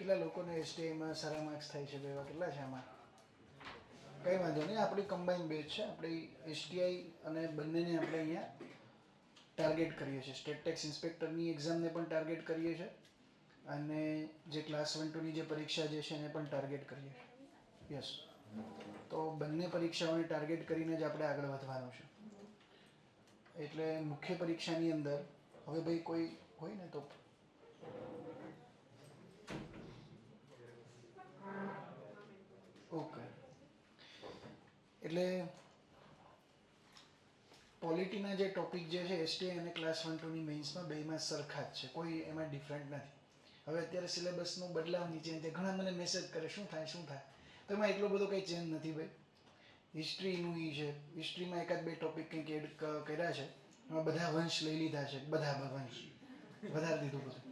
કેટલા લોકોને એસટીઆઈમાં સારા માર્ક્સ થાય છે? એવા કેટલા છે આમાં? કંઈ વાંધો નહીં, આપણી કમ્બાઈન બેચ છે. આપણી એસટીઆઈ અને બંનેને આપણે અહીંયા ટાર્ગેટ કરીએ છીએ. સ્ટેટ ટેક્સ ઇન્સ્પેક્ટરની એક્ઝામને પણ ટાર્ગેટ કરીએ છીએ અને જે ક્લાસ 1-2ની જે પરીક્ષા જે છે એને પણ ટાર્ગેટ કરીએ છીએ. યસ, તો બંને પરીક્ષાઓને ટાર્ગેટ કરીને જ આપણે આગળ વધવાનું છે. એટલે મુખ્ય પરીક્ષાની અંદર હવે ભાઈ કોઈ હોય ને તો ઓકે. એટલે પોલિટીના જે ટોપિક જે છે એસટીઆઈ અને ક્લાસ 1-2ની મેઇન્સમાં બેમાં સરખા જ છે, કોઈ એમાં ડિફરન્ટ નથી. હવે અત્યારે સિલેબસનું બદલાવની ચેન્જ છે. ઘણા મને મેસેજ કરે શું થાય શું થાય, તો એમાં એટલો બધો કંઈ ચેન્જ નથી ભાઈ. હિસ્ટ્રીનું એ છે, હિસ્ટ્રીમાં એકાદ બે ટોપિક કંઈક એડ કર્યા છે. એમાં બધા વંશ લઈ લીધા છે, બધા વંશ વધારી દીધું બધું.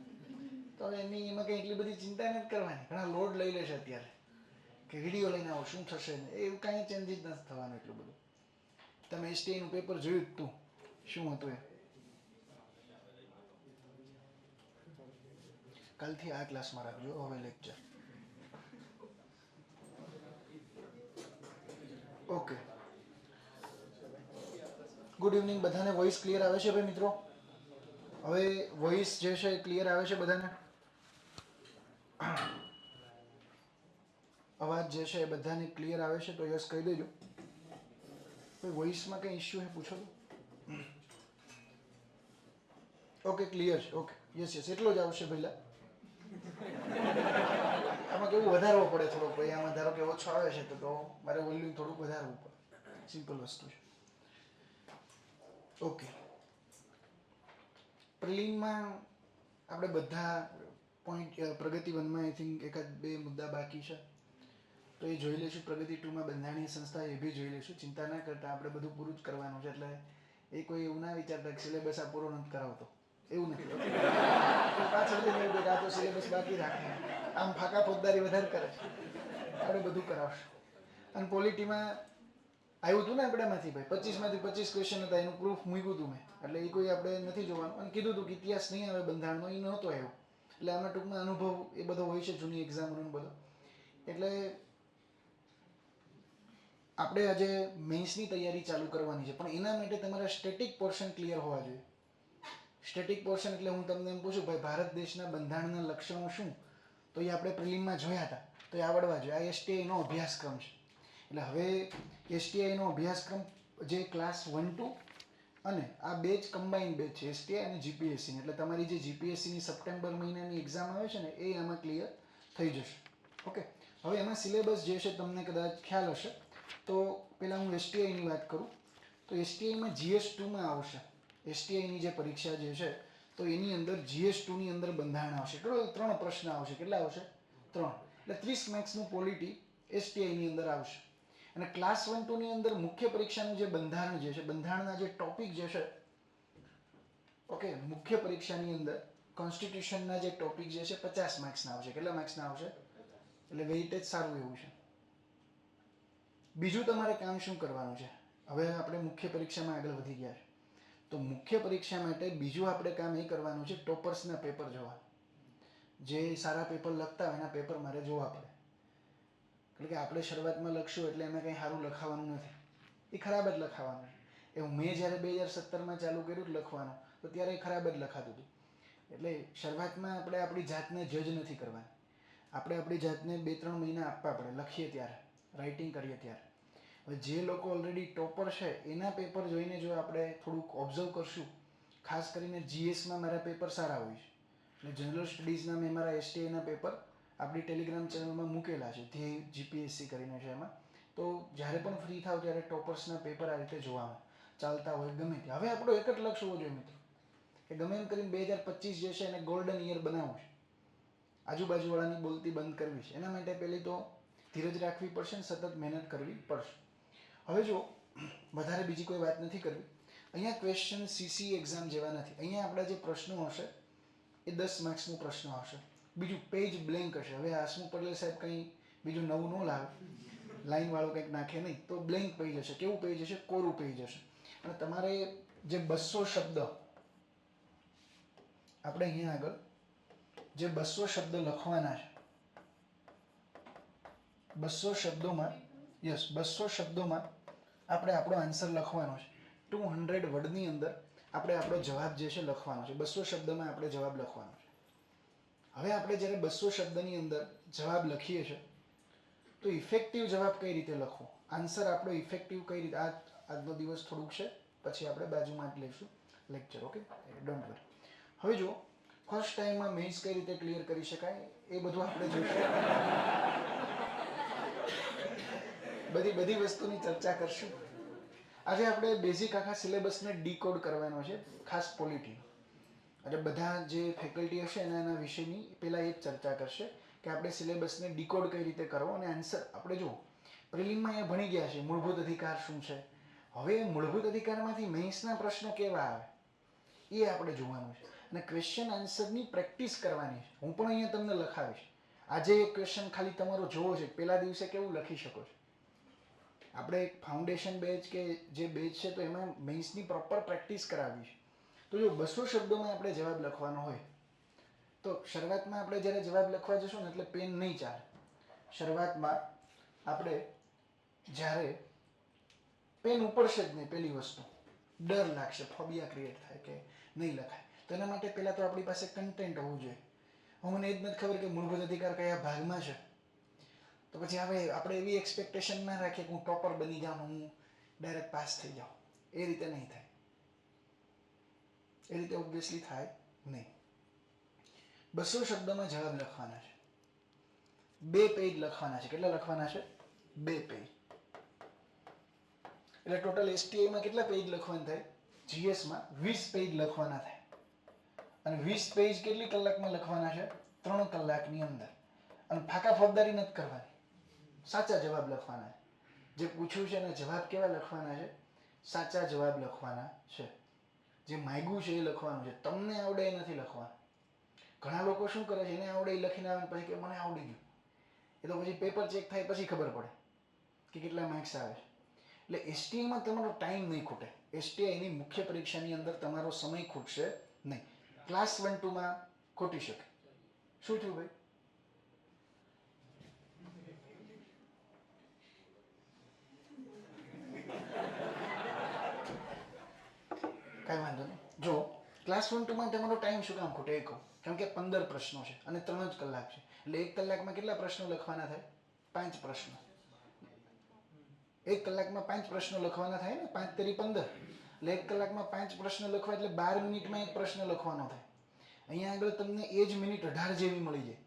તો એની એમાં કંઈ એટલી બધી ચિંતા નથી કરવાની. ઘણા લોડ લઈ લેશે અત્યારે કે વિડીયો લઈને આવો શું થશે ને, એવું કાંઈ ચેન્જીસ નથી થવાનું એટલું બધું. તમે એસટીઆઈનું પેપર જોયું જ તું શું હતું એ? કાલથી આ ક્લાસમાં રાખજો હવે લેક્ચર. ઓકે, ગુડ ઇવનિંગ બધાને. વોઇસ ક્લિયર આવે છે ભાઈ મિત્રો? હવે વોઇસ જે છે એ ક્લિયર આવે છે બધાને? અવાજ જે છે એ બધાને ક્લિયર આવે છે તો યસ કહી દેજો. વોઇસમાં કંઈ ઇશ્યુ છે પૂછો તો. ઓકે ક્લિયર છે. ઓકે યસ યસ, એટલો જ આવશે પહેલા. આમાં કેવું વધારવો પડે થોડોક ભાઈ. આમાં ધારો કે ઓછો આવે છે તો મારે વોલ્યુમ થોડુંક વધારવું પડે. સિમ્પલ વસ્તુ છે. ઓકે, પ્રિલિમમાં આપણે બધા પોઈન્ટ પ્રગતિ 1માં આઈ થિંક એકાદ બે મુદ્દા બાકી છે તો એ જોઈ લઈશું. પ્રગતિ 2માં બંધારણીય સંસ્થા એ બી જોઈ લઈશું. ચિંતા ના કરતા, આપણે બધું પૂરું જ કરવાનું છે. એટલે એ કોઈ એવું ના વિચારતા કે સિલેબસ આ પૂરો નથી કરાવતો, એવું નથી. પાછળથી નહીં કે આ તો સિલેબસ બાકી રાખે, આમ ફાકા ફોજદારી વધારે કરે છે. આપણે બધું કરાવશું. અને પોલિટીમાં આવ્યું હતું ને આપણામાંથી ભાઈ 25માંથી 25 ક્વેશ્ચન હતા, એનું પ્રૂફ મૂક્યું હતું મેં. એટલે એ કોઈ આપણે નથી જોવાનું. અને કીધું હતું કે ઇતિહાસ નહીં આવે બંધારણનો, એ નહોતો આવ્યો. એટલે આમાં ટૂંકમાં અનુભવ એ બધો હોય છે જૂની એક્ઝામનો બધો. એટલે આપણે આજે મેન્સની તૈયારી ચાલુ કરવાની છે, પણ એના માટે તમારા સ્ટેટિક પોર્શન ક્લિયર હોવા જોઈએ. સ્ટેટિક પોર્શન એટલે હું તમને એમ પૂછું ભાઈ ભારત દેશના બંધારણના લક્ષણો શું, તો એ આપણે પ્રિલિમમાં જોયા હતા, તો એ આવડવા જોઈએ. આ એસટીઆઈનો અભ્યાસક્રમ છે. એટલે હવે એસટીઆઈનો અભ્યાસક્રમ જે ક્લાસ 1-2 અને આ બે જ કમ્બાઈન બેચ છે, એસટીઆઈ અને જીપીએસસીની. એટલે તમારી જે જીપીએસસીની સપ્ટેમ્બર મહિનાની એક્ઝામ આવે છે ને એ આમાં ક્લિયર થઈ જશે. ઓકે, હવે એમાં સિલેબસ જે છે તમને કદાચ ખ્યાલ હશે. તો પહેલાં હું એસટીઆઈની વાત કરું તો એસટીઆઈમાં GS2માં આવશે. એસટીઆઈની જે પરીક્ષા જે છે તો એની અંદર GS2ની અંદર બંધારણ આવશે. કેટલો 3 પ્રશ્ન આવશે. કેટલા આવશે? 3. એટલે 30 માર્ક્સનું પોલિટી એસટીઆઈની અંદર આવશે. અને ક્લાસ 1-2ની અંદર મુખ્ય પરીક્ષાનું જે બંધારણ જે છે, બંધારણના જે ટોપિક જે છે, ઓકે, મુખ્ય પરીક્ષાની અંદર કોન્સ્ટિટ્યુશનના જે ટોપિક જે છે 50 માર્ક્સના આવશે. કેટલા માર્ક્સના આવશે? એટલે વેઇટેજ સારું એવું છે. બીજું તમારે કામ શું કરવાનું છે? હવે આપણે મુખ્ય પરીક્ષામાં આગળ વધી ગયા છે તો મુખ્ય પરીક્ષા માટે બીજું આપણે કામ એ કરવાનું છે, ટોપર્સના પેપર જોવા. જે સારા પેપર લખતા હોય એના પેપર મારે જોવા પડે. એટલે કે આપણે શરૂઆતમાં લખશું એટલે એમાં કંઈ સારું લખાવાનું નથી, એ ખરાબ જ લખાવાનું. એવું મેં જ્યારે 2017માં ચાલુ કર્યું લખવાનું તો ત્યારે એ ખરાબ જ લખાતું હતું. એટલે શરૂઆતમાં આપણે આપણી જાતને જજ નથી કરવાની. આપણે આપણી જાતને 2-3 મહિના આપવા પડે લખીએ ત્યારે, રાઇટિંગ કરીએ ત્યારે. હવે જે લોકો ઓલરેડી ટોપર છે એના પેપર જોઈને જો આપણે થોડુંક ઓબ્ઝર્વ કરશું, ખાસ કરીને જીએસમાં મારા પેપર સારા હોય છે. એટલે જનરલ સ્ટડીઝના મેં મારા એસટીઆઈના પેપર આપણી ટેલિગ્રામ ચેનલમાં મૂકેલા છે, ધ્યેય જીપીએસસી કરીને છે એમાં. તો જ્યારે પણ ફ્રી થાવ ત્યારે ટોપર્સના પેપર આ રીતે જોવામાં ચાલતા હોય ગમે ત્યાં. હવે આપણો એક જ લક્ષ્ય હોવો જોઈએ મિત્રો કે ગમે એમ કરીને 2025 જે છે એને ગોલ્ડન યર બનાવવું છે. આજુબાજુવાળાની બોલતી બંધ કરવી છે. એના માટે પહેલી તો ધીરજ રાખવી પડશે અને સતત મહેનત કરવી પડશે. હવે જો વધારે બીજી કોઈ વાત નથી કરવી. અહીંયા ક્વેશ્ચન સીસી એક્ઝામ જેવા નથી. અહીંયા આપણા જે પ્રશ્નો હશે એ 10 માર્ક્સનો પ્રશ્ન હશે. બીજું પેજ બ્લેન્ક હશે. હવે હાસમુખ પટેલ સાહેબ કંઈ બીજું નવું ન લાવે, લાઈનવાળું કંઈક નાખે નહીં, તો બ્લેન્ક પેજ હશે. કેવું પેજ હશે? કોરું પેજ હશે. અને તમારે જે 200 શબ્દ આપણે અહીંયા આગળ જે 200 શબ્દ લખવાના છે 200 શબ્દોમાં, યસ 200 શબ્દોમાં આપણે આપણો આન્સર લખવાનો છે. 200 વર્ડની અંદર આપણે આપણો જવાબ જે છે લખવાનો છે. 200 શબ્દમાં આપણે જવાબ લખવાનો છે. હવે આપણે જ્યારે 200 શબ્દની અંદર જવાબ લખીએ છીએ તો ઇફેક્ટિવ જવાબ કઈ રીતે લખવો, આન્સર આપણો ઇફેક્ટિવ કઈ રીતે, આજનો દિવસ થોડુંક છે, પછી આપણે બાજુમાં જ લઈશું લેક્ચર. Okay, don't worry. હવે જો ફર્સ્ટ ટાઈમમાં મેઇન્સ કઈ રીતે ક્લિયર કરી શકાય એ બધું આપણે જોઈશું. બધી વસ્તુની ચર્ચા કરશું. આજે આપણે બેઝિક આખા સિલેબસને ડીકોડ કરવાનો છે, ખાસ પોલિટી. એટલે બધા જે ફેકલ્ટી હશે એના વિષયની પહેલાં એ જ ચર્ચા કરશે કે આપણે સિલેબસને ડીકોડ કઈ રીતે કરવો. અને આન્સર આપણે જો પ્રિલિમમાં અહીંયા ભણી ગયા છે મૂળભૂત અધિકાર શું છે. હવે મૂળભૂત અધિકારમાંથી મેઇન્સના પ્રશ્ન કેવા આવે એ આપણે જોવાનું છે. અને ક્વેશ્ચન આન્સરની પ્રેક્ટિસ કરવાની છે. હું પણ અહીંયા તમને લખાવીશ. આજે એક ક્વેશ્ચન ખાલી તમારો જોવો છે, પહેલા દિવસે કેવું લખી શકો છો. આપણે એક ફાઉન્ડેશન બેચ કે જે બેચ છે તો એમાં મેઇન્સની પ્રોપર પ્રેક્ટિસ કરાવી છે. તો જો 200 શબ્દોમાં આપણે જવાબ લખવાનો હોય તો શરૂઆતમાં આપણે જ્યારે જવાબ લખવા જશું ને એટલે પેન નહીં ચાલે. શરૂઆતમાં આપણે જ્યારે પેન ઉપડશે જ નહીં, પહેલી વસ્તુ ડર લાગશે, ફોબિયા ક્રિએટ થાય કે નહીં લખાય. તો એના માટે પહેલાં તો આપણી પાસે કન્ટેન્ટ હોવું જોઈએ. મને એ જ નથી ખબર કે મૂળભૂત અધિકાર કયા ભાગમાં છે, તો પછી હવે આપણે એવી એક્સપેક્ટેશન ના રાખીએ કે હું ટોપર બની જાઉં, હું ડાયરેક્ટ પાસ થઈ જાઉં. એ રીતે નહીં થાય. એ રીતે ઓબ્વિયસલી થાય નહીં. 200 શબ્દમાં જવાબ લખવાના છે. 2 પેજ લખવાના છે. કેટલા લખવાના છે? 2 પેજ. એટલે ટોટલ એસટીઆઈમાં કેટલા પેજ લખવાના થાય? જીએસમાં 20 પેજ લખવાના થાય. અને 20 પેજ કેટલી કલાકમાં લખવાના છે? 3 કલાકની અંદર. અને ફાકા ફોજદારી નથી કરવાની, સાચા જવાબ લખવાના છે. જે પૂછ્યું છે એના જવાબ કેવા લખવાના છે? સાચા જવાબ લખવાના છે. જે માંગ્યું છે એ લખવાનું છે. તમને આવડે એ નથી લખવાનું. ઘણા લોકો શું કરે છે, એને આવડે એ લખીને આવે પછી કે મને આવડી ગયું. એ તો પછી પેપર ચેક થાય પછી ખબર પડે કે કેટલા માર્ક્સ આવે છે. એટલે એસટીઆઈમાં તમારો ટાઈમ નહીં ખૂટે. એસટીઆઈની મુખ્ય પરીક્ષાની અંદર તમારો સમય ખૂટશે નહીં. ક્લાસ 1-2માં ખોટી શકે. શું થયું ભાઈ? કાંઈ વાંધો નહીં. જો ક્લાસ 1-2માં તમારો ટાઈમ શું કામ ખૂટે એ કહું. કેમ કે 15 પ્રશ્નો છે અને 3 જ કલાક છે. એટલે 1 કલાકમાં કેટલા પ્રશ્નો લખવાના થાય? 5 પ્રશ્નો. 1 કલાકમાં 5 પ્રશ્નો લખવાના થાય ને, 5 તેરી 15. એટલે 1 કલાકમાં 5 પ્રશ્ન લખવા એટલે 12 મિનિટમાં એક પ્રશ્ન લખવાનો થાય. અહીંયા આગળ તમને એ જ મિનિટ 18 જેવી મળી જાય.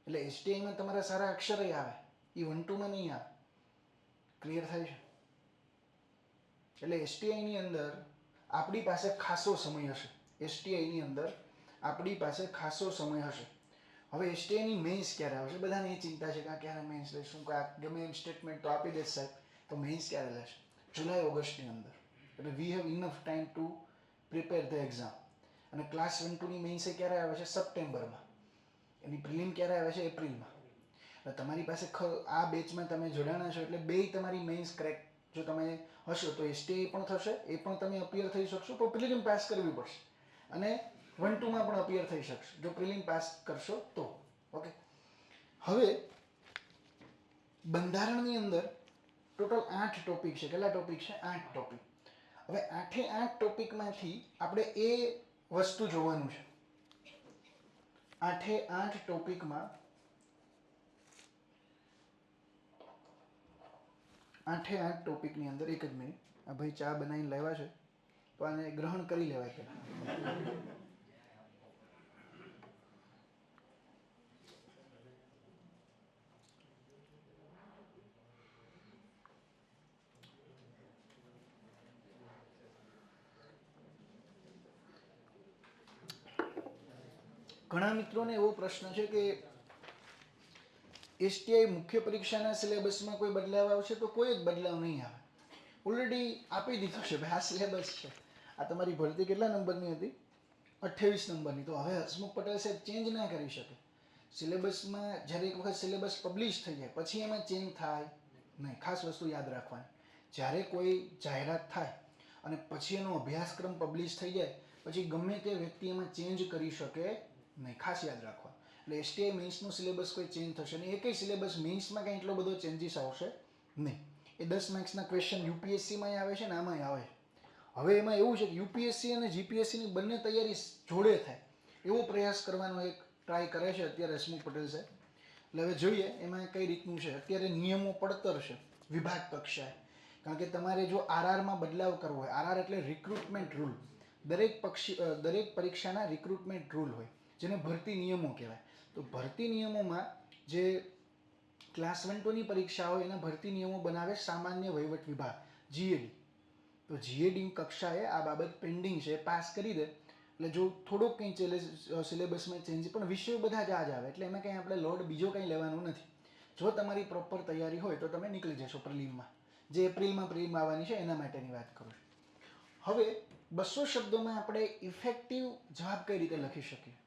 એટલે એસટીઆઈમાં તમારા સારા અક્ષરય આવે, એ 1-2માં નહીં આવે. ક્લિયર થાય છે? એટલે એસટીઆઈની અંદર આપણી પાસે ખાસો સમય હશે. એસટીઆઈની અંદર આપણી પાસે ખાસો સમય હશે. હવે એસટીઆઈની મેઇન્સ ક્યારે આવશે? બધાને એ ચિંતા છે કે ક્યારે મેઇન્સ લઈશું, ગમે એમ સ્ટેટમેન્ટ તો આપી દે સાહેબ, તો મેઇન્સ ક્યારે લેશે? જુલાઈ ઓગસ્ટની અંદર. એટલે we have enough time to prepare the exam. અને ક્લાસ 1-2ની મેઇન્સ ક્યારે આવે છે? સપ્ટેમ્બરમાં. એની પ્રિલિમ ક્યારે આવે છે? એપ્રિલમાં. એટલે તમારી પાસે આ બેચમાં તમે જોડાણા છો એટલે બેય તમારી મેઇન્સ ક્રેક જો તમે હશો તો એસટીઆઈ પણ થશે, એ પણ તમે અપિયર થઈ શકશો. તો પ્રિલિમ પાસ કરવી પડશે. અને 1-2માં પણ અપિયર થઈ શકશો જો પ્રિલિમ પાસ કરશો તો. ઓકે, હવે બંધારણની અંદર ટોટલ 8 ટોપિક છે. કેટલા ટોપિક છે? 8 ટોપિક. હવે 8 ટોપિકમાંથી આપણે એ વસ્તુ જોવાનું છે. 8 ટોપિકમાં 8 ટોપિકની અંદર એક જ મિનિટ, આ ભાઈ ચા બનાવીને લાવ્યા છે તો આને ગ્રહણ કરી લેવાય પહેલા. ઘણા મિત્રોને એવો પ્રશ્ન છે કે એસટીઆઈ મુખ્ય પરીક્ષાના સિલેબસમાં કોઈ બદલાવ આવશે? તો કોઈ જ બદલાવ નહીં આવે. ઓલરેડી આપી દીધું છે ભાઈ, આ સિલેબસ છે. આ તમારી ભરતી કેટલા નંબરની હતી? 28 નંબરની. તો હવે હસમુખ પટેલ સાહેબ ચેન્જ ના કરી શકે. સિલેબસમાં જ્યારે એક વખત સિલેબસ પબ્લિશ થઈ જાય પછી એમાં ચેન્જ થાય નહીં. ખાસ વસ્તુ યાદ રાખવાની, જ્યારે કોઈ જાહેરાત થાય અને પછી એનો અભ્યાસક્રમ પબ્લિશ થઈ જાય પછી ગમે તે વ્યક્તિ એમાં ચેન્જ કરી શકે નહીં. ખાસ યાદ રાખવા. એટલે એસટીઆઈ મેન્સનું સિલેબસ કોઈ ચેન્જ થશે નહીં. એકય સિલેબસ મેન્સમાં કંઈ એટલો બધો ચેન્જીસ આવશે નહીં. એ 10 માર્ક્સના ક્વેશ્ચન યુપીએસસીમાં આવે છે ને આમાંય આવે છે. હવે એમાં એવું છે કે યુપીએસસી અને જીપીએસસીની બંને તૈયારી જોડે થાય એવો પ્રયાસ કરવાનો એક ટ્રાય કરે છે અત્યારે હસમુખ પટેલ સાહેબ. એટલે હવે જોઈએ એમાં કઈ રીતનું છે. અત્યારે નિયમો પડતર છે વિભાગ કક્ષાએ, કારણ કે તમારે જો આરઆરમાં બદલાવ કરવો હોય, આરઆર એટલે રિક્રુટમેન્ટ રૂલ, દરેક પરીક્ષાના રિક્રુટમેન્ટ રૂલ હોય જેને ભરતી નિયમો કહેવાય. તો ભરતી નિયમોમાં જે ક્લાસ 1 2 ની પરીક્ષા હોય એના ભરતી નિયમો બનાવે સામાન્ય વહીવટ વિભાગ જીએડી. તો જીએડી કક્ષાએ આ બાબત પેન્ડિંગ છે, પાસ કરી દે એટલે જો થોડોક કંઈ સિલેબસમાં ચેન્જ, પણ વિષયો બધા જ આ જ આવે એટલે એમાં કંઈ આપણે લોડ બીજો કંઈ લેવાનું નથી. જો તમારી પ્રોપર તૈયારી હોય તો તમે નીકળી જશો પ્રિલિમમાં, જે એપ્રિલમાં પ્રિલિમ આવવાની છે એના માટેની વાત કરું છું. હવે 200 શબ્દોમાં આપણે ઇફેક્ટિવ જવાબ કઈ રીતે લખી શકીએ?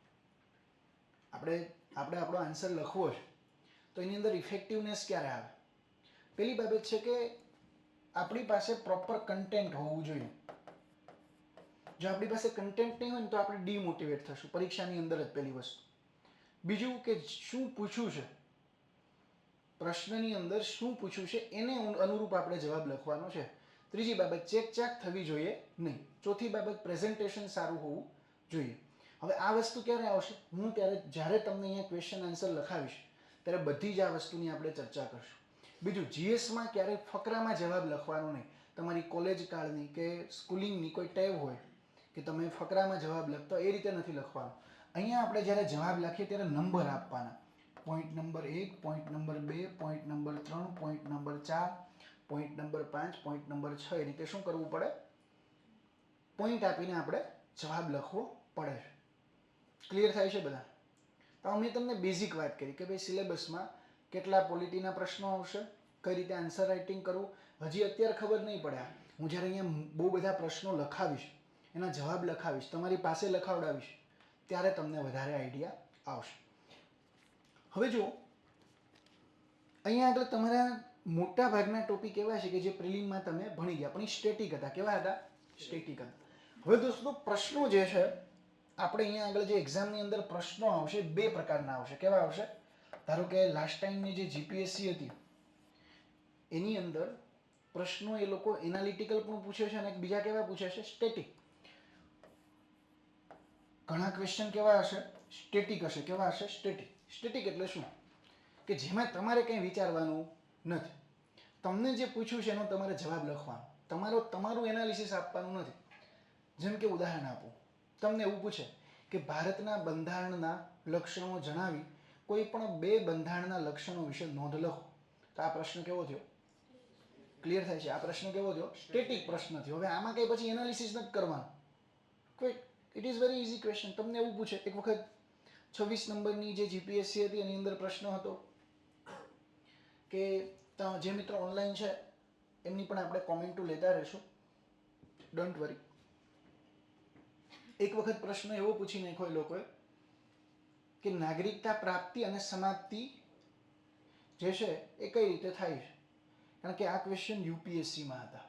આપણે આપણો આન્સર લખવો છે તો એની અંદર ઇફેક્ટિવનેસ ક્યારે આવે? પહેલી બાબત છે કે આપણી પાસે પ્રોપર કન્ટેન્ટ હોવું જોઈએ. જો આપણી પાસે કન્ટેન્ટ નહીં હોય ને તો આપણે ડીમોટિવેટ થશું પરીક્ષાની અંદર જ, પહેલી વસ્તુ. બીજું કે શું પૂછ્યું છે, પ્રશ્નની અંદર શું પૂછ્યું છે એને અનુરૂપ આપણે જવાબ લખવાનો છે. ત્રીજી બાબત ચેક થવી જોઈએ નહીં. ચોથી બાબત પ્રેઝન્ટેશન સારું હોવું જોઈએ. હવે આ વસ્તુ ક્યારે આવશે? હું જ્યારે તમને અહીંયા ક્વેશ્ચન આન્સર લખાવીશ ત્યારે બધી જ આ વસ્તુની આપણે ચર્ચા કરશું. બીજું, જીએસમાં ક્યારેય ફકરામાં જવાબ લખવાનો નહીં. તમારી કોલેજ કાળની કે સ્કૂલિંગની કોઈ ટેવ હોય કે તમે ફકરામાં જવાબ લખતા એ રીતે નથી લખવાનો. અહીંયા આપણે જ્યારે જવાબ લખીએ ત્યારે નંબર આપવાના. Point number 1, point number 2, point number 3, point number 4, point number 5, point number 6, એ રીતે શું કરવું પડે? પોઈન્ટ આપીને આપણે જવાબ લખવો પડે છે. ક્લિયર થાય છે બધા? તો અમે તમને બેઝિક વાત કરી કે ભાઈ સિલેબસમાં કેટલા પોલિટીના પ્રશ્નો આવશે, કઈ રીતે આન્સર રાઇટિંગ કરવું. હજી અત્યારે ખબર નહીં પડે. હું જ્યારે અહીંયા બહુ બધા પ્રશ્નો લખાવીશ, એના જવાબ લખાવીશ, તમારી પાસે લખાવડાવીશ, ત્યારે તમને વધારે આઈડિયા આવશે. હવે જો અહીંયા આગળ તમારા મોટા ભાગના ટોપિક એવા છે કે જે પ્રિલિમમાં તમે ભણી ગયા પણ એ સ્ટેટિક હતા. કેવા હતા? સ્ટેટિક હતા. હવે દોસ્તો પ્રશ્નો જે છે આપણે અહીંયા આગળ જે એક્ઝામની અંદર પ્રશ્નો આવશે બે પ્રકારના આવશે. કેવા આવશે? ધારો કે લાસ્ટ ટાઈમની જે જીપીએસસી હતી એની અંદર પ્રશ્નો એ લોકો એનાલિટિકલ પણ પૂછે છે અને બીજા કેવા પૂછે છે? સ્ટેટિક. ઘણા ક્વેશ્ચન કેવા હશે? સ્ટેટિક હશે. કેવા હશે? સ્ટેટિક. સ્ટેટિક એટલે શું? કે જેમાં તમારે કંઈ વિચારવાનું નથી. તમને જે પૂછ્યું છે એનો તમારે જવાબ લખવાનો, તમારું એનાલિસિસ આપવાનું નથી. જેમ કે ઉદાહરણ આપું, તમને એવું પૂછે કે ભારતના બંધારણના લક્ષણો જણાવી કોઈ પણ 2 બંધારણના લક્ષણો વિશે નોંધ લખો. તો આ પ્રશ્ન કેવો થયો? ક્લિયર થાય છે? આ પ્રશ્ન કેવો થયો? સ્ટેટિક પ્રશ્ન થયો. હવે આમાં કંઈ પછી એનાલિસિસ નથી કરવાનું. It is very easy question. તમને એવું પૂછે, એક વખત 26 નંબરની જે જીપીએસસી હતી એની અંદર પ્રશ્ન હતો કે જે મિત્રો ઓનલાઈન છે એમની પણ આપણે કોમેન્ટો લેતા રહીશું, ડોન્ટ વરી. એક વખત પ્રશ્ન એવો પૂછી નાખ્યો એ લોકોએ કે નાગરિકતા પ્રાપ્તિ અને સમાપ્તિ જે છે એ કઈ રીતે થાય છે? કારણ કે આ ક્વેશ્ચન યુપીએસસીમાં હતા.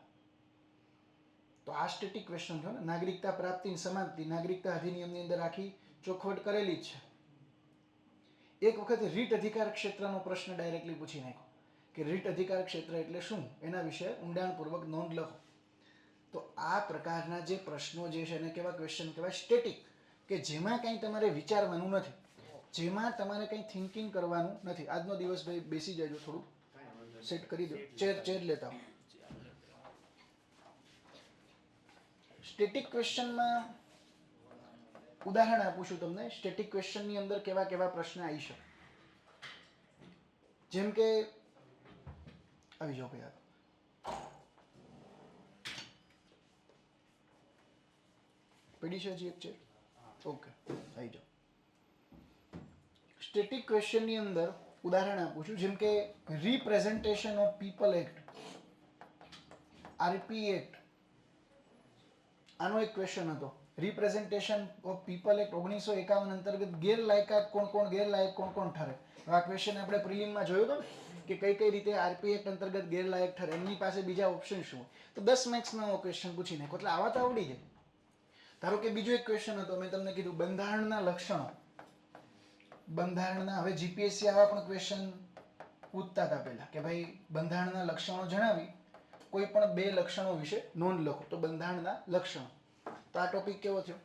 તો આ સ્ટેટિક ક્વેશ્ચન થયો ને. નાગરિકતા પ્રાપ્તિ અને સમાપ્તિ નાગરિકતા અધિનિયમની અંદર આખી ચોખવટ કરેલી જ છે. એક વખત રીટ અધિકાર ક્ષેત્રનો પ્રશ્ન ડાયરેક્ટલી પૂછી નાખ્યો કે રીટ અધિકાર ક્ષેત્ર એટલે શું, એના વિશે ઊંડાણપૂર્વક નોંધ લખો. તો આ પ્રકારના જે પ્રશ્નો જે છે એને કેવા ક્વેશ્ચન કહેવાય? સ્ટેટિક. કે જેમાં કંઈ તમારે વિચારવાનું નથી, જેમાં તમારે કંઈ થિંકિંગ કરવાનું નથી. આજનો દિવસ ભાઈ બેસી જજો, થોડું સેટ કરી દો. ચેર લેતા હો. સ્ટેટિક ક્વેશ્ચનમાં ઉદાહરણ આપું છું તમને. સ્ટેટિક ક્વેશ્ચનની અંદર કેવા કેવા પ્રશ્ન આવી શકે. જેમ કે આવી જાઓ ભાઈ, પડી છે હજી એક છે? ઓકે, આવી જાઓ. સ્ટેટિક ક્વેશ્ચનની અંદર ઉદાહરણ આપું છું. જેમ કે representation of people act, RP act, આનો એક ક્વેશ્ચન હતો. રિપ્રેઝન્ટેશન ઓફ પીપલ એક્ટ 1951 અંતર્ગત ગેરલાયકાત કોણ ગેરલાયક કોણ ઠરે. આ ક્વેશ્ચન આપણે પ્રિલિમમાં જોયો હતો ને કે કઈ રીતે આરપી એક્ટ અંતર્ગત ગેરલાયક ઠરે. એમની પાસે બીજા ઓપ્શન શું? તો 10 માર્ક્સનો ક્વેશ્ચન પૂછી નાખો એટલે આવા તો આવડી જાય. ધારો કે બીજો એક ક્વેશ્ચન હતો, મેં તમને કીધું બંધારણના લક્ષણો. બંધારણના, હવે જીપીએસસી આવા પણ ક્વેશ્ચન પૂછતા હતા પહેલા કે ભાઈ બંધારણના લક્ષણો જણાવી કોઈ પણ બે લક્ષણો વિશે નોંધ લખો. તો બંધારણના લક્ષણો, તો આ ટોપિક કેવો થયો?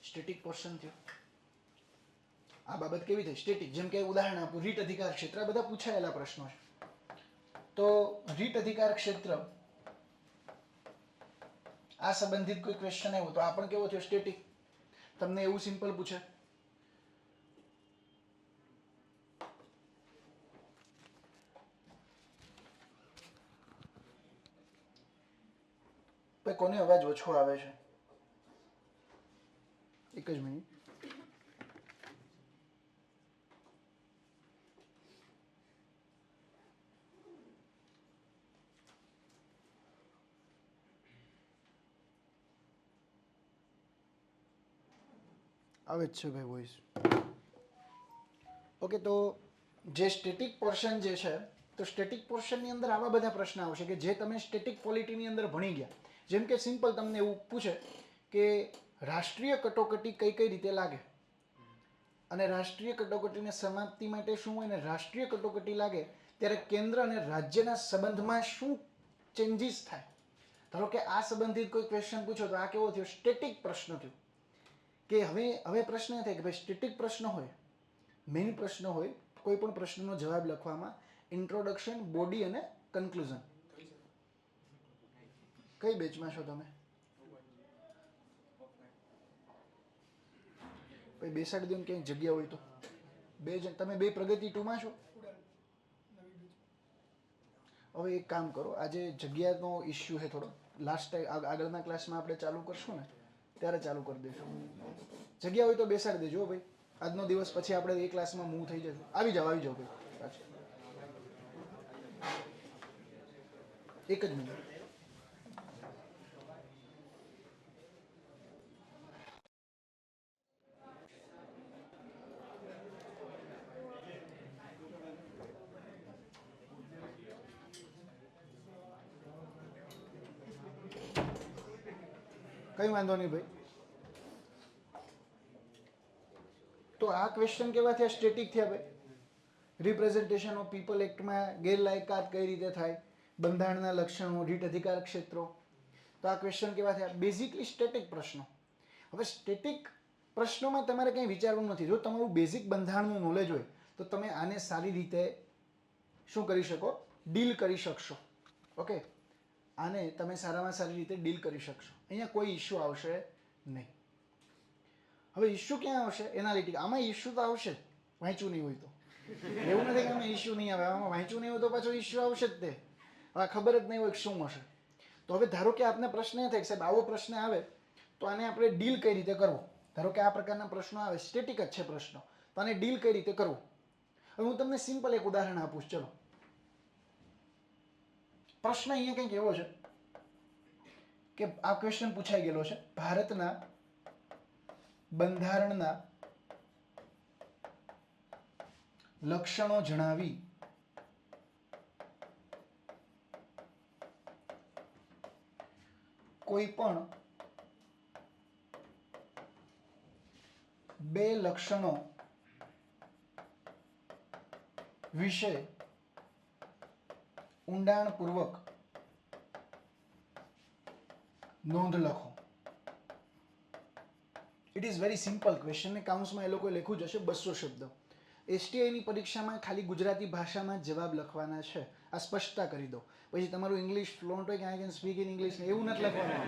સ્ટેટિક પોર્શન થયો. આ બાબત કેવી થઈ? સ્ટેટિક. જેમ કે ઉદાહરણ આપું, રીટ અધિકાર ક્ષેત્ર, બધા પૂછાયેલા પ્રશ્નો છે. તો રીટ અધિકાર ક્ષેત્ર આ સંબંધિત કોઈ ક્વેશ્ચન આવ્યો તો આ પણ કેવો થયો? સ્ટેટિક. તમને એવું સિમ્પલ પૂછે કોને અવાજ ઓછો આવે છે? એક જ મિનિટ. આવે જ છે ભાઈ વોઇસ. ઓકે, તો જે સ્ટેટિક પોર્શન જે છે, તો સ્ટેટિક પોર્શનની અંદર આવા બધા પ્રશ્ન આવશે કે જે તમે સ્ટેટિક પોલિટીની અંદર ભણી ગયા. જેમ કે સિમ્પલ તમને એવું પૂછે કે રાષ્ટ્રીય કટોકટી કઈ કઈ રીતે લાગે, અને રાષ્ટ્રીય કટોકટીની સમાપ્તિ માટે શું હોય, ને રાષ્ટ્રીય કટોકટી લાગે ત્યારે કેન્દ્ર અને રાજ્યના સંબંધમાં શું ચેન્જીસ થાય. ધારો કે આ સંબંધિત કોઈ ક્વેશ્ચન પૂછો તો આ કેવો થયો? સ્ટેટિક પ્રશ્ન થયો. કે હવે પ્રશ્ન એ થાય કે ભાઈ સ્ટેટિક પ્રશ્ન હોય, મેઇન પ્રશ્ન હોય, કોઈ પણ પ્રશ્નનો જવાબ લખવામાં ઇન્ટ્રોડક્શન, બોડી અને કન્ક્લુઝન. કઈ બેચમાં છો તમે? ભાઈ બેસાડી દો ને ક્યાંય જગ્યા હોય તો. તમે બે પ્રગતિ 2 માં છો? હવે એક કામ કરો, આજે જગ્યાનો ઇશ્યુ છે થોડો. લાસ્ટ ટાઈમ આગળના ક્લાસમાં આપણે ચાલુ કરશું ને ત્યારે ચાલુ કરી દઈશું. જગ્યા હોય તો બેસાડી દેજો ભાઈ. આજનો દિવસ પછી આપણે એ ક્લાસમાં મૂવ થઈ જશું. આવી જાઓ ભાઈ પાછું. એક જ મિનિટ. કઈ વાંધો નહીં ભાઈ. તો આ ક્વેશ્ચન કેવા થયા? સ્ટેટિક થયા ભાઈ. રિપ્રેઝન્ટેશન ઓફ પીપલ એક્ટમાં ગેરલાયકાત કઈ રીતે થાય, બંધારણના લક્ષણો, રીટ અધિકાર ક્ષેત્રો. તો આ ક્વેશ્ચન કેવા થયા? બેઝિકલી સ્ટેટિક પ્રશ્નો. હવે સ્ટેટિક પ્રશ્નોમાં તમારે કંઈ વિચારવું નથી. જો તમારું બેઝિક બંધારણનું નોલેજ હોય તો તમે આને સારી રીતે શું કરી શકો? ડીલ કરી શકશો. ઓકે, આને તમે સારામાં સારી રીતે ડીલ કરી શકશો. અહીંયા કોઈ ઇશ્યુ આવશે નહીં. હવે ઇશ્યુ ક્યાં આવશે? એનાલિટિક. આમાં ઇશ્યુ તો આવશે જ, વાંચ્યું નહીં હોય તો. એવું નથી કે આમાં ઇશ્યુ નહીં આવે. આમાં વાંચ્યું નહીં હોય તો પાછો ઇશ્યુ આવશે જ તે. હવે ખબર જ નહીં હોય કે શું હશે. તો હવે ધારો કે આપને પ્રશ્ન એ થાય કે સાહેબ આવો પ્રશ્ન આવે તો આને આપણે ડીલ કઈ રીતે કરવો. ધારો કે આ પ્રકારના પ્રશ્નો આવે, સ્ટેટિક જ છે પ્રશ્નો, તો આને ડીલ કઈ રીતે કરવું. હવે હું તમને સિમ્પલ એક ઉદાહરણ આપું. ચલો, પ્રશ્ન અહીંયા કંઈક એવો છે કે આ ક્વેશ્ચન પૂછાઈ ગયેલો છે, ભારતના બંધારણના લક્ષણો જણાવી કોઈ પણ બે લક્ષણો વિશે ઊંડાણપૂર્વક નોંધ લખો. It is very simple question. ને કાઉન્સમાં એ લોકોએ લખ્યું જ હશે 200 શબ્દ. એસટીઆઈની પરીક્ષામાં ખાલી ગુજરાતી ભાષામાં જવાબ લખવાના છે. આ સ્પષ્ટતા કરી દો. પછી તમારું ઇંગ્લિશ ફ્લુઅન્ટ હોય કે I can speak in English, એવું નથી લખવાનું.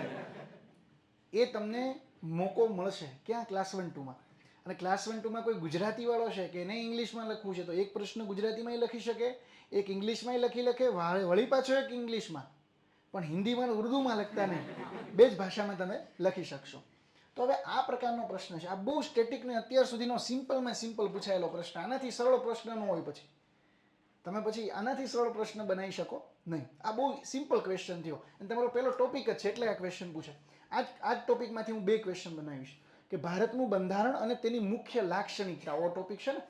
એ તમને મોકો મળશે ક્યાં? ક્લાસ 1-2માં. અને ક્લાસ 1-2માં કોઈ ગુજરાતી વાળો છે કે એને ઇંગ્લિશમાં લખવું છે તો એક પ્રશ્ન ગુજરાતીમાં લખી શકે, એક ઇંગ્લિશમાં લખે, વળી પાછો એક ઇંગ્લિશમાં. પણ હિન્દીમાં અને ઉર્દુમાં લખતા નહીં. બે જ ભાષામાં તમે લખી શકશો. તો હવે આ પ્રકારનો પ્રશ્ન છે. આ બહુ સ્ટેટિક ને અત્યાર સુધીનો સિમ્પલમાં સિમ્પલ પૂછાયેલો પ્રશ્ન. આનાથી સરળ પ્રશ્ન ન હોય. પછી તમે આનાથી સરળ પ્રશ્ન બનાવી શકો નહીં. આ બહુ સિમ્પલ ક્વેશ્ચન થયો અને તમારો પહેલો ટોપિક જ છે એટલે આ ક્વેશ્ચન પૂછે. આ જ ટોપિકમાંથી હું 2 ક્વેશ્ચન બનાવીશ કે ભારતનું બંધારણ અને તેની મુખ્ય લાક્ષણિકતાઓ. ટોપિક છે ને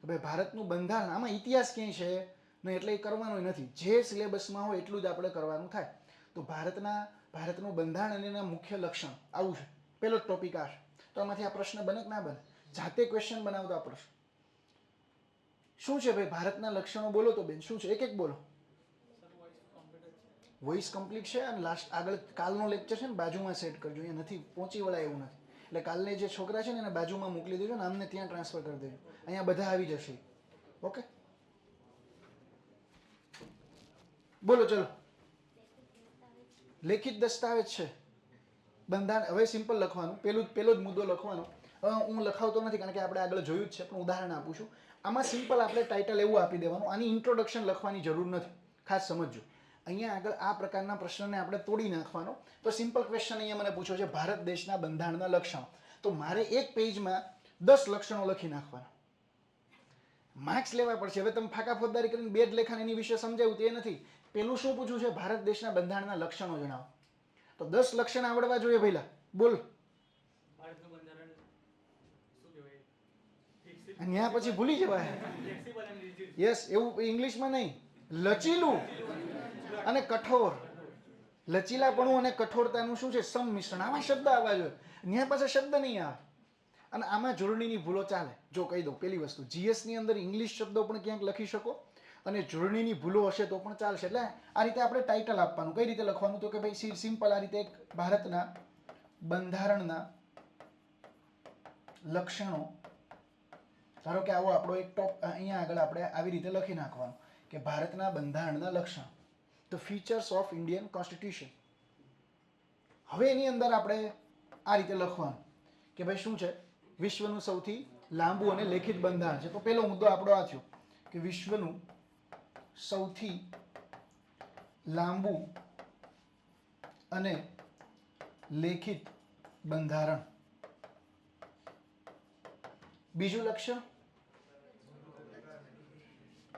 કે ભાઈ ભારતનું બંધારણ, આમાં ઇતિહાસ ક્યાંય છે નહીં એટલે એ કરવાનું નથી. જે સિલેબસમાં હોય એટલું જ આપણે કરવાનું થાય. તો ભારતનું બંધારણ અને એના મુખ્ય લક્ષણ આવું છે. પહેલો જ ટોપિક આ છે. તો આમાંથી આ પ્રશ્ન બને કે ના બને? જાતે ક્વેશ્ચન બનાવતા પડશે. શું છે ભાઈ ભારતના લક્ષણો? બોલો તો બેન, શું છે? એક એક બોલો. વોઇસ કમ્પ્લીટ છે અને લાસ્ટ આગળ કાલનો લેક્ચર છે ને બાજુમાં સેટ કરજો, અહીંયા નથી પહોંચી વળાય એવું નથી. એટલે કાલને જે છોકરા છે ને એને બાજુમાં મોકલી દેજો ને અમને ત્યાં ટ્રાન્સફર કરી દેજો, અહીંયા બધા આવી જશે. ઓકે, બોલો ચલો. લેખિત દસ્તાવેજ છે બંધારણ. હવે સિમ્પલ લખવાનું, પેલો જ મુદ્દો લખવાનો. હવે હું લખાવતો નથી કારણ કે આપણે આગળ જોયું જ છે, પણ ઉદાહરણ આપું છું. આમાં સિમ્પલ આપણે ટાઇટલ એવું આપી દેવાનું, આની ઇન્ટ્રોડક્શન લખવાની જરૂર નથી, ખાસ સમજજો. અહીંયા આગળ આ પ્રકારના પ્રશ્નને આપણે તોડી નાખવાનો. તો સિમ્પલ ક્વેશ્ચન અહીંયા મને પૂછ્યો છે ભારત દેશના બંધારણના લક્ષણો, તો મારે એક પેજમાં 10 લક્ષણો લખી નાખવાના. માર્ક્સ લેવા પડશે. હવે તમે ફાકા ફોજદારી કરીને બે જ લેખાને એની વિશે સમજાવ્યું તે નથી. પેલું શું પૂછ્યું છે? ભારત દેશના બંધારણના લક્ષણો જણાવો. તો 10 લક્ષણ આવડવા જોઈએ પહેલા. બોલ. અહીંયા પછી ભૂલી જવાય. યસ, એવું ઇંગ્લિશમાં નહીં, લચીલું અને કઠોર. લચીલાપણું અને કઠોરતાનું શું છે? સંમિશ્રણ. આમાં શબ્દ આવવા જોઈએ, ત્યાં પાસે શબ્દ નહીં આવે. અને આમાં જોડણીની ભૂલો ચાલે. જો કહી દઉં, પહેલી વસ્તુ, જીએસ ની અંદર ઇંગ્લિશ શબ્દો પણ ક્યાંક લખી શકો અને જોડણીની ભૂલો હશે તો પણ ચાલશે. એટલે આ રીતે આપણે ટાઇટલ આપવાનું. કઈ રીતે લખવાનું? તો કે ભાઈ સિમ્પલ આ રીતે, ભારતના બંધારણના લક્ષણો. ધારો કે આવો આપણો એક ટોપ અહીંયા આગળ આપણે આવી રીતે લખી નાખવાનું કે ભારતના બંધારણના લક્ષણ, the features of Indian constitution. હવે એની અંદર આપણે આ રીતે લખવાનું કે ભાઈ શું છે? વિશ્વનું સૌથી લાંબુ અને લેખિત બંધારણ છે. તો પહેલો મુદ્દો આપણો આ થયો કે વિશ્વનું સૌથી લાંબુ અને લેખિત બંધારણ. બીજું લક્ષણ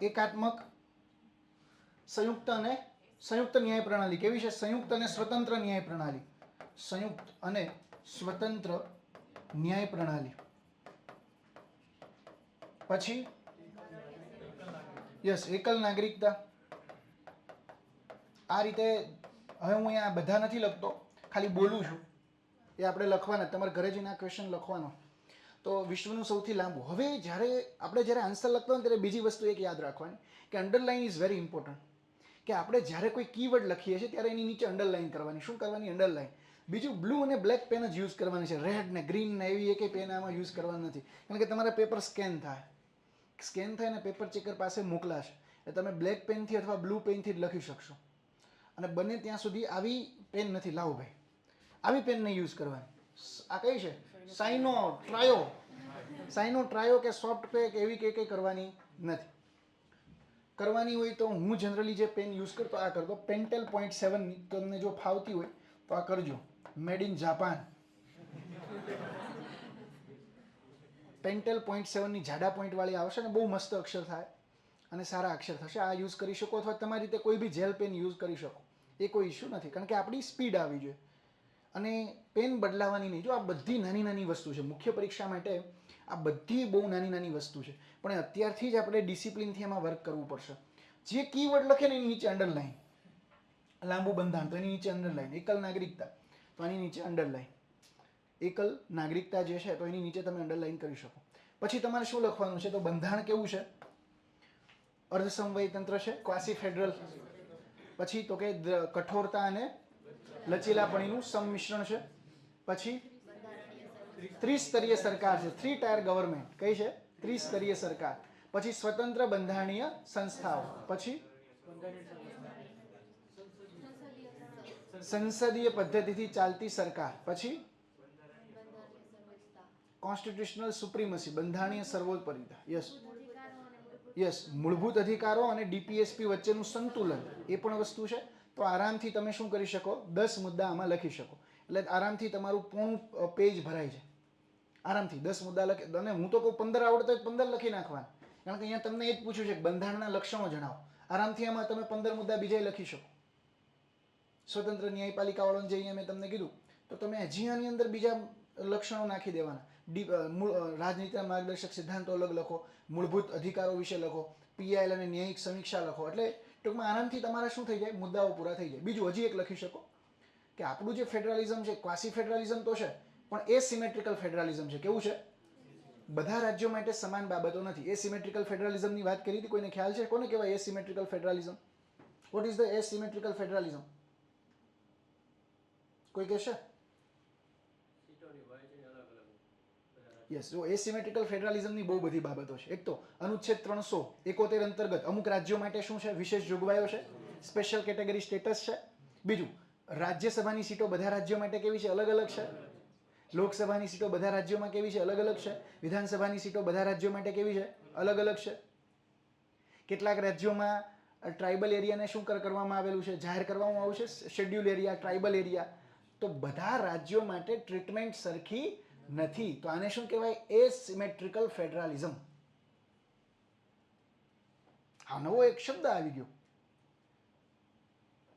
એકાત્મક સંયુક્ત ન્યાય પ્રણાલી. કેવી છે? સંયુક્ત અને સ્વતંત્ર ન્યાય પ્રણાલી. સંયુક્ત અને સ્વતંત્ર ન્યાય પ્રણાલી. પછી યસ, એકલ નાગરિકતા. આ રીતે હવે હું અહીંયા બધા નથી લખતો, ખાલી બોલું છું, એ આપણે લખવાના. તમારે ઘરે જઈને આ ક્વેશ્ચન લખવાનો. તો વિશ્વનું સૌથી લાંબુ. હવે જ્યારે આન્સર લખતા હોય ત્યારે બીજી વસ્તુ એક યાદ રાખવાની કે અંડરલાઇન ઇઝ વેરી ઇમ્પોર્ટન્ટ. કે આપણે જ્યારે કોઈ કીવર્ડ લખીએ છીએ ત્યારે એની નીચે અંડરલાઇન કરવાની. શું કરવાની? અંડરલાઇન. બીજું, બ્લુ અને બ્લેક પેન જ યુઝ કરવાની છે. રેડ ને ગ્રીન ને એવી એક પેન આમાં યુઝ કરવાની નથી, કારણ કે તમારા પેપર સ્કેન થાય ને પેપર ચેકર પાસે મોકલાશે. એટલે તમે બ્લેક પેનથી અથવા બ્લુ પેનથી જ લખી શકશો. અને બને ત્યાં સુધી આવી પેન નથી, લાવો ભાઈ, આવી પેન નહીં યુઝ કરવાની. આ કઈ છે? સાઇનો ટ્રાયો કે સોફ્ટ પે કે એવી કઈ કરવાની નથી. કરવાની હોય તો હું જનરલી જે પેન યુઝ કરતો આ કરતો પેન્ટેલ 0.7 તમને જો ફાવતી હોય તો આ કરજો. Made in Japan. પેન્ટેલ 0.7 ની જાડા પોઈન્ટ વાળી આવશે ને, બહુ મસ્ત અક્ષર થાય અને સારા અક્ષર થશે. આ યુઝ કરી શકો અથવા તમારી રીતે કોઈ બી જેલ પેન યુઝ કરી શકો, એ કોઈ ઇશ્યુ નથી, કારણ કે આપણી સ્પીડ આવી જોઈએ અને પેન બદલાવાની નહીં. જો આ બધી નાની નાની વસ્તુ છે, મુખ્ય પરીક્ષા માટે આ બધી બહુ નાની નાની વસ્તુ છે, પણ અત્યારથી જ આપણે ડિસિપ્લિનથી એમાં વર્ક કરવું પડશે. જે કીવર્ડ લખે ને એની નીચે અંડરલાઇન. લાંબુ બંધારણ તો એની નીચે અંડરલાઇન. એકલ નાગરિકતા તો એની નીચે અંડરલાઇન. એકલ નાગરિકતા જે છે તો એની નીચે તમે અંડરલાઇન કરી શકો. પછી તમારે શું લખવાનું છે? તો બંધારણ કેવું છે? અર્ધસમવાયી તંત્ર છે, ક્વાસી ફેડરલ. પછી તો કે કઠોરતા અને લચીલાપણીનું સંમિશ્રણ છે. પછી ત્રિસ્તરીય સરકાર છે, 3 ટાયર ગવર્મેન્ટ. કઈ છે? ત્રિસ્તરીય સરકાર. પછી સ્વતંત્ર બંધારણીય સંસ્થાઓ. પછી સંસદીય પદ્ધતિથી ચાલતી સરકાર. પછી કોન્સ્ટિટ્યુશનલ સુપ્રીમસી, બંધારણીય સર્વોપરિતા. યસ, મૂળભૂત અધિકારો અને ડીપીએસપી વચ્ચેનું સંતુલન, એ પણ વસ્તુ છે. તો આરામથી તમે શું કરી શકો? 10 મુદ્દા આમાં લખી શકો. એટલે આરામથી તમારું પૂર્ણ પેજ ભરાય છે. આરામથી 10 મુદ્દા લખી. અને હું તો કહું 15 આવડતો હોય 15 લખી નાખવાના, કારણ કે અહીંયા તમને એ જ પૂછ્યું છે કે બંધારણના લક્ષણો જણાવો. આરામથી આમાં તમે 15 મુદ્દા બીજા લખી શકો. સ્વતંત્ર ન્યાયપાલિકા વાળાને જે અહીંયા મેં તમને કીધું, તો તમે હજી આની અંદર બીજા લક્ષણો નાખી દેવાના. રાજનીતિના માર્ગદર્શક સિદ્ધાંતો અલગ લખો, મૂળભૂત અધિકારો વિશે લખો, પીઆઈએલ અને ન્યાયિક સમીક્ષા લખો. એટલે ટૂંકમાં આરામથી તમારા શું થઈ જાય? મુદ્દાઓ પૂરા થઈ જાય. બીજું હજી એક લખી શકો કે આપણું જે ફેડરલિઝમ છે, ક્વાસી ફેડરલિઝમ તો છે, પણ એ સિમેટ્રિકલ ફેડરલિઝમ છે. કેવું છે? બધા રાજ્યો માટે સમાન બાબતો નથી. એસિમેટ્રિકલ ફેડરલિઝમની વાત કરી હતી, કોઈને ખ્યાલ છે? કોને કહેવાય asymmetrical federalism? What is the asymmetrical federalism? કોઈ કહેશે? યસ, જો એસિમેટ્રિકલ ફેડરલિઝમની બહુ બધી બાબતો છે. એક તો અનુચ્છેદ 371 અંતર્ગત અમુક રાજ્યો માટે શું છે? વિશેષ જોગવાઈઓ છે, સ્પેશિયલ કેટેગરી સ્ટેટસ છે. બીજું, રાજ્યસભાની સીટો બધા રાજ્યો માટે કેવી છે? અલગ અલગ છે. લોકસભાની સીટો બધા રાજ્યોમાં કેવી છે? અલગ અલગ છે. વિધાનસભાની સીટો બધા રાજ્યો માટે કેવી છે? અલગ અલગ છે. કેટલાક રાજ્યોમાં ટ્રાઇબલ એરિયાને શું કરવામાં આવેલું છે? જાહેર કરવામાં આવ્યું છે શેડ્યુલ એરિયા, ટ્રાઇબલ એરિયા. તો બધા રાજ્યો માટે ટ્રીટમેન્ટ સરખી નથી. તો આને શું કહેવાય? એસિમેટ્રિકલ ફેડરલિઝમ. આ નવો એક શબ્દ આવી ગયો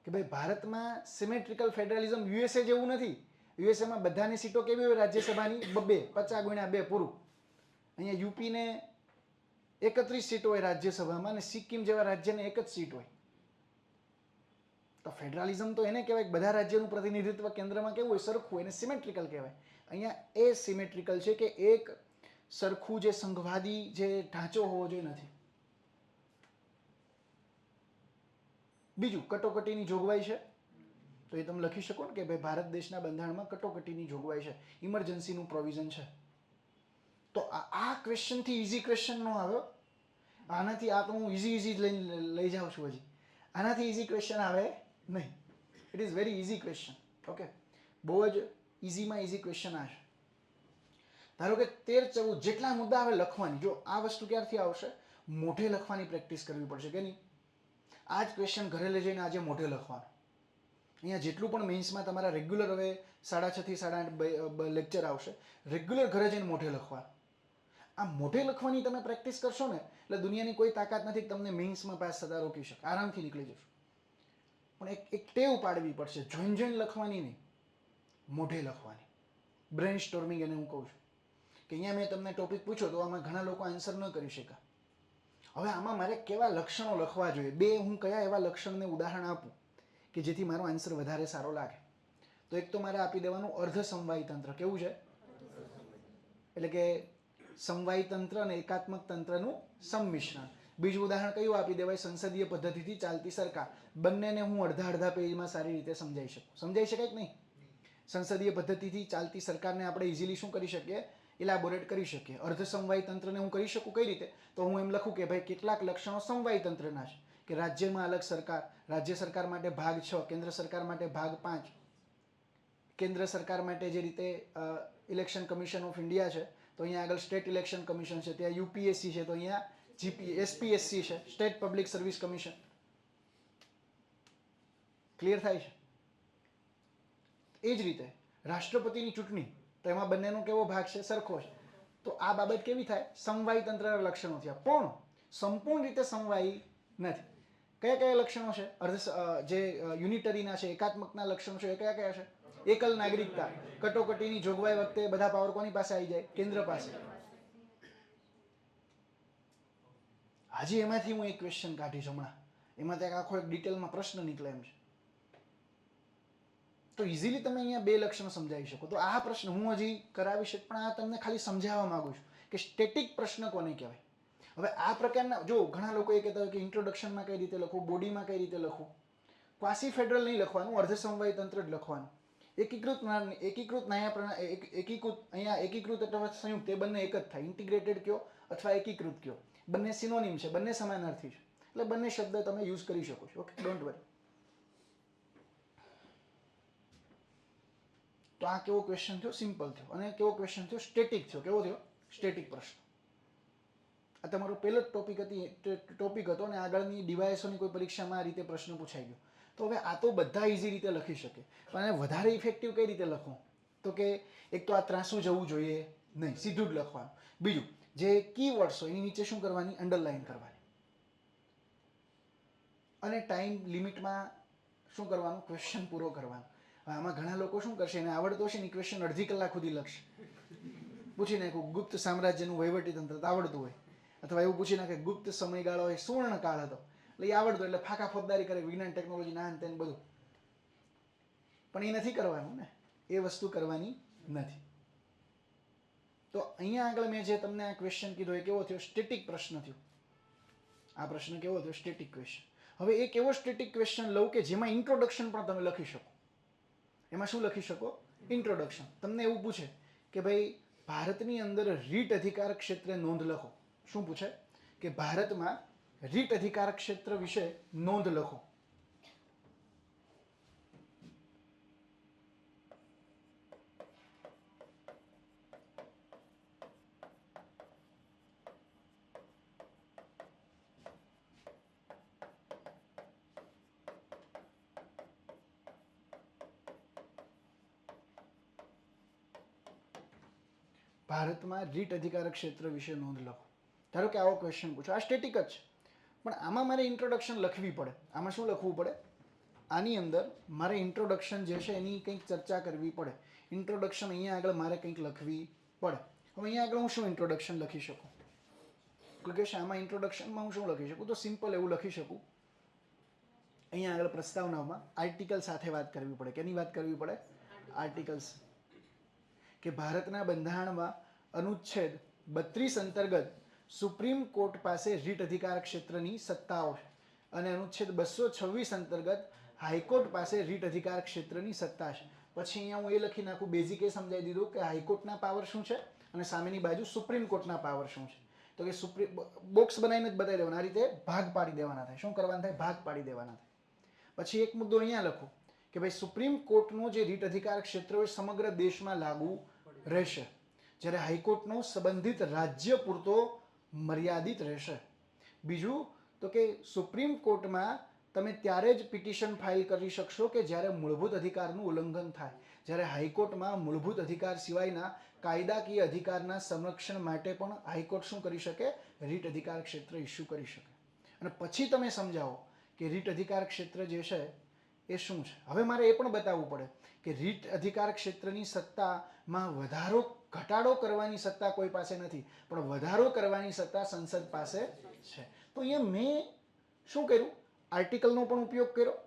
કે ભાઈ ભારતમાં સિમેટ્રિકલ ફેડરલિઝમ યુએસએ જેવું નથી. યુએસએમાં બધાની સીટો કેવી હોય? રાજ્યસભાની 50x2 પૂરું. અહીંયા યુપીને 31 સીટો હોય રાજ્યસભામાં, અને સિક્કિમ જેવા રાજ્યને એક જ સીટ હોય. તો ફેડરલિઝમ તો એને કહેવાય કે બધા રાજ્યનું પ્રતિનિધિત્વ કેન્દ્રમાં કેવું હોય? સરખું હોય. એને સિમેટ્રિકલ કહેવાય. અહીંયા એ સિમેટ્રિકલ છે કે એક સરખું જે સંઘવાદી જે ઢાંચો હોવો જોઈએ નથી. બીજું, કટોકટીની જોગવાઈ છે. તો એ તમે લખી શકો ને કે ભાઈ ભારત દેશના બંધારણમાં કટોકટીની જોગવાઈ છે, ઇમરજન્સીનું પ્રોવિઝન છે. તો આ ક્વેશ્ચનથી ઇઝી ક્વેશ્ચન નો આવ્યો. આનાથી આ તો હું ઇઝી લઈ જાઉં છું. હજી આનાથી ઇઝી ક્વેશ્ચન આવે નહીં. It is very easy question. Okay, બહુ જ ઇઝીમાં ઇઝી ક્વેશ્ચન આ છે. ધારો કે 13-14 જેટલા મુદ્દા આવે લખવાની. જો આ વસ્તુ ક્યારથી આવશે? મોઢે લખવાની પ્રેક્ટિસ કરવી પડશે કે નહીં? આ જ ક્વેશ્ચન ઘરે લઈ જઈને આજે મોઢે લખવાનું. અહીંયા જેટલું પણ મેઇન્સમાં તમારા રેગ્યુલર હવે 6:30 થી 8:30 લેક્ચર આવશે, રેગ્યુલર ઘરે જઈને મોઢે લખવાનું. આ મોઢે લખવાની તમે પ્રેક્ટિસ કરશો ને એટલે દુનિયાની કોઈ તાકાત નથી કે તમને મેઇન્સમાં પાસ થતા રોકી શકે. આરામથી નીકળી જશો. પણ એક ટેવ પાડવી પડશે. જોઈને લખવાની નહીં, મોઢે લખવાની. બ્રેન સ્ટોર્મિંગ એને હું કહું છું. કે અહીંયા મેં તમને ટોપિક પૂછ્યો તો આમાં ઘણા લોકો આન્સર ન કરી શક્યા. હવે આમાં મારે કેવા લક્ષણો લખવા જોઈએ? હું કયા એવા લક્ષણને ઉદાહરણ આપું કે જેથી મારો આન્સર વધારે સારો લાગે? તો એક તો મારે આપી દેવાનું અર્ધ સમવાયી તંત્ર. કેવું છે? એટલે કે સમવાયી તંત્ર અને એકાત્મક તંત્રનું સંમિશ્રણ. બીજું ઉદાહરણ કયું આપી દેવાય? સંસદીય પદ્ધતિથી ચાલતી સરકાર. બંનેને હું અડધા પેજમાં સારી રીતે સમજાવી શકું. સમજાઈ શકાય કે નહીં? સંસદીય પદ્ધતિથી ચાલતી સરકારને આપણે ઇઝીલી શું કરી શકીએ? ઇલાબોરેટ કરી શકીએ. અર્ધ સમવાયી તંત્રને હું કરી શકું કઈ રીતે? તો હું એમ લખું કે ભાઈ કેટલાક લક્ષણો સમવાયી તંત્રના છે કે રાજ્યમાં અલગ સરકાર, રાજ્ય સરકાર માટે ભાગ 6, કેન્દ્ર સરકાર માટે ભાગ 5. કેન્દ્ર સરકાર માટે જે રીતે ઇલેક્શન કમિશન ઓફ ઇન્ડિયા છે તો અહીંયા આગળ સ્ટેટ ઇલેક્શન કમિશન છે, ત્યાં યુપીએસસી છે, તો અહીંયા એસપીએસસી છે, state public service commission. Clear થાય છે? એ જ રીતે રાષ્ટ્રપતિની ચૂંટણી, તો એમાં બંનેનો કેવો ભાગ છે? સરખો છે. તો આ બાબત કેવી થાય? સમવાયી તંત્રના લક્ષણો થયા, પણ સંપૂર્ણ રીતે સમવાયી નથી. કયા કયા લક્ષણો છે? જે યુનિટરીના છે, એકાત્મકના લક્ષણો છે, એ કયા કયા છે? એકલ નાગરિકતા. કટોકટીની જોગવાઈ વખતે બધા પાવર કોની પાસે આવી જાય? કેન્દ્ર પાસે. હજી એમાંથી હું એક ક્વેશ્ચન કાઢીશ હમણાં. એમાં ત્યાં આખો એક ડિટેલમાં પ્રશ્ન નીકળે એમ છે. તો ઇઝીલી તમે અહીંયા 2 લક્ષણો સમજાવી શકો. તો આ પ્રશ્ન હું હજી કરાવી શકું, પણ આ તમને ખાલી સમજાવવા માંગુ છું કે સ્ટેટિક પ્રશ્ન કોને કહેવાય. હવે આ પ્રકારના, જો ઘણા લોકો એ કહેતા હોય કે ઇન્ટ્રોડક્શનમાં કઈ રીતે લખવું, બોડીમાં કઈ રીતે લખવું. ક્વાસી ફેડરલ નહીં લખવાનું, અર્ધ સમવાયી તંત્ર જ લખવાનું. એકીકૃત અહીંયા એકીકૃત અથવા સંયુક્ત, એ બંને એક જ થાય. ઇન્ટિગ્રેટેડ કયો અથવા એકીકૃત કયો, બંને સિનોનિમ છે, બંને સમાનાર્થી છે. એટલે બંને શબ્દ તમે યુઝ કરી શકો છો. Okay, don't worry. તો આ કેવો ક્વેશ્ચન થયો? સિમ્પલ થયો. અને કેવો ક્વેશ્ચન થયો? સ્ટેટિક થયો. કેવો થયો? સ્ટેટિક પ્રશ્ન. આ તમારો પહેલો ટોપિક હતો અને આગળની ડિવાઇસોની કોઈ પરીક્ષામાં આ રીતે પ્રશ્ન પૂછાઈ ગયો. તો હવે આ તો બધા ઇઝી રીતે લખી શકે, પણ વધારે ઇફેક્ટિવ કઈ રીતે લખવું? તો કે એક તો આ ત્રાસું જવું જોઈએ નહીં, સીધું જ લખવાનું. બીજું, જે કીવર્ડ્સ હોય એની નીચે શું કરવાની? અંડરલાઈન કરવાની. અને ટાઈમ લિમિટમાં શું કરવાનું? ક્વેશ્ચન પૂરો કરવાનો. આમાં ઘણા લોકો શું કરશે? એને આવડતો હશે ને ક્વેશ્ચન અડધી કલાક સુધી લખશે. પૂછી નાખું ગુપ્ત સામ્રાજ્યનું વહીવટી તંત્ર આવડતું હોય, અથવા એવું પૂછી નાખે ગુપ્ત સમયગાળો એ સુવર્ણ કાળ હતો, એટલે એ આવડતું એટલે ફાંકા ફોજદારી કરે, વિજ્ઞાન ટેકનોલોજી ના અંતે બધું. પણ એ નથી કરવાનું ને, એ વસ્તુ કરવાની નથી. તો અહીંયા આગળ મેં જે તમને આ ક્વેશ્ચન કીધો એ કેવો થયો? સ્ટેટિક પ્રશ્ન થયો. આ પ્રશ્ન કેવો થયો? Static question. હવે એક એવો સ્ટેટિક ક્વેશ્ચન લઉં કે જેમાં ઇન્ટ્રોડક્શન પણ તમે લખી શકો. એમાં શું લખી શકો? ઇન્ટ્રોડક્શન. તમને એવું પૂછે કે ભાઈ ભારતની અંદર રીટ અધિકાર ક્ષેત્રે નોંધ લખો. શું પૂછે? કે ભારતમાં રીટ અધિકાર ક્ષેત્ર વિશે નોંધ લખો. ભારતમાં રીટ અધિકાર ક્ષેત્ર વિશે નોંધ લખો. ધારો કે આવો ક્વેશ્ચન પૂછો. આ સ્ટેટિક જ છે, પણ આમાં મારે ઇન્ટ્રોડક્શન લખવી પડે. આમાં શું લખવું પડે? આની અંદર મારે ઇન્ટ્રોડક્શન જે છે એની કંઈક ચર્ચા કરવી પડે. ઇન્ટ્રોડક્શન અહીંયા આગળ મારે કંઈક લખવી પડે. હવે અહીંયા આગળ હું શું ઇન્ટ્રોડક્શન લખી શકું? કે આમાં ઇન્ટ્રોડક્શનમાં હું શું લખી શકું? તો સિમ્પલ એવું લખી શકું. અહીંયા આગળ પ્રસ્તાવનામાં આર્ટિકલ સાથે વાત કરવી પડે. કેની વાત કરવી પડે? આર્ટિકલ્સ. કે ભારતના બંધારણમાં અનુચ્છેદ 32 અંતર્ગત સુપ્રીમ કોર્ટ પાસે રીટ અધિકાર ક્ષેત્રની સત્તાઓ છે અને અનુચ્છેદ 226 અંતર્ગત હાઈકોર્ટ પાસે રીટ અધિકાર ક્ષેત્રની સત્તા છે. પછી અહીંયા હું એ લખી નાખું, બેઝિક એ સમજાવી દીધું કે હાઈકોર્ટના પાવર શું છે અને સામેની બાજુ સુપ્રીમ કોર્ટના પાવર શું છે. તો કે સુપ્રીમ બોક્સ બનાવીને જ બતાવી દેવાના. આ રીતે ભાગ પાડી દેવાના થાય. શું કરવાના થાય? ભાગ પાડી દેવાના થાય. પછી એક મુદ્દો અહીંયા લખું કે ભાઈ સુપ્રીમ કોર્ટનો જે રીટ અધિકાર ક્ષેત્ર હોય સમગ્ર દેશમાં લાગુ રહેશે, જ્યારે હાઈકોર્ટનો સંબંધિત રાજ્ય પૂરતો મર્યાદિત રહેશે. બીજું તો કે સુપ્રીમ કોર્ટમાં તમે ત્યારે જ પિટિશન ફાઇલ કરી શકશો કે જ્યારે મૂળભૂત અધિકારનું ઉલ્લંઘન થાય. જ્યારે હાઈકોર્ટમાં મૂળભૂત અધિકાર સિવાયના કાયદાકીય અધિકારના સંરક્ષણ માટે પણ હાઈકોર્ટ શું કરી શકે? રીટ અધિકાર ક્ષેત્ર ઇસ્યુ કરી શકે. અને પછી તમે સમજાવો કે રીટ અધિકાર ક્ષેત્ર જે છે એ શું છે. હવે મારે એ પણ બતાવવું પડે કે રીટ અધિકાર ક્ષેત્રની સત્તામાં વધારો ઘટાડો કરવાની સત્તા કોઈ પાસે નથી, પણ વધારો કરવાની સત્તા સંસદ પાસે છે. તો અહીંયા મેં શું કર્યું? આર્ટિકલનો પણ ઉપયોગ કર્યો,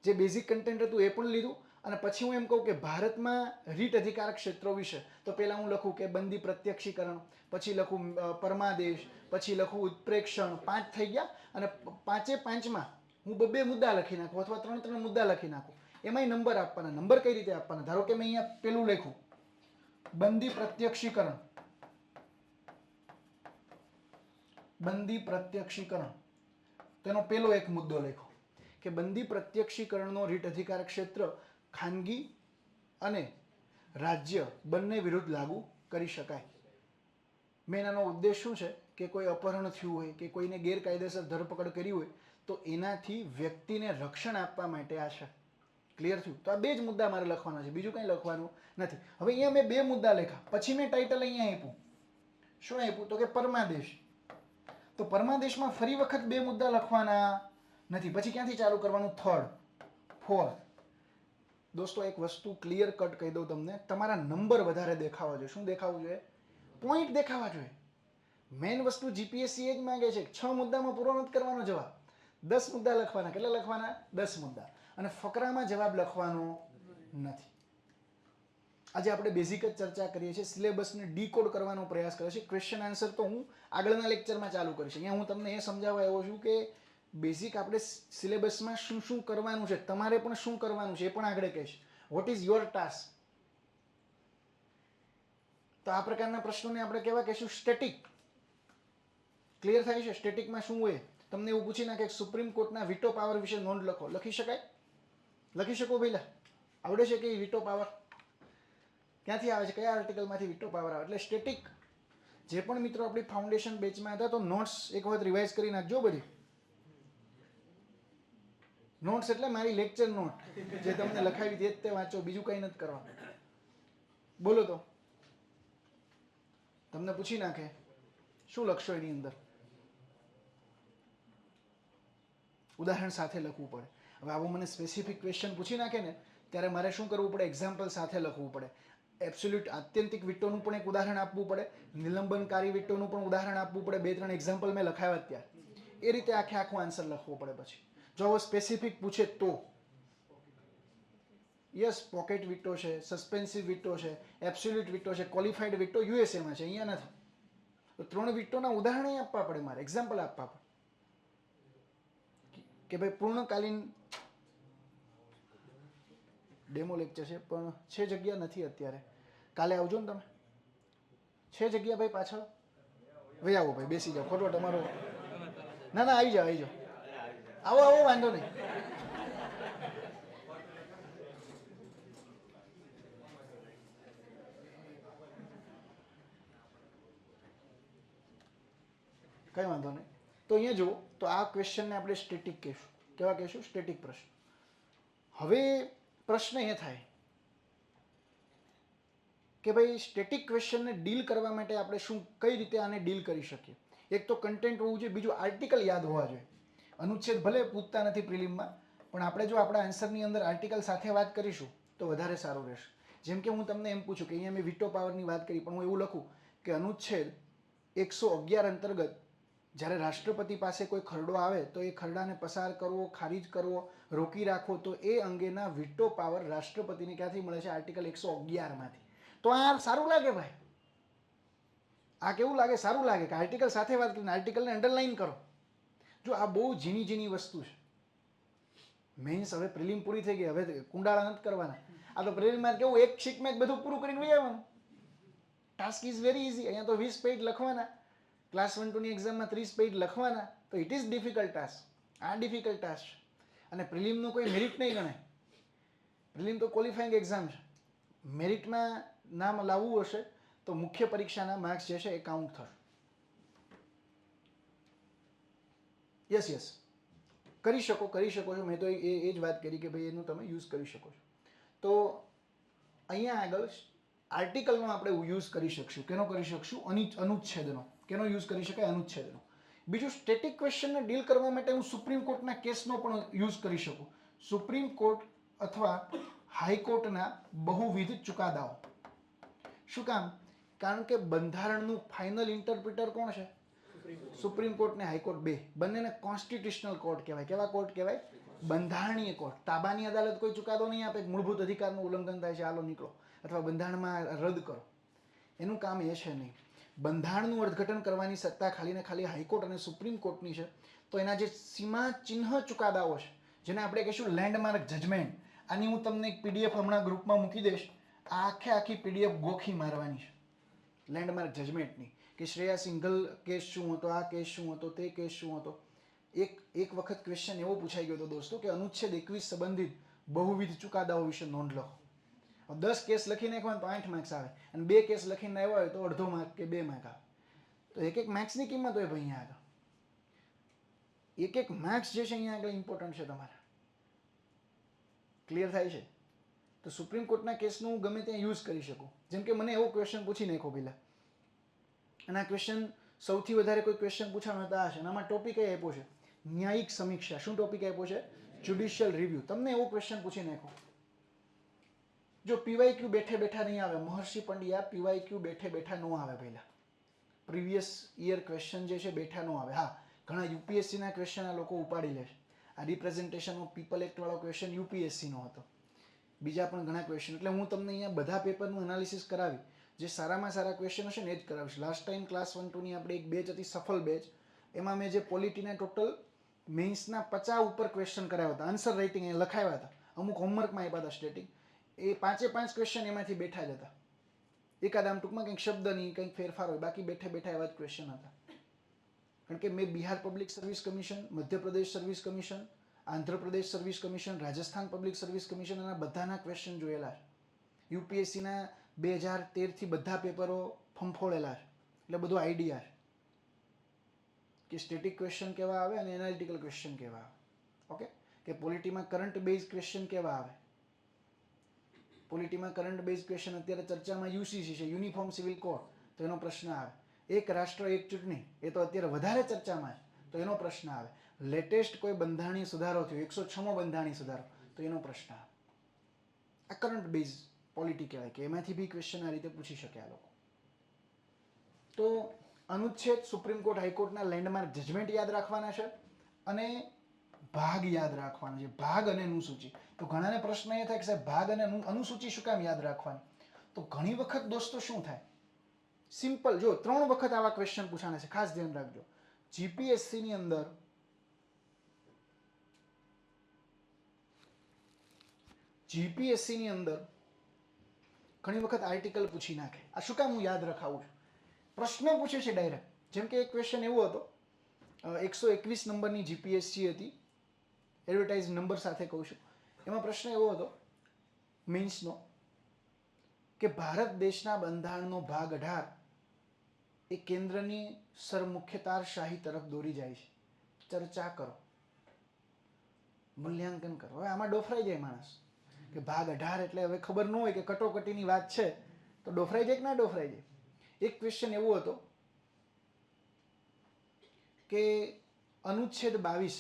જે બેઝિક કન્ટેન્ટ હતું એ પણ લીધું, અને પછી હું એમ કહું કે ભારતમાં રીટ અધિકાર ક્ષેત્રો વિશે તો પહેલાં હું લખું કે બંદી પ્રત્યક્ષીકરણ, પછી લખું પરમાદેશ, પછી લખું ઉત્પ્રેક્ષણ. 5 થઈ ગયા. અને 5માં હું 2 મુદ્દા લખી નાખું અથવા 3 મુદ્દા લખી નાખું. એમાંય નંબર આપવાના. નંબર કઈ રીતે આપવાના? ધારો કે મેં અહીંયા પેલું લખ્યું બંદી પ્રત્યક્ષીકરણ. બંદી પ્રત્યક્ષીકરણ તેનો પેલો એક મુદ્દો લખ્યો કે બંદી પ્રત્યક્ષીકરણનો રીટ અધિકાર ક્ષેત્ર ખાનગી અને રાજ્ય બંને વિરુદ્ધ લાગુ કરી શકાય. મેન આનો ઉદ્દેશ શું છે કે કોઈ અપહરણ થયું હોય કે કોઈને ગેરકાયદેસર ધરપકડ કરી હોય તો એનાથી વ્યક્તિને રક્ષણ આપવા માટે આ છે. ક્લિયર થયું? તો આ 2 જ મુદ્દા મારે લખવાના છે, બીજું કંઈ લખવાનું નથી. હવે અહીંયા મેં 2 મુદ્દા લખ્યા, પછી મેં ટાઇટલ અહીંયા આપ્યું. શું આપ્યું? તો કે પરમાદેશ. તો પરમાદેશમાં ફરી વખત 2 મુદ્દા લખવાના નથી. પછી ક્યાંથી ચાલુ કરવાનું? 3rd, 4th. દોસ્તો એક વસ્તુ ક્લિયર કટ કહી દઉં તમને, તમારા નંબર વધારે દેખાવા જોઈએ. શું દેખાવું જોઈએ? પોઈન્ટ દેખાવા જોઈએ. મેઇન વસ્તુ જીપીએસસી એ જ માંગે છે. 6 મુદ્દામાં પૂરો નથી કરવાનો જવાબ. 10 મુદ્દા લખવાના. કેટલા લખવાના? 10 મુદ્દા. અને ફકરામાં જવાબ લખવાનો નથી. આજે આપણે બેઝિક જ ચર્ચા કરીએ છીએ, સિલેબસને ડીકોડ કરવાનો પ્રયાસ કરીએ છીએ. ક્વેશ્ચન આન્સર તો હું આગળના લેક્ચરમાં ચાલુ કરીશ. અહીંયા હું તમને એ સમજાવવા આવ્યો છું કે બેઝિક આપણે સિલેબસમાં શું શું કરવાનું છે, તમારે પણ શું કરવાનું છે એ પણ આગળ કહીશ. What is your task. તો આ પ્રકારના પ્રશ્નોને આપણે કેવા કહીશું? સ્ટેટિક. ક્લિયર થાય છે? સ્ટેટિકમાં શું હોય? તમને એવું પૂછી નાખે સુપ્રીમ કોર્ટના વીટો પાવર વિશે નોંધ લખો. લખી શકાય? લખી શકો પહેલા? આવડે છે કે વીટો પાવર ક્યાંથી આવે છે? કયા આર્ટિકલમાંથી વીટો પાવર આવે? એટલે સ્ટેટિક. જે પણ મિત્રો આપણી ફાઉન્ડેશન બેચમાં હતા તો નોટ્સ એક વખત રિવાઇઝ કરી નાખજો. બધી નોટ્સ એટલે મારી લેક્ચર નોટ જે તમને લખાવી હતી તે વાંચો, બીજું કંઈ નથી કરવાનું. બોલો તો તમને પૂછી નાખે શું લખશો એની અંદર? ઉદાહરણ સાથે લખવું પડે. હવે આવું મને સ્પેસિફિક ક્વેશ્ચન પૂછી નાખે ને ત્યારે મારે શું કરવું પડે? એક્ઝામ્પલ સાથે લખવું પડે. એબ્સોલ્યુટ આત્યંતિક વિટોનું પણ એક ઉદાહરણ આપવું પડે, નિલંબનકારી વિટોનું પણ ઉદાહરણ આપવું પડે. 2-3 એક્ઝામ્પલ મેં લખાવ્યા ત્યાં. એ રીતે આખું આન્સર લખવો પડે. પછી જો સ્પેસિફિક પૂછે તો યસ, પોકેટ વિટો છે, સસ્પેન્સિવ વિટો છે, એબ્સોલ્યુટ વિટો છે, ક્વોલિફાઈડ વિટો યુએસએમાં છે, અહીંયા નથી. તો 3 વિટોના ઉદાહરણ આપવા પડે, મારે એક્ઝામ્પલ આપવા પડે કે ભાઈ પૂર્ણકાલીન ડેમો લેક્ચર છે પણ છે જગ્યા નથી અત્યારે, કાલે આવજો ને તમે. છે જગ્યા ભાઈ પાછળ? ભાઈ આવો ભાઈ, બેસી જાઓ, ખોટો તમારો. ના ના, આવી જાઓ આવી જાઓ, આવો આવો, વાંધો નહીં. કંઈ વાંધો નહીં. તો અહીંયા જુઓ, તો આ ક્વેશ્ચનને આપણે સ્ટેટિક કહીશું. કેવા કહીશું? સ્ટેટિક પ્રશ્ન. હવે પ્રશ્ન એ થાય કે ભાઈ સ્ટેટિક ક્વેશ્ચનને ડીલ કરવા માટે આપણે કઈ રીતે આને ડીલ કરી શકીએ. એક તો કન્ટેન્ટ હોવું જોઈએ, બીજું આર્ટિકલ યાદ હોવા જોઈએ. અનુચ્છેદ ભલે પૂછતા નથી પ્રિલિમમાં, પણ આપણે જો આપણા આન્સરની અંદર આર્ટિકલ સાથે વાત કરીશું તો વધારે સારું રહેશે. જેમ કે હું તમને એમ પૂછું કે અહીંયા મેં વિટો પાવરની વાત કરી, પણ હું એવું લખું કે અનુચ્છેદ 111 અંતર્ગત જ્યારે રાષ્ટ્રપતિ પાસે કોઈ ખરડો આવે તો એ ખરડાને પસાર કરવો, ખારીજ કરવો, રોકી રાખવો, તો એ અંગેના વિટો પાવર રાષ્ટ્રપતિને ક્યાંથી મળે છે? આર્ટિકલ 111માંથી. તો આ સારું લાગે ભાઈ? આ કેવું લાગે? સારું લાગે કે આર્ટિકલ સાથે વાત કરીને આર્ટિકલને અંડરલાઈન કરો. જો આ બહુ ઝીણી ઝીણી વસ્તુ છે. મેન્સ હવે પ્રિલિમ પૂરી થઈ ગઈ, હવે કુંડાળા નથી કરવાના. આ તો પ્રિલિમમાં કેવું, એક શીટમાં બધું પૂરું કરીને લઈ આવવાનું. Task is very easy. અહીંયા તો 20 પેજ લખવાના, ક્લાસ 1 2 ની એક્ઝામમાં 30 પેજ લખવાના. તો ઇટ ઇઝ ડિફિકલ્ટ ટાસ્ક. આ ડિફિકલ્ટ ટાસ્ક છે અને પ્રિલિમનું કોઈ મેરિટ નહીં ગણાય. પ્રિલિમ તો ક્વોલિફાઈંગ એક્ઝામ છે. મેરિટમાં નામ લાવવું હશે તો મુખ્ય પરીક્ષાના માર્ક્સ જે છે એ કાઉન્ટ થશે. યસ યસ, કરી શકો છો. મેં તો એ જ વાત કરી કે ભાઈ એનું તમે યુઝ કરી શકો છો. તો અહીંયા આગળ આર્ટિકલનો આપણે યુઝ કરી શકશું. કેનો કરી શકશું? અનુચ્છેદનો. કેનો યુઝ કરી શકાય? અનુચ્છેદનો. બીજું, સ્ટેટિક ક્વેશ્ચનને ડીલ કરવા માટે હું સુપ્રીમ કોર્ટના કેસનો પણ યુઝ કરી શકું. સુપ્રીમ કોર્ટ અથવા હાઈકોર્ટના બહુવિધ ચુકાદાઓ. શું કામ? કારણ કે બંધારણનું ફાઇનલ ઇન્ટરપ્રિટર કોણ છે? સુપ્રીમ કોર્ટ ને હાઈકોર્ટ, બે. બંનેને કોન્સ્ટિટ્યુશનલ કોર્ટ કહેવાય. કેવા કોર્ટ કહેવાય? બંધારણીય કોર્ટ. તાબાની અદાલત કોઈ ચુકાદો નહીં આપે મૂળભૂત અધિકારનું ઉલ્લંઘન થાય છે, હાલો નીકળો, અથવા બંધારણમાં રદ કરો. એનું કામ એ છે નહીં. બંધારણનું અર્થઘટન કરવાની સત્તા ખાલી ને ખાલી હાઈકોર્ટ અને સુપ્રીમ કોર્ટની છે. તો એના જે સીમા ચિહ્ન ચુકાદાઓ છે, જેને આપણે કહીશું લેન્ડમાર્ક જજમેન્ટ, આની હું તમને એક પીડીએફ હમણાં ગ્રુપમાં મૂકી દઈશ. આ આખી પીડીએફ ગોખી મારવાની છે લેન્ડમાર્ક જજમેન્ટની, કે શ્રેયા સિંઘલ કેસ શું હતો, આ કેસ શું હતો, તે કેસ શું હતો. એક વખત ક્વેશ્ચન એવો પૂછાઈ ગયો હતો દોસ્તો કે અનુચ્છેદ 21 સંબંધિત બહુવિધ ચુકાદાઓ વિશે નોંધ લખો. 10 કેસ લખી નાખવા તો 8 માર્ક્સ આવે, અને 2 કેસ લખીને આવ્યા હોય તો અડધો માર્ક કે 2 માર્ક આવે. તો એક માર્ક્સની કિંમત હોય ભાઈ. અહીંયા આગળ એક માર્ક્સ જે છે અહીંયા આગળ ઇમ્પોર્ટન્ટ છે તમારા. ક્લિયર થાય છે? તો સુપ્રીમ કોર્ટના કેસનું હું ગમે ત્યાં યુઝ કરી શકું. જેમ કે મને એવો ક્વેશ્ચન પૂછી નાખો પહેલાં, અને આ ક્વેશ્ચન સૌથી વધારે કોઈ ક્વેશ્ચન પૂછાનો હતા હશે, અને આમાં ટોપિક એ આપ્યો છે ન્યાયિક સમીક્ષા. શું ટોપિક આપ્યો છે? Judicial review. તમને એવો ક્વેશ્ચન પૂછી નાખો, જો પીવાયક્યુ બેઠે બેઠા નહીં આવે, મહર્ષિ પંડ્યા પીવાયક્યુ બેઠે બેઠા ન આવે. પહેલા પ્રીવિયસ યર ક્વેશ્ચન જે છે બેઠા ન આવે. હા, ઘણા યુપીએસસીના ક્વેશ્ચન આ લોકો ઉપાડી લે છે. આ રિપ્રેઝન્ટેશન ઓફ પીપલ એક્ટ વાળો ક્વેશ્ચન યુપીએસસીનો હતો. બીજા પણ ઘણા ક્વેશ્ચન. એટલે હું તમને અહીંયા બધા પેપરનું એનાલિસિસ કરાવી, જે સારામાં સારા ક્વેશ્ચન હશે ને એ જ કરાવીશ. લાસ્ટ ટાઈમ ક્લાસ 1 2 ની આપણે એક બેચ હતી, સફળ બેચ. એમાં મેં જે પોલિટીના ટોટલ મેઇન્સના 50 ઉપર ક્વેશ્ચન કરાવ્યા હતા, આન્સર રાઇટિંગ એ લખાવ્યા હતા, અમુક હોમવર્કમાં આપ્યા હતા સ્ટેટિક. એ 5 ક્વેશ્ચન એમાંથી બેઠા જ હતા. એકાદ આમ ટૂંકમાં કંઈક શબ્દની કંઈક ફેરફાર હોય, બાકી બેઠે બેઠા એવા જ ક્વેશ્ચન હતા. કારણ કે મેં Bihar public service commission, Madhya Pradesh service commission, Andhra Pradesh service commission, Rajasthan public service commission, અને બધાના ક્વેશ્ચન જોયેલા છે. યુપીએસસીના 2013થી બધા પેપરો ફંફોળેલા છે. એટલે બધું આઈડિયા છે કે સ્ટેટિક ક્વેશ્ચન કેવા આવે અને એનાલિટિકલ ક્વેશ્ચન કેવા આવે. ઓકે, કે પોલિટીમાં કરંટ બેઝ ક્વેશ્ચન કેવા આવે. પોલિટીમાં કરંટ બેઝ ક્વેશ્ચન અત્યારે ચર્ચામાં યુસીસી છે, યુનિફોર્મ સિવિલ કોડ, તો એનો પ્રશ્ન આવે. એક રાષ્ટ્ર એક ચૂંટણી, એ તો અત્યારે વધારે ચર્ચામાં છે, તો એનો પ્રશ્ન આવે. લેટેસ્ટ કોઈ બંધારણીય સુધારો થયો, 106મો બંધારણીય સુધારો, તો એનો પ્રશ્ન આવે. આ કરંટ બેઝ પોલિટી કહેવાય, કે એમાંથી બી ક્વેશ્ચન આ રીતે પૂછી શકે આ લોકો. તો અનુચ્છેદ સુપ્રીમ કોર્ટ હાઈકોર્ટના લેન્ડમાર્ક જજમેન્ટ યાદ રાખવાના છે, અને ભાગ યાદ રાખવાનો છે, ભાગ અને અનુસૂચિ. તો ઘણાને પ્રશ્ન એ થાય કે સાહેબ ભાગ અને અનુસૂચિ શું કામ યાદ રાખવાની? તો ઘણી વખત દોસ્તો શું થાય, સિમ્પલ, જો 3 વખત આવા ક્વેશ્ચન પૂછાના છે, ખાસ ધ્યાન રાખજો. જીપીએસસી ની અંદર ઘણી વખત આર્ટિકલ પૂછી નાખે. આ શું કામ હું યાદ રખાવું છું? પ્રશ્ન પૂછે છે ડાયરેક્ટ. જેમ કે એક ક્વેશ્ચન એવો હતો, 121 નંબરની જીપીએસસી હતી, એડવર્ટાઇઝ નંબર સાથે કહું છું. એમાં પ્રશ્ન એવો હતો મેન્સનો કે ભારત દેશના બંધારણનો ભાગ 18 એ કેન્દ્રની સરમુખ્યતારશાહી તરફ દોરી જાય છે. ચર્ચા કરો, મૂલ્યાંકન કરો. હવે આમાં ડોફરાઈ જાય માણસ કે ભાગ 18 એટલે હવે ખબર ન હોય કે કટોકટીની વાત છે, તો ડોફરાઈ જાય કે ના ડોફરાઈ જાય. એક ક્વેશ્ચન એવો હતો કે અનુચ્છેદ 22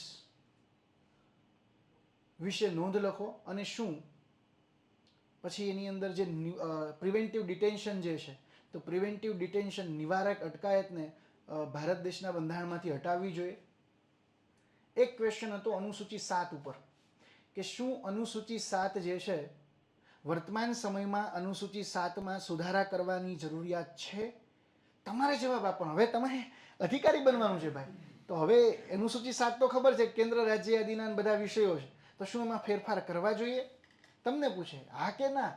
વિશે નોંધ લખો અને શું, પછી એની અંદર જે પ્રિવેન્ટિવ ડિટેન્શન જે છે, તો પ્રિવેન્ટિવ ડિટેન્શન નિવારક અટકાયતને ભારત દેશના બંધારણમાંથી હટાવવી જોઈએ. એક ક્વેશ્ચન હતો અનુસૂચિ 7 ઉપર કે શું અનુસૂચિ 7 જે છે વર્તમાન સમયમાં અનુસૂચિ 7માં સુધારા કરવાની જરૂરિયાત છે? તમારે જવાબ આપવાનો. હવે તમારે અધિકારી બનવાનું છે ભાઈ. તો હવે અનુસૂચિ 7 તો ખબર છે, કેન્દ્ર રાજ્ય આદિના બધા વિષયો છે, તો શું એમાં ફેરફાર કરવા જોઈએ? તમને પૂછે હા કે ના.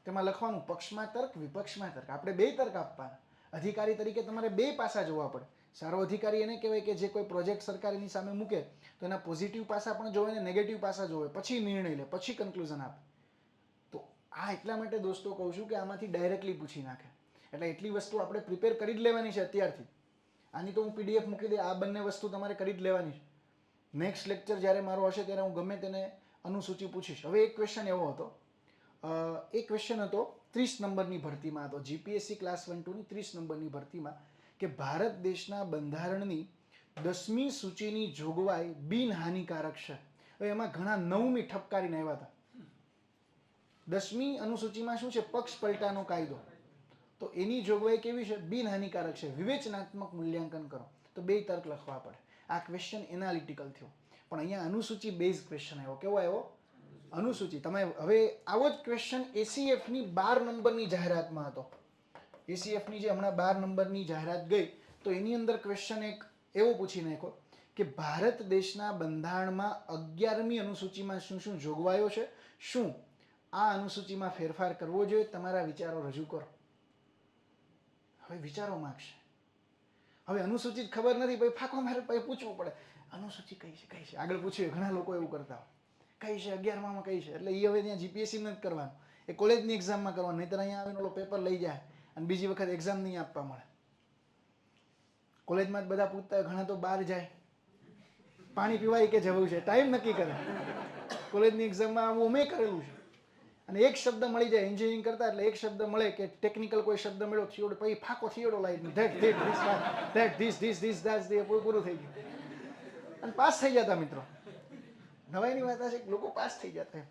તેમાં લખવાનું પક્ષમાં તર્ક, વિપક્ષમાં તર્ક. આપણે 2 તર્ક આપવાના. અધિકારી તરીકે તમારે 2 પાસા જોવા પડે. સારો અધિકારી એને કહેવાય કે જે કોઈ પ્રોજેક્ટ સરકાર એની સામે મૂકે તો એના પોઝિટિવ પાસા પણ જોવે ને નેગેટિવ પાસા જોવે, પછી નિર્ણય લે, પછી કન્ક્લુઝન આપે. તો આ એટલા માટે દોસ્તો કહું છું કે આમાંથી ડાયરેક્ટલી પૂછી નાખે. એટલે એટલી વસ્તુ આપણે પ્રિપેર કરી જ લેવાની છે અત્યારથી. આની તો હું પીડીએફ મૂકી દે, આ બંને વસ્તુ તમારે કરી જ લેવાની છે. નેક્સ્ટ લેક્ચર જ્યારે મારો હશે ત્યારે હું ગમે તેને અનુસૂચિ પૂછીશ. હવે એક ક્વેશ્ચન એવો હતો, એક ક્વેશ્ચન હતો 30 નંબરની ભરતીમાં હતો, જીપીએસસી ક્લાસ 1-2ની 30 નંબરની ભરતીમાં, કે ભારત દેશના બંધારણની 10મી સૂચિની જોગવાઈ બિનહાનિકારક છે. હવે એમાં ઘણા 9મી ઠપકારીને આવ્યા હતા. 10મી અનુસૂચિમાં શું છે? પક્ષ પલટાનો કાયદો. તો એની જોગવાઈ કેવી છે? બિનહાનિકારક છે. વિવેચનાત્મક મૂલ્યાંકન કરો. તો 2 તર્ક લખવા પડે. આ ક્વેશ્ચન એનાલિટિકલ થયો. પણ અહીંયા અનુસૂચિ બેઝ ક્વેશ્ચન આવ્યો. કેવો આવ્યો? અનુસૂચિ. તમે હવે આવો જ ક્વેશ્ચન એસીએફની 12 નંબરની જાહેરાતમાં હતો. એસીએફની જે હમણાં 12 નંબરની જાહેરાત ગઈ, તો એની અંદર ક્વેશ્ચન એક એવો પૂછી નાખ્યો કે ભારત દેશના બંધારણમાં 11મી અનુસૂચિમાં શું શું જોગવાઈઓ છે, શું આ અનુસૂચિમાં ફેરફાર કરવો જોઈએ? તમારા વિચારો રજૂ કરો. હવે વિચારો માગશે. હવે અનુસૂચિત ખબર નથી, ભાઈ ફાંકો મારે ભાઈ પૂછવું પડે, અનુસૂચિ કઈ છે, કઈ છે? આગળ પૂછ્યું, ઘણા લોકો એવું કરતા હોય, કઈ છે 11માં કઈ છે? એટલે એ હવે ત્યાં જીપીએસસી નથી કરવાનું, એ કોલેજની એક્ઝામમાં કરવાનું. નહીંતર અહીંયા આવીને ઓલો પેપર લઈ જાય અને બીજી વખત એક્ઝામ નહીં આપવા મળે. કોલેજમાં જ બધા પૂછતા હોય, ઘણા તો બહાર જાય, પાણી પીવાય કે જવું છે, ટાઈમ નક્કી કરે. કોલેજની એક્ઝામમાં આવું મેં કરેલું છે. અને એક શબ્દ મળી જાય એન્જિનિયરિંગ કરતા, એટલે એક શબ્દ મળે કે ટેકનિકલ કોઈ શબ્દ મળ્યો, થિયોડો, પછી ફાંકો થિયોડો લાવી પૂરું થઈ ગયું અને પાસ થઈ જતા. મિત્રો, નવાઈની વાત છે કે લોકો પાસ થઈ જતા.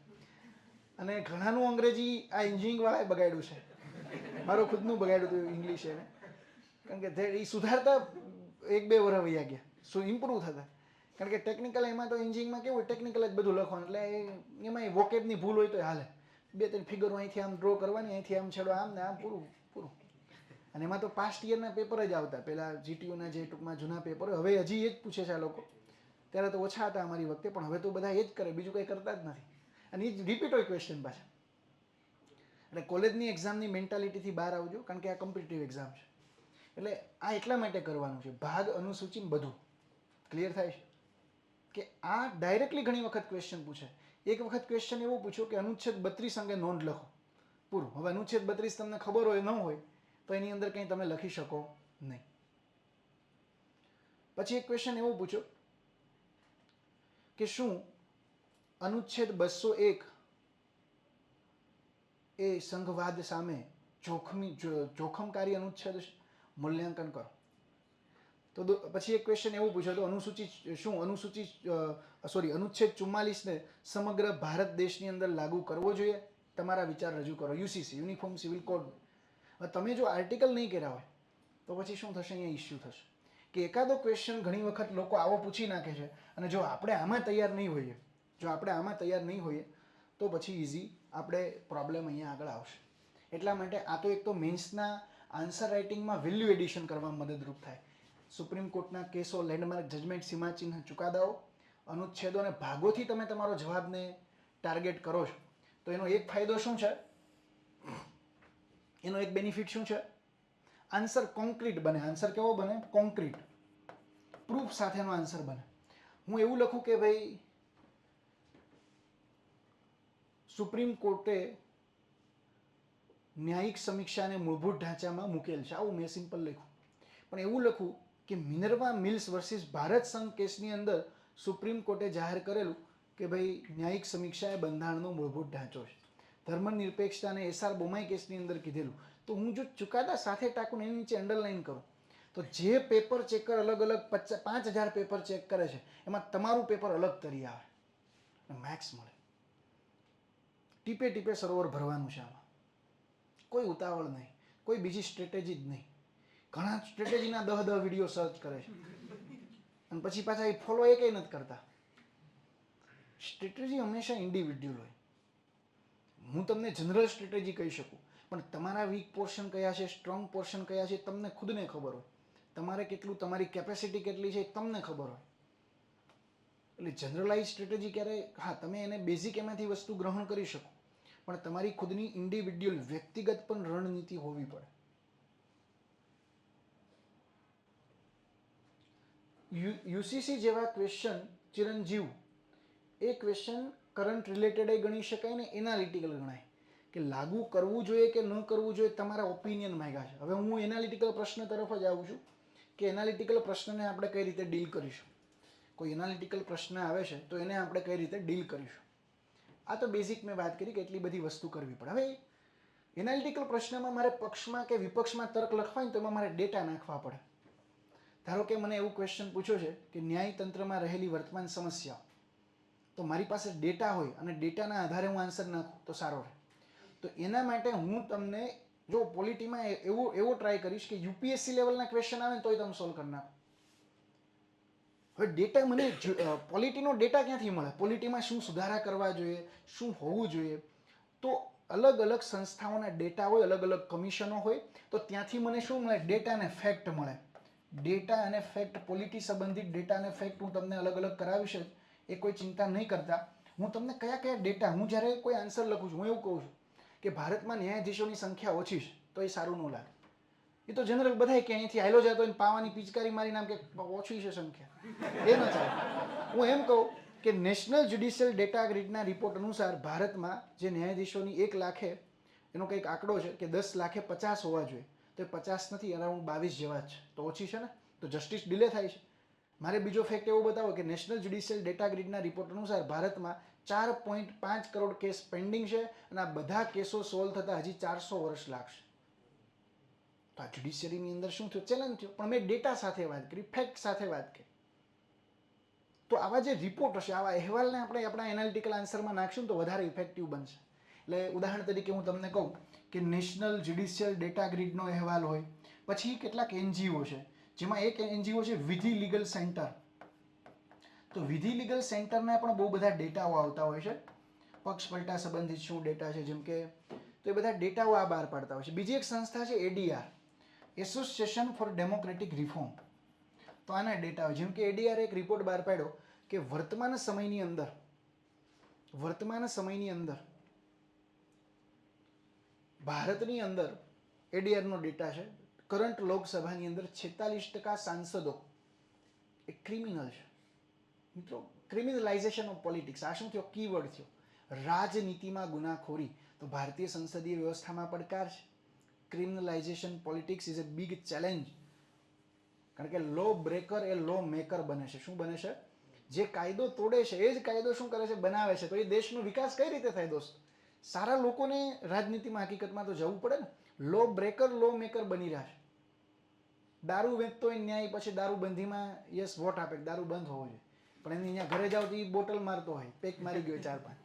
અને ઘણાનું અંગ્રેજી આ એન્જિનિયરિંગ વાળાએ બગાડ્યું છે. મારો ખુદનું બગાડ્યું હતું ઇંગ્લિશ એને, કારણ કે એ સુધારતા 1-2 વર્ષ વયા ગયા, શું ઇમ્પ્રૂવ થતા. કારણ કે ટેકનિકલ એમાં તો એન્જિનિયરિંગમાં કેવું હોય, ટેકનિકલ જ બધું લખવાનું, એટલે એમાં વોકેબની ભૂલ હોય તો હાલે. 2-3 ફિગરો અહીંથી આમ ડ્રો કરવાની, અહીંથી આમ છેડો આમ ને આમ, પૂરું પૂરું. અને એમાં તો પાસ્ટ યરના પેપર જ આવતા, પેલા જીટીયુના જે ટૂંકમાં જૂના પેપર, હવે હજી એ જ પૂછે છે આ લોકો. ત્યારે તો ઓછા હતા અમારી વખતે, પણ હવે તો બધા એ જ કરે, બીજું કંઈ કરતા જ નથી. અને એ જ રિપીટ હોય ક્વેશ્ચન પાછા. એટલે કોલેજની એક્ઝામની મેન્ટાલિટીથી બહાર આવજો, કારણ કે આ કોમ્પિટિટિવ એક્ઝામ છે. એટલે આ એટલા માટે કરવાનું છે, ભાગ, અનુસૂચિ બધું ક્લિયર થાય છે. કે આ ડાયરેક્ટલી ઘણી વખત ક્વેશ્ચન પૂછે. એક વખત ક્વેશ્ચન એવો પૂછ્યો કે અનુચ્છેદ 32 અંગે નોંધ લખો. પૂરું. હવે અનુચ્છેદ 32 તમને ખબર હોય ન હોય તો એની અંદર કંઈ તમે લખી શકો નહીં. પછી એક ક્વેશ્ચન એવો પૂછ્યો કે શું અનુચ્છેદ 201 એ સંઘવાદ સામે જોખમકારી અનુચ્છેદ છે? મૂલ્યાંકન કરો. તો પછી એક ક્વેશ્ચન એવું પૂછ્યો તો અનુચ્છેદ 44 ને સમગ્ર ભારત દેશની અંદર લાગુ કરવો જોઈએ? તમારા વિચાર રજૂ કરો. UCC, uniform civil code. તમે જો આર્ટિકલ નહીં કર્યા હોય તો પછી શું થશે? અહીંયા ઇસ્યુ થશે કે એકાદો ક્વેશ્ચન ઘણી વખત લોકો આવો પૂછી નાખે છે અને જો આપણે આમાં તૈયાર નહીં હોઈએ તો પછી ઇઝી આપણે પ્રોબ્લેમ અહીંયા આગળ આવશે. એટલા માટે આ તો એક તો મેન્સના આન્સર રાઇટિંગમાં વેલ્યુ એડિશન કરવામાં મદદરૂપ થાય. સુપ્રીમ કોર્ટના કેસો, લેન્ડમાર્ક જજમેન્ટ, સીમાચિહ્ન, ચુકાદાઓ, અનુચ્છેદો અને ભાગોથી તમે તમારો જવાબને ટાર્ગેટ કરો છો તો એનો એક ફાયદો શું છે, એનો એક બેનિફિટ શું છે, આન્સર કોન્ક્રીટ બને. આન્સર કેવો બને? કોન્ક્રીટ, પ્રૂફ સાથેનો આન્સર બને. હું એવું લખું કે ભાઈ સુપ્રીમ કોર્ટે ન્યાયિક સમીક્ષાને મૂળભૂત ઢાંચામાં મૂકેલ છે, આવું મેં સિમ્પલ લખ્યું. પણ એવું લખું કે મિનર્વા મિલ્સ વર્સિસ ભારત સંઘ કેસની અંદર સુપ્રીમ કોર્ટે જાહેર કરેલું કે ભાઈ ન્યાયિક સમીક્ષા એ બંધારણનો મૂળભૂત ઢાંચો છે. ધર્મનિરપેક્ષતા અને એસઆર બોમાઈ કેસની અંદર કીધેલું. તો હું જો ચુકાદા સાથે ટાંકું એની નીચે અંડરલાઈન કરું તો જે પેપર ચેકર અલગ અલગ 5000 પેપર ચેક કરે છે એમાં તમારું પેપર અલગ તરી આવે, મેક્સ મળે. ટીપે ટીપે સરોવર ભરવાનું છે. આમાં કોઈ ઉતાવળ નહીં, કોઈ બીજી સ્ટ્રેટેજી જ નહીં. ઘણા સ્ટ્રેટેજીના 10 વિડીયો સર્ચ કરે છે અને પછી પાછા એ ફોલો એ કંઈ નથી કરતા. સ્ટ્રેટેજી હંમેશા ઇન્ડિવિડ્યુઅલ હોય. હું તમને જનરલ સ્ટ્રેટેજી કહી શકું પણ તમારા વીક પોર્શન કયા છે, સ્ટ્રોંગ પોર્શન કયા છે તમને ખુદને ખબર હોય. તમારે કેટલું, તમારી કેપેસિટી કેટલી છે એ તમને ખબર હોય. એટલે જનરલાઇઝ સ્ટ્રેટેજી ક્યારે, હા તમે એને બેઝિક એમાંથી વસ્તુ ગ્રહણ કરી શકો પણ તમારી ખુદની ઇન્ડિવિડ્યુઅલ વ્યક્તિગત પણ રણનીતિ હોવી પડે. યુસીસી જેવા ક્વેશ્ચન ચિરંજીવ, એ ક્વેશ્ચન કરંટ રિલેટેડ ગણી શકાય ને એનાલિટિકલ ગણાય કે લાગુ કરવું જોઈએ કે ન કરવું જોઈએ, તમારા ઓપિનિયન માંગ્યા છે. હવે હું એનાલિટિકલ પ્રશ્ન તરફ જ આવું છું કે એનાલિટિકલ પ્રશ્નને આપણે કઈ રીતે ડીલ કરીશું. કોઈ એનાલિટિકલ પ્રશ્ન આવે છે તો એને આપણે કઈ રીતે ડીલ કરીશું. આ તો બેઝિક મેં વાત કરી કે એટલી બધી વસ્તુ કરવી પડે. હવે એનાલિટિકલ પ્રશ્નમાં મારે પક્ષમાં કે વિપક્ષમાં તર્ક લખવા હોય તો એમાં મારે ડેટા નાખવા પડે. ધારો કે મને એવું ક્વેશ્ચન પૂછ્યો છે કે ન્યાયતંત્રમાં રહેલી વર્તમાન સમસ્યાઓ, તો મારી પાસે ડેટા હોય અને ડેટાના આધારે હું આન્સર નાખું તો સારો રહે. તો એના માટે હું તમને જો પોલિટીમાં એવો ટ્રાય કરીશ કે યુપીએસસી લેવલના ક્વેશ્ચન આવે તોય તમે સોલ્વ કરી નાખો. હવે ડેટા મને પોલિટીનો ડેટા ક્યાંથી મળે, પોલિટીમાં શું સુધારા કરવા જોઈએ, શું હોવું જોઈએ, તો અલગ અલગ સંસ્થાઓના ડેટા હોય, અલગ અલગ કમિશનો હોય, તો ત્યાંથી મને શું મળે, ડેટા અને ફેક્ટ મળે. ડેટા અને ફેક્ટ, પોલિટી સંબંધિત ડેટા અને ફેક્ટ હું તમને અલગ અલગ કરાવીશ જ, એ કોઈ ચિંતા નહીં કરતા. હું તમને કયા કયા ડેટા, હું જ્યારે કોઈ આન્સર લખું છું હું એવું કહું છું કે ભારતમાં ન્યાયાધીશોની સંખ્યા ઓછી છે તો એ સારું ન લાગે. એ તો જનરલ બધાય કે અહીંથી આયલો જતો હોય પાવાની પિચકારી મારી નામ કે ઓછી છે સંખ્યા, એ ન ચાલે. હું એમ કહું કે નેશનલ જ્યુડિશિયલ ડેટા ગ્રીડના રિપોર્ટ અનુસાર ભારતમાં જે ન્યાયાધીશોની 1 લાખે એનો કંઈક આંકડો છે કે 10 લાખે 50 હોવા જોઈએ, તો એ 50 નથી, અરાઉન્ડ 22 જેવા જ છે. તો ઓછી છે ને, તો જસ્ટિસ ડિલે થાય છે. મારે બીજો ફેક્ટ એવો બતાવો કે નેશનલ જ્યુડિશિયલ ડેટા ગ્રીડના રિપોર્ટ અનુસાર ભારતમાં 4.5 કરોડ કેસ પેન્ડિંગ છે અને આ બધા કેસો સોલ્વ થતાં હજી 400 વર્ષ લાગશે. તો આ જ્યુડિશિયરીની અંદર શું થયું, ચેલેન્જ થયો. પણ મેં ડેટા સાથે વાત કરી, ફેક્ટ સાથે વાત કરી. તો આવા જે રિપોર્ટ હશે, આવા અહેવાલને આપણે આપણા એનાલિટિકલ આન્સરમાં નાખશું તો વધારે ઇફેક્ટિવ બનશે. એટલે ઉદાહરણ તરીકે હું તમને કહું કે નેશનલ જ્યુડિશિયલ ડેટા ગ્રીડનો અહેવાલ હોય, પછી કેટલાક એનજીઓ છે જેમાં એક એનજીઓ છે વિધિ લીગલ સેન્ટર. તો વિધિ લીગલ સેન્ટરના પણ બહુ બધા ડેટાઓ આવતા હોય છે, પક્ષ પલટા સંબંધિત શું ડેટા છે જેમ કે, તો એ બધા ડેટાઓ આ બહાર પાડતા હોય છે. બીજી એક સંસ્થા છે ADR, association four democratic reform. તો આના ડેટા હોય, જેમ કે એડીઆર એક રિપોર્ટ બહાર પાડ્યો કે વર્તમાન સમયની અંદર ભારતની અંદર, એડીઆરનો ડેટા છે, કરંટ લોકસભાની અંદર 46% સાંસદો એ ક્રિમિનલ છે. મિત્રો, ક્રિમિનલાઇઝેશન ઓફ પોલિટિક્સ, આ શું થયો, કીવર્ડ થયો. રાજનીતિમાં ગુનાખોરી તો ભારતીય સંસદીય વ્યવસ્થામાં પડકાર છે. Criminalisation politics is a big challenge. કારણ કે લો બ્રેકર એ લો મેકર બને છે. શું બને છે? જે કાયદો તોડે છે એ જ કાયદો શું કરે છે, બનાવે છે. તો એ દેશનો વિકાસ કઈ રીતે થાય દોસ્ત? સારા લોકોને રાજનીતિમાં હકીકતમાં તો જવું પડે ને. લો બ્રેકર લો મેકર બની રહ્યા છે. દારૂ વેચતો હોય ન્યાય પછી દારૂબંધીમાં યસ વોટ આપે, દારૂ બંધ હોવો જોઈએ, પણ એની અહીંયા ઘરે જાવ તો એ બોટલ મારતો હોય, પેક મારી ગયો 4-5.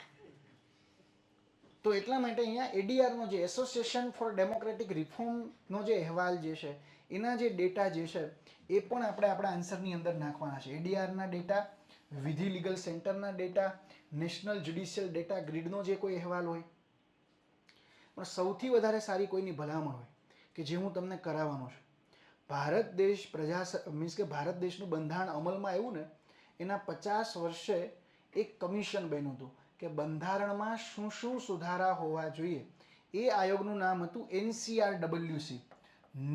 તો એટલા માટે અહીંયા એડીઆરનો જે એસોસિએશન ફોર ડેમોક્રેટિક રિફોર્મનો જે અહેવાલ જે છે એના જે ડેટા જે છે એ પણ આપણે આપણા આન્સરની અંદર નાખવાના છે. એડીઆરના ડેટા, વિધિ લીગલ સેન્ટરના ડેટા, નેશનલ જ્યુડિશિયલ ડેટા ગ્રીડનો જે કોઈ અહેવાલ હોય. પણ સૌથી વધારે સારી કોઈની ભલામણ હોય કે જે હું તમને કરાવવાનો છું. ભારત દેશ મીન્સ કે ભારત દેશનું બંધારણ અમલમાં આવ્યું ને એના 50 વર્ષે એક કમિશન બન્યું હતું કે બંધારણમાં શું શું સુધારા હોવા જોઈએ. એ આયોગનું નામ હતું NCRWC,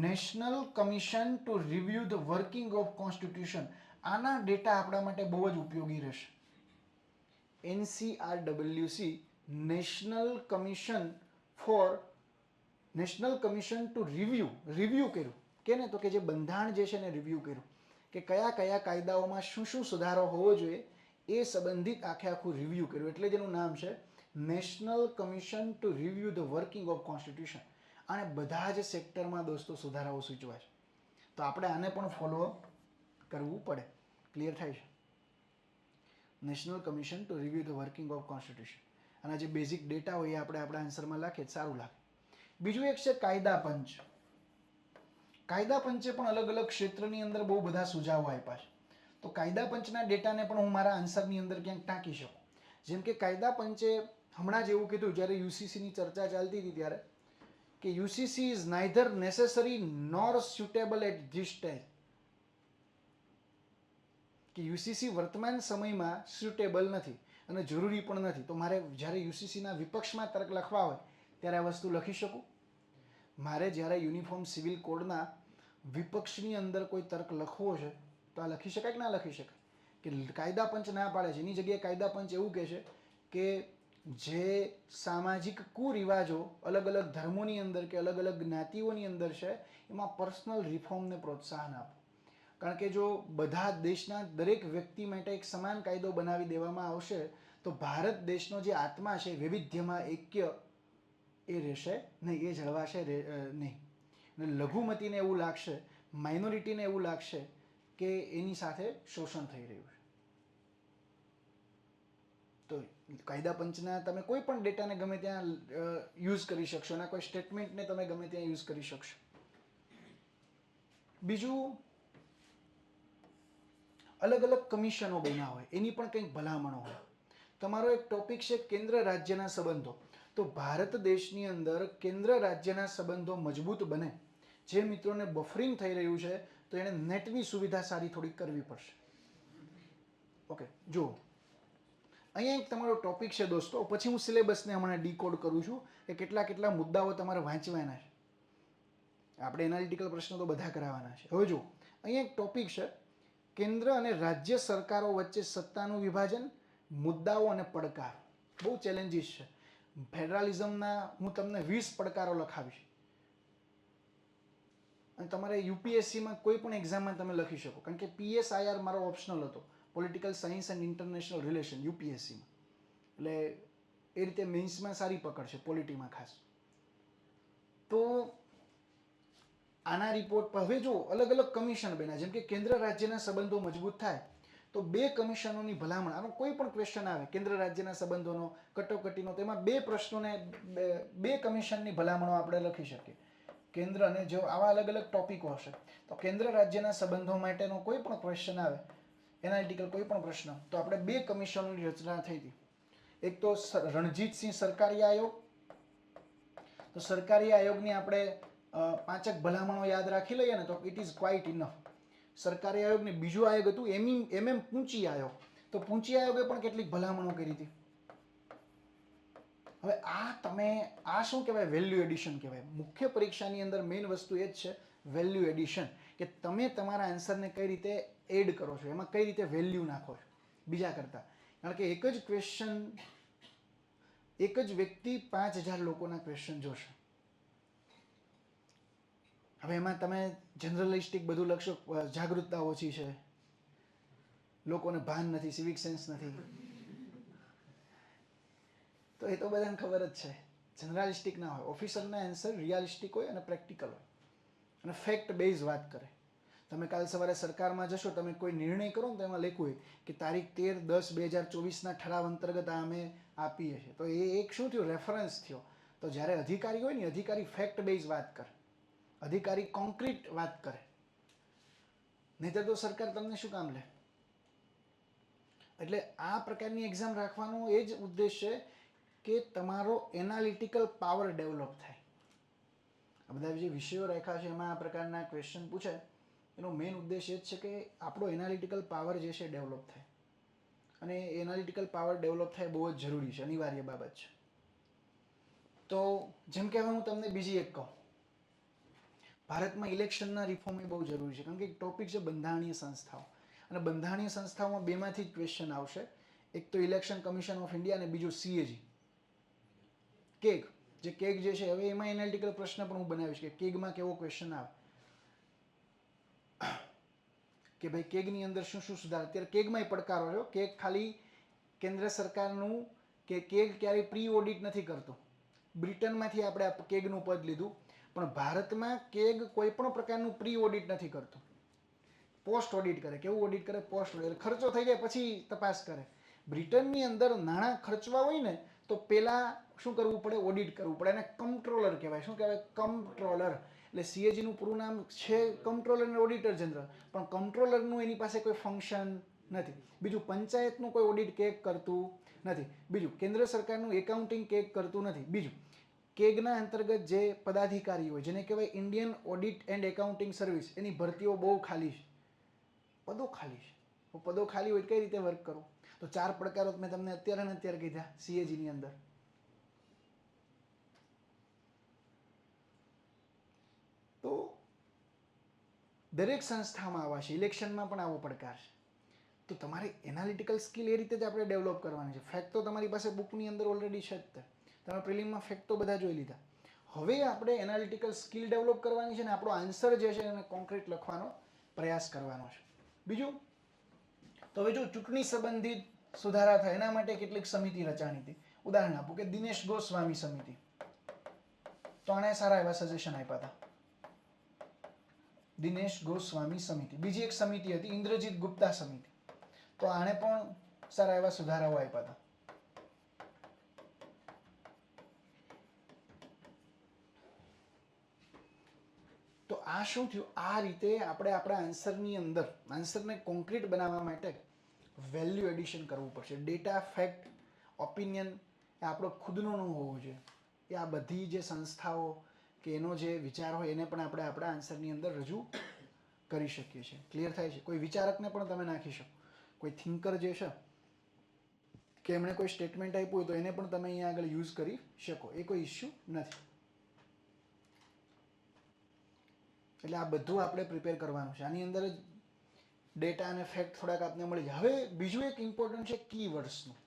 national commission to review the working of constitution. આના ડેટા આપણા માટે બહુ જ ઉપયોગી રહેશે. NCRWC, national commission to review કર્યું કે ને, તો કે જે બંધારણ જે છે ને રિવ્યુ કર્યું કે કયા કયા કાયદાઓમાં શું શું સુધારો હોવો જોઈએ એ સંબંધિત આખું રિવ્યુ કર્યું. એટલે જેનું નામ છે national commission to review the working of constitution. અને બધા જ સેક્ટરમાં દોસ્તો સુધારાઓ સૂચવા છે. તો આપણે આને પણ ફોલો કરવું પડે. ક્લિયર થાય છે? National commission to review the working of constitution. અને જે બેઝિક ડેટા હોય એ આપણે આપણા આન્સરમાં લખીએ સારું લાગે. બીજું એક છે કાયદા પંચ. કાયદા પંચે પણ અલગ અલગ ક્ષેત્રની અંદર બહુ બધા સુઝાવો આપ્યા છે. તો કાયદા પંચના ડેટાને પણ હું મારા આન્સરની અંદર ક્યાંક ટાંકી શકું. જેમ કે કાયદા પંચે હમણાં જ એવું કીધું જ્યારે યુસીસીની ચર્ચા ચાલતી હતી ત્યારે કે UCC is neither necessary nor suitable at this stage. કે યુસીસી વર્તમાન સમયમાં સ્યુટેબલ નથી અને જરૂરી પણ નથી. તો મારે જ્યારે યુસીસીના વિપક્ષમાં તર્ક લખવા હોય ત્યારે આ વસ્તુ લખી શકું. મારે જ્યારે યુનિફોર્મ સિવિલ કોડના વિપક્ષની અંદર કોઈ તર્ક લખવો છે તો આ લખી શકાય કે ના લખી શકાય? કે કાયદા પંચ ના પાડે છે, એની જગ્યાએ કાયદા પંચ એવું કહે છે કે જે સામાજિક કુરિવાજો અલગ અલગ ધર્મોની અંદર કે અલગ અલગ જ્ઞાતિઓની અંદર છે એમાં પર્સનલ રિફોર્મને પ્રોત્સાહન આપો. કારણ કે જો બધા દેશના દરેક વ્યક્તિ માટે એક સમાન કાયદો બનાવી દેવામાં આવશે તો ભારત દેશનો જે આત્મા છે વૈવિધ્યમાં ઐક્ય એ રહેશે નહીં, એ જળવાશે નહીં. અને લઘુમતીને એવું લાગશે, માઇનોરિટીને એવું લાગશે કે એની સાથે શોષણ થઈ રહ્યું છે. તો કાયદા પંચના તમે કોઈ પણ ડેટાને ગમે ત્યાં યુઝ કરી શકશો, એના કોઈ સ્ટેટમેન્ટને તમે ગમે ત્યાં યુઝ કરી શકશો. બીજું, અલગ અલગ કમિશનો બન્યા હોય એની પણ કંઈક ભલામણો હોય. તમારો એક ટોપિક છે કેન્દ્ર રાજ્યના સંબંધો. તો ભારત દેશની અંદર કેન્દ્ર રાજ્યના સંબંધો મજબૂત બને, જે મિત્રોને બફરિંગ થઈ રહ્યું છે તો એને નેટની સુવિધા સારી થોડી કરવી પડશે. ઓકે, જુઓ અહીંયા એક તમારો ટોપિક છે દોસ્તો, પછી હું સિલેબસને હમણાં ડીકોડ કરું છું કે કેટલા કેટલા મુદ્દાઓ તમારે વાંચવાના છે. આપણે એનાલિટિકલ પ્રશ્નો તો બધા કરાવવાના છે. હવે જુઓ અહીંયા એક ટોપિક છે કેન્દ્ર અને રાજ્ય સરકારો વચ્ચે સત્તાનું વિભાજન, મુદ્દાઓ અને પડકારો. બહુ ચેલેન્જીસ છે. ફેડરલિઝમના હું તમને 20 પડકારો લખાવીશ અને તમારે યુપીએસસીમાં કોઈ પણ એક્ઝામમાં તમે લખી શકો. કારણ કે PSIR મારો ઓપ્શનલ હતો, political science and international relation, યુપીએસસીમાં. એટલે એ રીતે મેન્સમાં સારી પકડ છે, પોલિટીમાં ખાસ. તો આના રિપોર્ટ પર હવે જો અલગ અલગ કમિશન બન્યા, જેમ કે કેન્દ્ર રાજ્યના સંબંધો મજબૂત થાય તો 2 કમિશનોની ભલામણ. આનો કોઈ પણ ક્વેશ્ચન આવે કેન્દ્ર રાજ્યના સંબંધોનો, કટોકટીનો, તેમાં 2 પ્રશ્નોને 2 કમિશનની ભલામણો આપણે લખી શકીએ. કેન્દ્ર અને જો આવા અલગ અલગ ટોપિકો હશે તો કેન્દ્ર રાજ્યના સંબંધો માટેનો કોઈ પણ ક્વેશ્ચન આવે, એનાલિટિકલ કોઈ પણ પ્રશ્ન, તો આપણે 2 કમિશનોની રચના થઈ હતી. એક તો રણજીતસિંહ સરકારી આયોગ. તો સરકારી આયોગની આપણે 5 ભલામણો યાદ રાખી લઈએ ને તો ઇટ ઇઝ ક્વાઇટ ઇનફ. સરકારી આયોગને બીજું આયોગ હતું પૂંચી આયોગ. તો પૂંચી આયોગે પણ કેટલીક ભલામણો કરી હતી. હવે આ શું કહેવાય? વેલ્યુ એડિશન કહેવાય. મુખ્ય પરીક્ષાની અંદર મેઇન વસ્તુ એ જ છે વેલ્યુ એડિશન, કે તમે તમારા આન્સરને કઈ રીતે એડ કરો છો, એમાં કઈ રીતે વેલ્યુ નાખો છો બીજા કરતા. કારણ કે એક જ ક્વેશ્ચન, એક જ વ્યક્તિ 5000 લોકોના ક્વેશ્ચન જોશે. હવે એમાં તમે જનરલિસ્ટિક બધું લખશો, જાગૃતતા ઓછી છે, લોકોને ભાન નથી, સિવિક સેન્સ નથી, તો એ તો બધાને ખબર જ છે. જનરલિસ્ટિક ના હોય. ઓફિસરના આન્સર રિયાલિસ્ટિક હોય અને પ્રેક્ટિકલ હોય અને ફેક્ટ બેઝ વાત કરે. તમે કાલ સવારે સરકારમાં જશો, તમે કોઈ નિર્ણય કરો ને તો એમાં લખ્યું હોય કે તારીખ 13/10/2024ના ઠરાવ અંતર્ગત આ અમે આપીએ છીએ. તો એ એક શું થયું? રેફરન્સ થયો. તો જ્યારે અધિકારી હોય ને, અધિકારી ફેક્ટ બેઝ વાત કરે. અધિકારી કોન્ક્રીટ વાત કરે, નહીંતર તો સરકાર તમને શું કામ લે. એટલે આ પ્રકારની એક્ઝામ રાખવાનો એ જ ઉદ્દેશ છે કે તમારો એનાલિટિકલ પાવર ડેવલપ થાય. આ બધા જે વિષયો રાખ્યા છે એમાં આ પ્રકારના ક્વેશ્ચન પૂછાય, એનો મેઇન ઉદ્દેશ એ જ છે કે આપણો એનાલિટિકલ પાવર જે છે ડેવલપ થાય. અને એનાલિટિકલ પાવર ડેવલપ થાય બહુ જ જરૂરી છે, અનિવાર્ય બાબત છે. તો જેમ કે હવે હું તમને બીજી એક કહું, ભારતમાં ઇલેક્શનના રિફોર્મ એ બહુ જરૂરી છે, કારણ કે એક ટોપિક છે બંધારણીય સંસ્થાઓ, અને બંધારણીય સંસ્થાઓમાં બેમાંથી જ ક્વેશ્ચન આવશે. એક તો ઇલેક્શન કમિશન ઓફ ઇન્ડિયા અને બીજું CAG, કેગ. જે કેગ જે છે, હવે એમાં એનાલિટિકલ પ્રશ્ન પણ હું બનાવીશ કે કેગમાં કેવો ક્વેશ્ચન આવે, કે ભાઈ કેગની અંદર શું શું સુધાર. અત્યારે કેગમાંય પડકારો છે. કેગ ખાલી કેન્દ્ર સરકારનું કે કેગ ક્યારેય પ્રી ઓડિટ નથી કરતો. બ્રિટનમાંથી આપણે કેગનું પદ લીધું, પણ ભારતમાં કેગ કોઈ પણ પ્રકારનું પ્રી ઓડિટ નથી કરતું, પોસ્ટ ઓડિટ કરે. કેવું ઓડિટ કરે? Post audit. ખર્ચો થઈ જાય પછી તપાસ કરે. બ્રિટનની અંદર નાણાં ખર્ચવા હોય ને તો પહેલાં શું કરવું પડે? ઓડિટ કરવું પડે. એને કમ્પ્ટ્રોલર કહેવાય. શું કહેવાય? કમ્પ્ટ્રોલર. એટલે CAGનું પૂરું નામ છે કમ્પ્ટ્રોલર અને ઓડિટર જનરલ, પણ કમ્પ્ટ્રોલરનું એની પાસે કોઈ ફંક્શન નથી. બીજું, પંચાયતનું કોઈ ઓડિટ કેગ કરતું નથી. બીજું, કેન્દ્ર સરકારનું એકાઉન્ટિંગ કેગ કરતું નથી. બીજું, કેગના અંતર્ગત જે પદાધિકારી હોય, જેને કહેવાય Indian audit and accounting service, એની ભરતીઓ બહુ ખાલી છે, પદો ખાલી છે. પદો ખાલી હોય કઈ રીતે વર્ક કરવું? તો 4 પડકારો મેં તમને અત્યારે ને અત્યારે કીધા CAGની અંદર. તો દરેક સંસ્થામાં આવા છે, ઇલેક્શનમાં પણ આવો પડકાર છે. તો તમારે એનાલિટિકલ સ્કિલ એ રીતે જ આપણે ડેવલપ કરવાની છે. ફેક્ટ તો તમારી પાસે બુકની અંદર ઓલરેડી છે જ તે. તમે પ્રિલિમમાં ફેક્ટ તો બધા જોઈ લીધા. હવે આપણે એનાલિટિકલ સ્કિલ ડેવલપ કરવાની છે, ને આપણો આન્સર જે છે એને કોન્ક્રીટ લખવાનો પ્રયાસ કરવાનો છે. બીજું, તો હવે જો ચૂંટણી સંબંધિત સુધારા થાય એના માટે કેટલીક સમિતિ રચાણી હતી. ઉદાહરણ આપું કે દિનેશ ગોસ્વામી સમિતિ, તો આણે સારા એવા સજેશન આપ્યા હતા. દિનેશ ગોસ્વામી સમિતિ. બીજી એક સમિતિ હતી ઇન્દ્રજીત ગુપ્તા સમિતિ, તો આણે પણ સારા એવા સુધારાઓ આપ્યા હતા. તો આ શું થયું? આ રીતે આપણે આપણા આન્સરની અંદર આન્સરને કોન્ક્રીટ બનાવવા માટે વેલ્યુ એડિશન કરવું પડશે. ડેટા, ફેક્ટ, ઓપિનિયન એ આપણો ખુદનો ન હોવો જોઈએ. એ આ બધી જે સંસ્થાઓ કે એનો જે વિચાર હોય એને પણ આપણે આપણા આન્સરની અંદર રજૂ કરી શકીએ છીએ. ક્લિયર થાય છે? કોઈ વિચારકને પણ તમે નાખી શકો. કોઈ થિંકર જે છે કે એમણે કોઈ સ્ટેટમેન્ટ આપ્યું હોય તો એને પણ તમે અહીંયા આગળ યુઝ કરી શકો. એ કોઈ ઇસ્યુ નથી. એટલે આ બધું આપણે પ્રિપેર કરવાનું છે. આની અંદર જ ડેટા અને ફેક્ટ થોડાક આપને મળી જાય. હવે બીજું એક ઇમ્પોર્ટન્ટ છે કીવર્ડ્સનું.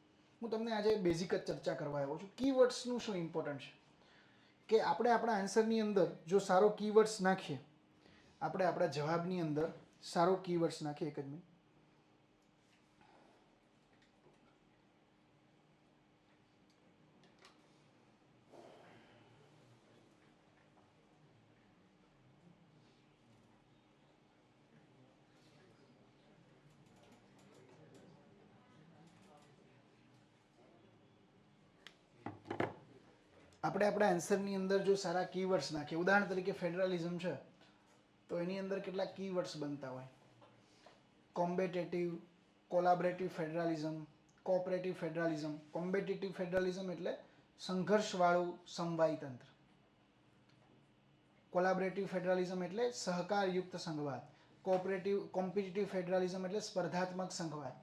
હું તમને આજે બેઝિક જ ચર્ચા કરવા આવ્યો છું. કીવર્ડ્સનું શું ઇમ્પોર્ટન્ટ છે કે આપણે આપણા આન્સરની અંદર જો સારો કીવર્ડ્સ નાખીએ, આપણે આપણા જવાબની અંદર સારો કીવર્ડ્સ નાખીએ. એક જ મિનિટ. આપણે આપણા આન્સરની અંદર જો સારા કીવર્ડ્સ નાખીએ, ઉદાહરણ તરીકે ફેડરલિઝમ છે તો એની અંદર કેટલાક કીવર્ડ્સ બનતા હોય. કોમ્બેટેટિવ, કોલાબરેટિવ ફેડરલિઝમ, કોઓપરેટિવ ફેડરલિઝમ. કોમ્બેટિટિવ ફેડરલિઝમ એટલે સંઘર્ષવાળું સમવાય તંત્ર. કોલાબરેટિવ ફેડરલિઝમ એટલે સહકારયુક્ત સંઘવાદ. કોમ્પિટિટિવ ફેડરલિઝમ એટલે સ્પર્ધાત્મક સંઘવાદ.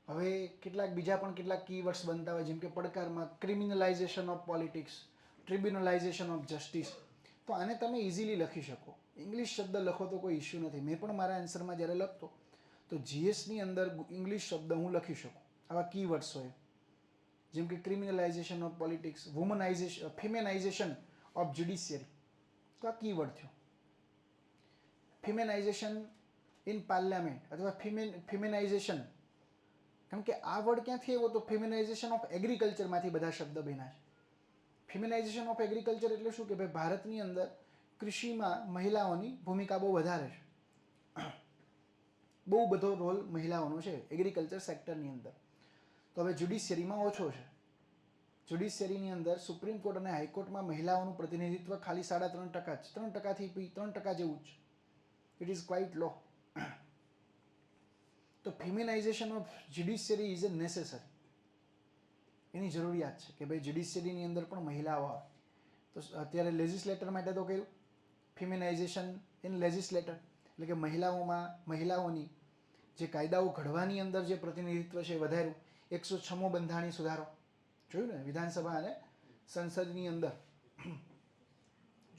હવે કેટલાક બીજા પણ કેટલાક કીવર્ડ્સ બનતા હોય, જેમ કે પડકારમાં ક્રિમિનલાઇઝેશન ઓફ પોલિટિક્સ, ટ્રિબ્યુનલાઇઝેશન ઓફ જસ્ટિસ. તો આને તમે ઇઝીલી લખી શકો. ઇંગ્લિશ શબ્દ લખો તો કોઈ ઇશ્યુ નથી. મેં પણ મારા આન્સરમાં જ્યારે લખતો તો GSની અંદર ઇંગ્લિશ શબ્દ હું લખી શકું. આવા કીવર્ડ્સ હોય જેમ કે ક્રિમિનલાઇઝેશન ઓફ પોલિટિક્સ, વુમનાઇઝેશન, ફિમેનાઇઝેશન ઓફ જ્યુડિશિયરી. તો આ કીવર્ડ થયો. ફિમેનાઇઝેશન ઇન પાર્લામેન્ટ અથવા ફિમેનાઇઝેશન, કારણ કે આ વર્ડ ક્યાંથી આવ્યો? તો ફેમિનાઇઝેશન ઓફ એગ્રીકલ્ચરમાંથી બધા શબ્દ બન્યા છે. ફેમિનાઇઝેશન ઓફ એગ્રીકલ્ચર એટલે શું કે ભાઈ ભારતની અંદર કૃષિમાં મહિલાઓની ભૂમિકા બહુ વધારે છે. બહુ બધો રોલ મહિલાઓનો છે એગ્રીકલ્ચર સેક્ટરની અંદર. તો હવે જ્યુડિશિયરીમાં ઓછો છે. જ્યુડિશિયરીની અંદર સુપ્રીમ કોર્ટ અને હાઈકોર્ટમાં મહિલાઓનું પ્રતિનિધિત્વ ખાલી 3.5% જ, 3%થી 3% જેવું જ. It is quite low. તો feminisation of judiciary is a necessary. એની જરૂરિયાત છે કે ભાઈ જ્યુડિશિયરીની અંદર પણ મહિલાઓ આવે. તો અત્યારે લેજિસ્લેટર માટે તો કહ્યું ફેમિનાઇઝેશન ઇન લેજિસ્લેટર, એટલે કે મહિલાઓની જે કાયદાઓ ઘડવાની અંદર જે પ્રતિનિધિત્વ છે વધાર્યું. 106મો બંધારણીય સુધારો જોયું ને, વિધાનસભા અને સંસદની અંદર